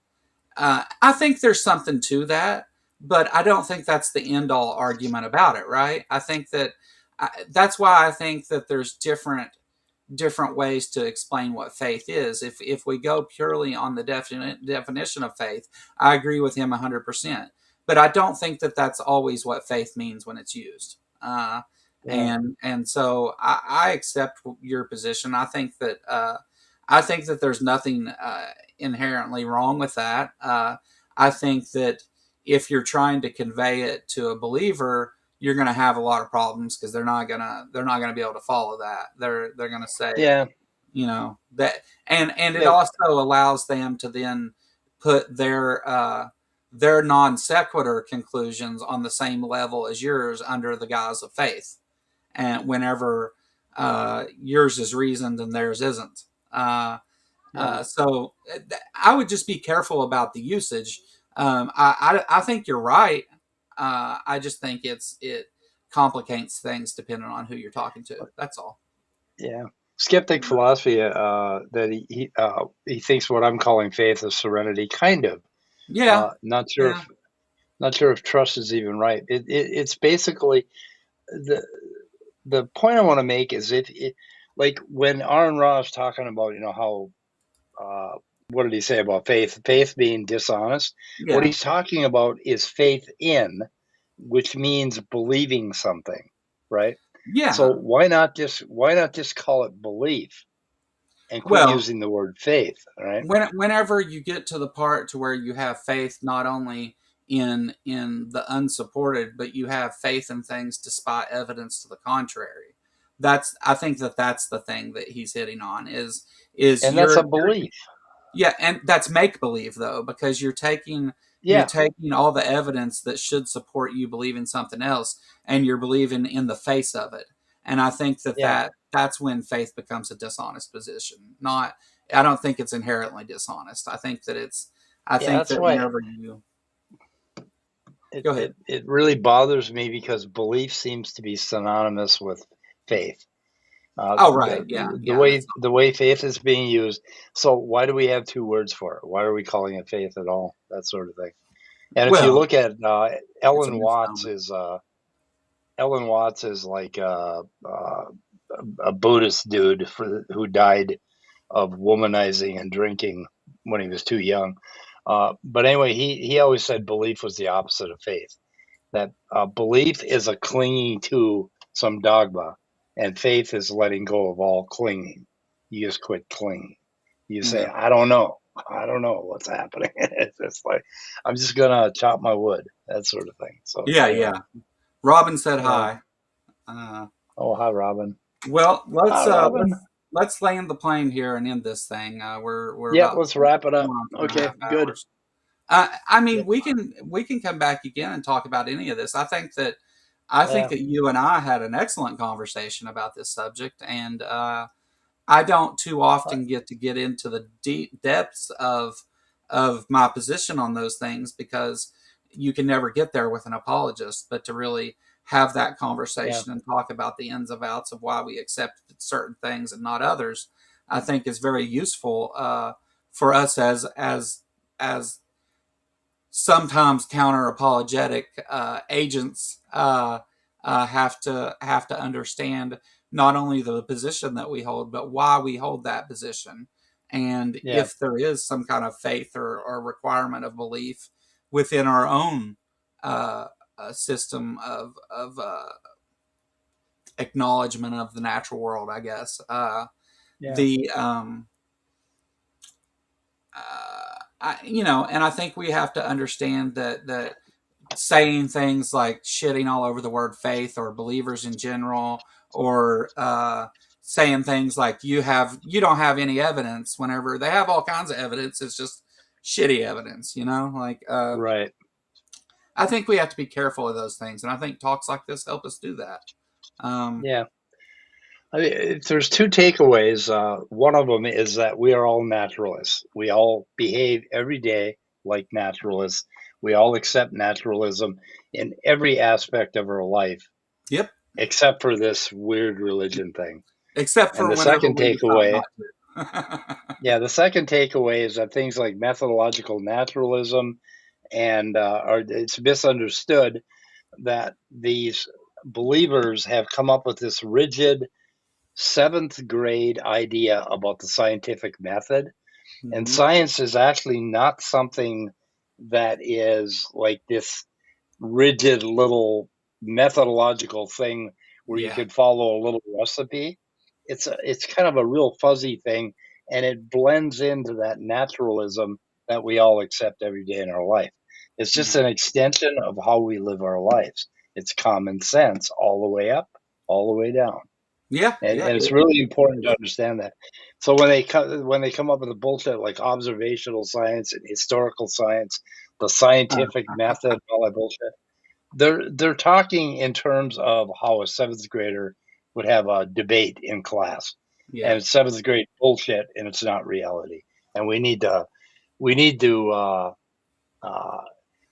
I think there's something to that, but I don't think that's the end all argument about it, right? I think that that's why I think that there's different ways to explain what faith is. If we go purely on the definition of faith, I agree with him 100%. But I don't think that that's always what faith means when it's used. yeah, And so I accept your position. I think that there's nothing inherently wrong with that. I think that if you're trying to convey it to a believer, you're going to have a lot of problems because they're not gonna be able to follow that. They're going to say, yeah, that, and it yeah, also allows them to then put their non sequitur conclusions on the same level as yours under the guise of faith, and whenever yours is reasoned and theirs isn't. yeah. So I would just be careful about the usage. I think you're right. I just think it complicates things depending on who you're talking to. That's all. Yeah. Skeptic philosophy that he thinks what I'm calling faith is serenity, kind of. Yeah, Not sure yeah, if trust is even right. It's basically the the point I want to make is like when Aaron Ra is talking about how what did he say about faith? Faith being dishonest. What yeah, he's talking about is faith in, which means believing something, right? So yeah. why not just call it belief and quit Well, using the word faith, right? whenever you get to the part to where you have faith not only in the unsupported, but you have faith in things despite evidence to the contrary. That's I think that's the thing that he's hitting on is And that's a you're belief. yeah, and that's make believe though, because you're Yeah. taking all the evidence that should support you believing something else, and you're believing in the face of it. And I think Yeah. that's when faith becomes a dishonest position. Not, I don't think it's inherently dishonest. I Yeah. think That's that why whenever you it, go ahead, it, it really bothers me, because belief seems to be synonymous with faith. oh right, yeah, yeah, that's The way faith is being used. So why do we have two words for it? Why are we calling it faith at all? That sort of thing. And if you well, look at it's a Ellen Watts, misnomer. is like a Buddhist dude who died of womanizing and drinking when he was too young. But anyway, he always said belief was the opposite of faith. That belief is a clinging to some dogma, and faith is letting go of all clinging. You just quit clinging. You say, Yeah, I don't know what's happening. It's just like, I'm just gonna chop my wood, that sort of thing. So yeah, anyway, yeah. Robin said yeah. hi. Uh, Oh, hi, Robin. well, Hi, Robin. let's land the plane here and end this thing. We're Yeah, about let's wrap it up. going on 2.5 Okay, good. hours. I Yeah, mean, we can come back again and talk about any of this. I think yeah, that you and I had an excellent conversation about this subject, and I don't too often get into the deep depths of my position on those things because you can never get there with an apologist. But to really have that yeah, conversation and talk about the ins and outs of why we accept certain things and not others, I think is very useful for us as sometimes counter apologetic agents have to understand not only the position that we hold, but why we hold that position, and yeah, if there is some kind of faith or requirement of belief within our own uh, system of acknowledgement of the natural world. I guess yeah, the you know, and I think we have to understand that saying things like shitting all over the word faith or believers in general, or saying things like you don't have any evidence whenever they have all kinds of evidence. It's just shitty evidence, you know. Like right. I think we have to be careful of those things, and I think talks like this help us do that. Um, Yeah. I mean, there's two takeaways. One of them is that we are all naturalists. We all behave every day like naturalists. We all accept naturalism in every aspect of our life, yep, except for this weird religion thing. except And for the whenever second we decide takeaway, not to. yeah, the second takeaway is that things like methodological naturalism and it's misunderstood that these believers have come up with this rigid seventh grade idea about the scientific method. And hmm science is actually not something that is like this rigid little methodological thing where you Yeah. could follow a little recipe. It's kind of a real fuzzy thing, and it blends into that naturalism that we all accept every day in our life. It's just Yeah. an extension of how we live our lives. It's common sense all the way up, all the way down. Yeah. Yeah. And it's really important to understand that. So when they come up with the bullshit like observational science and historical science, the scientific method, all that bullshit, they're talking in terms of how a seventh grader would have a debate in class, Yeah. and it's seventh grade bullshit, and it's not reality. And we need to uh,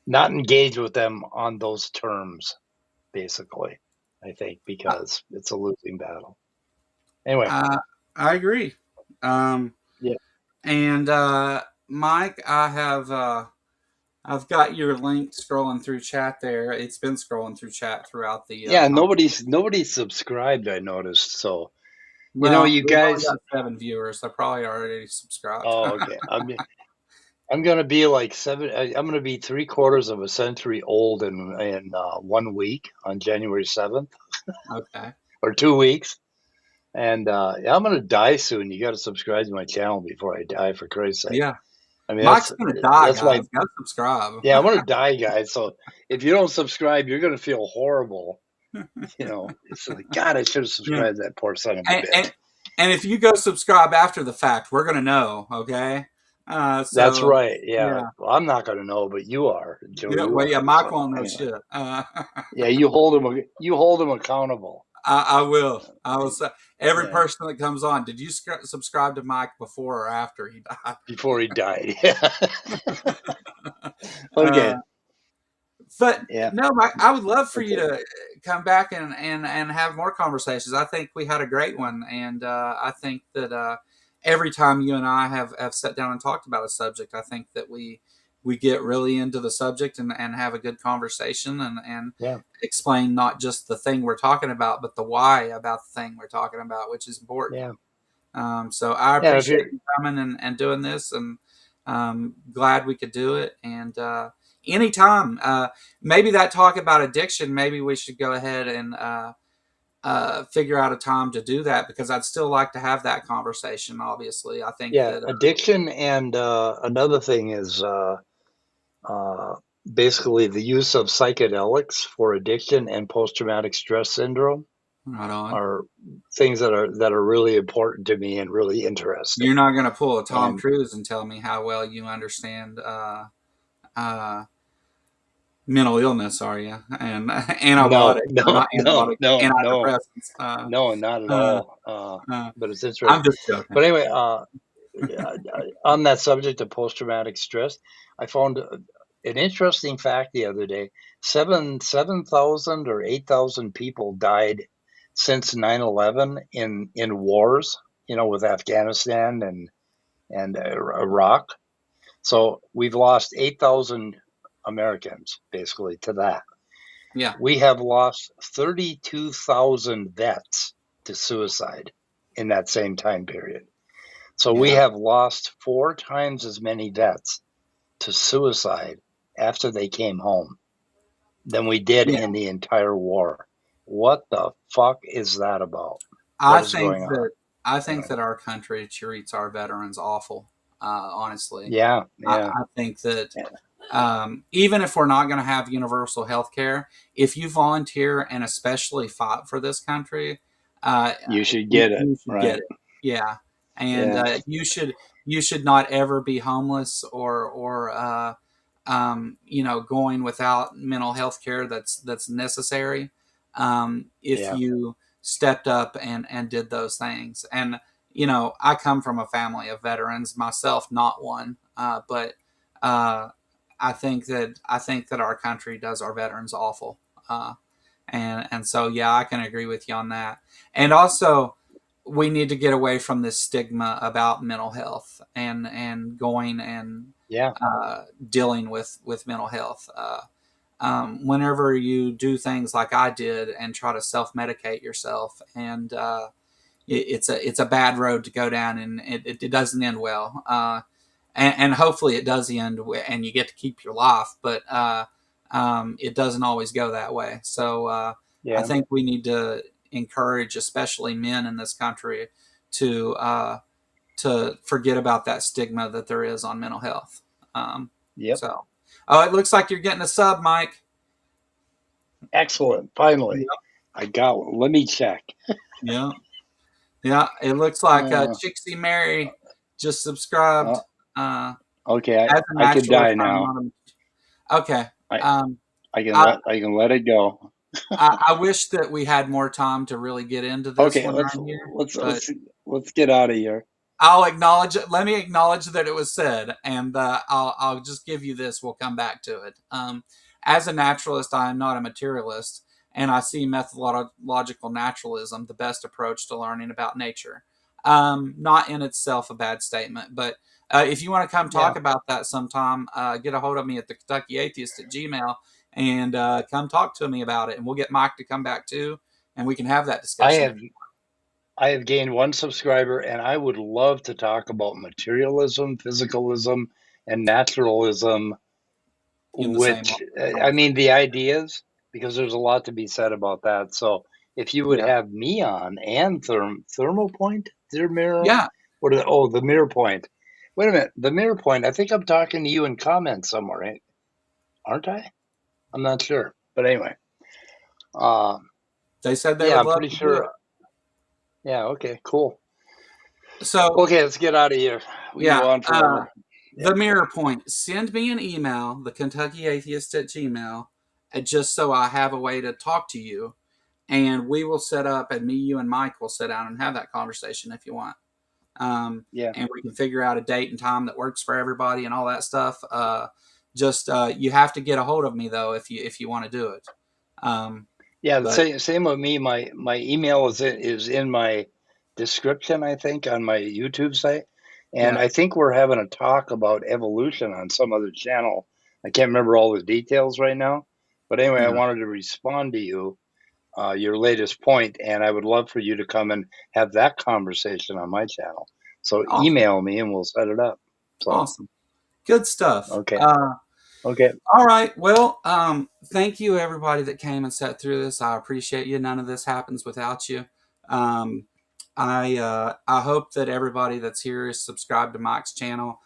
not engage with them on those terms, basically. I think I, because it's a losing battle. Anyway, I agree. Um, yeah, and Mike, I've got your link scrolling through chat there. It's been scrolling through chat throughout the yeah. conversation. Nobody's subscribed. I noticed. So Well, you we've only guys. got 7 viewers. They're probably already subscribed. Oh, okay. I'm gonna be like I'm gonna be three-quarters of a century old in 1 week on January 7th, Okay. or 2 weeks, and yeah, I'm gonna die soon. You got to subscribe to my channel before I die, for Christ's sake. Yeah. I mean, Mike's gonna die, that's my guys. Go subscribe. yeah. I'm gonna die, guys. So if you don't subscribe, you're gonna feel horrible. It's like God, I should have Yeah. subscribed to that poor son of a And, bitch. and and if you go subscribe after the fact, we're gonna know. Okay. That's So right. Yeah, yeah. well, I'm not gonna know, but you are, Joe. Yeah. You Well, yeah. are. Mike So won't know anyway, shit. yeah, you hold him. You hold him accountable. I will. I will say every Yeah, person that comes on. Did you subscribe to Mike before or after he died? before he died. Yeah. Uh, Okay. but Yeah. no, Mike, I would love for That's you it. to come back and have more conversations. I think we had a great one, and I think that every time you and I have sat down and talked about a subject, I think that we get really into the subject and have a good conversation and Yeah. explain not just the thing we're talking about, but the why about the thing we're talking about, which is important. Yeah. So I Yeah. If appreciate you're you coming and doing this, and glad we could do it. And anytime, maybe that talk about addiction, maybe we should go ahead and figure out a time to do that because I'd still like to have that conversation. Obviously, I think yeah, that addiction and another thing is uh, basically the use of psychedelics for addiction and post-traumatic stress syndrome right on. are things that are really important to me and really interesting. You're not going to pull a Tom And Cruise and tell me how well you understand uh, mental illness, are you? And no, antibiotics, or no, not no, antibiotics, no, no, antidepressants. no, not at Uh, all. uh, But it's interesting. I'm just joking. But anyway, on that subject of post-traumatic stress, I found an interesting fact the other day. 7,000 or 8,000 people died since 9/11 in wars, with Afghanistan and Iraq. So we've lost 8,000 Americans basically to that. Yeah, We have lost 32,000 vets to suicide in that same time period. So we yeah, have lost 4 times as many vets to suicide after they came home than we did yeah. in the entire war. What the fuck is that about? I What is think going on? that I think Anyway, that our country treats our veterans awful. Honestly, yeah, I, yeah, I think that yeah. even if we're not going to have universal health care, if you volunteer and especially fight for this country, uh, You should you, get it, you should get right? it. Yeah, and Yeah, you should not ever be homeless or going without mental health care that's necessary. If yeah, you stepped up and did those things, and I come from a family of veterans myself, not one, but uh, I think that our country does our veterans awful, and so yeah, I can agree with you on that. And also, we need to get away from this stigma about mental health and going and yeah, dealing with mental health. Whenever you do things like I did and try to self medicate yourself, and it's a bad road to go down, and it doesn't end well. And hopefully it does end and you get to keep your life, but it doesn't always go that way. So I yeah, think we need to encourage, especially men in this country, to forget about that stigma that there is on mental health. Um, yep. so, oh, it looks like you're getting a sub, Mike. Excellent. Finally, Yeah, I got one. Let me check. yeah, yeah. It looks like Uh, Chixie Mary just subscribed. uh, Uh, okay, as a I could naturalist, die I'm now. not a. Okay. I Um, I I, I can let it go. I wish that we had more time to really get into this Okay, one let's right here, let's but let's let's get out of here. I'll acknowledge it. Let me acknowledge that it was said, and I'll just give you this. We'll come back to it. As a naturalist, I am not a materialist, and I see methodological naturalism the best approach to learning about nature. Not in itself a bad statement, but if you want to come Yeah, talk about that sometime, get a hold of me at the Kentucky Atheist at Gmail and come talk to me about it, and we'll get Mike to come back too, and we can have that I discussion. have I have gained one subscriber, and I would love to talk about materialism, physicalism, and naturalism. In the same Which I mean, conversation. the ideas, because there's a lot to be said about that. So if you would Yeah. have me on and thermal point, their mirror, Yeah. what are the, oh the mirror point. Wait a minute. The mirror point. I think I'm talking to you in comments somewhere, right? Aren't I? I'm not sure. But anyway. Uh, They said they yeah, would I'm love pretty to do sure. it. Yeah. Okay. Cool. So Okay, let's get out of here. We can yeah, go on forever. the Yep. mirror point. Send me an email, the Kentucky Atheist at Gmail, just so I have a way to talk to you, and we will set up. And me, you, and Mike will sit down and have that conversation if you want. Yeah. And we can figure out a date and time that works for everybody and all that stuff. Just you have to get a hold of me though if you want to do it. Um, Yeah. The but same with me. My email is in my description, I think, on my YouTube site. And yeah, I think we're having a talk about evolution on some other channel. I can't remember all the details right now. But anyway, I yeah, wanted to respond to you, your latest point, and I would love for you to come and have that conversation on my channel. So awesome, email me and we'll set it up. So, awesome, good stuff. okay. Okay. All right. Well, thank you everybody that came and sat through this. I appreciate you. None of this happens without you. Um, I hope that everybody that's here is subscribed to Mike's channel.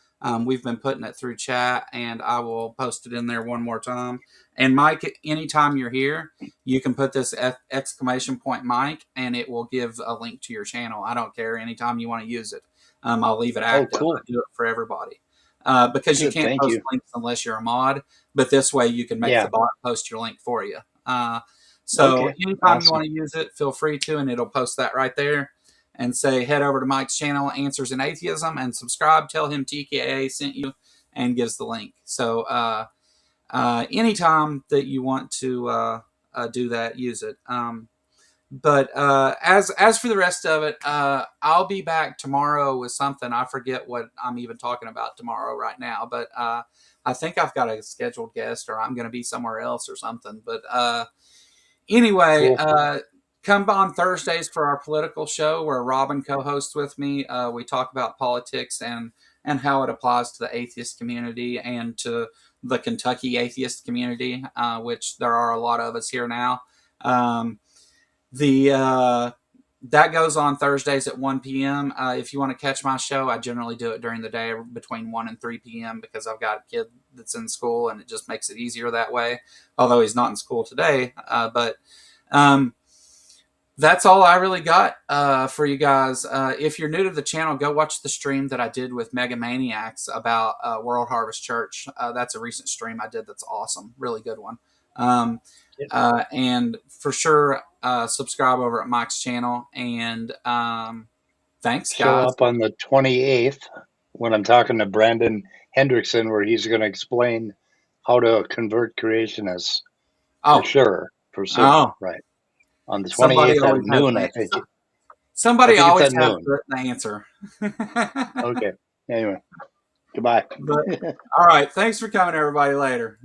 We've been putting it through chat, and I will post it in there one more time. And Mike, anytime you're here, you can put this exclamation point Mike, and it will give a link to your channel. I don't care. Anytime you want to use it, I'll leave it Oh, active. I cool. do it for everybody. Because you Good. can't Thank post you. links unless you're a mod, but this way you can make the Yeah. bot post your link for you. So Okay. anytime you Awesome. want to use it, feel free to, and it'll post that right there. And say, head over to Mike's channel, Answers in Atheism, and subscribe. Tell him TKA sent you, and gives the link. So anytime that you want to do that, use it. But as for the rest of it, I'll be back tomorrow with something. I forget what I'm even talking about tomorrow right now, but I think I've got a scheduled guest, or I'm going to be somewhere else or something. But anyway, Cool. come on Thursdays for our political show where Robin co-hosts with me. We talk about politics and how it applies to the atheist community and to the Kentucky atheist community, which there are a lot of us here now. Um, the That goes on Thursdays at 1 p.m. If you want to catch my show, I generally do it during the day between 1 and 3 p.m. because I've got a kid that's in school and it just makes it easier that way. Although he's not in school today. But that's all I really got for you guys. If you're new to the channel, go watch the stream that I did with Mega Maniacs about World Harvest Church. That's a recent stream I did that's awesome. Really good one. Um, and for sure, subscribe over at Mike's channel. And thanks, Show guys. up on the 28th when I'm talking to Brandon Hendrickson, where he's going to explain how to convert creationists for Oh, sure, for certain. oh, Right. On the somebody 28th at always has noon, an I think. answer. I Somebody think it's always at has noon. the answer. Okay. Anyway, goodbye. But all right, thanks for coming, everybody. Later.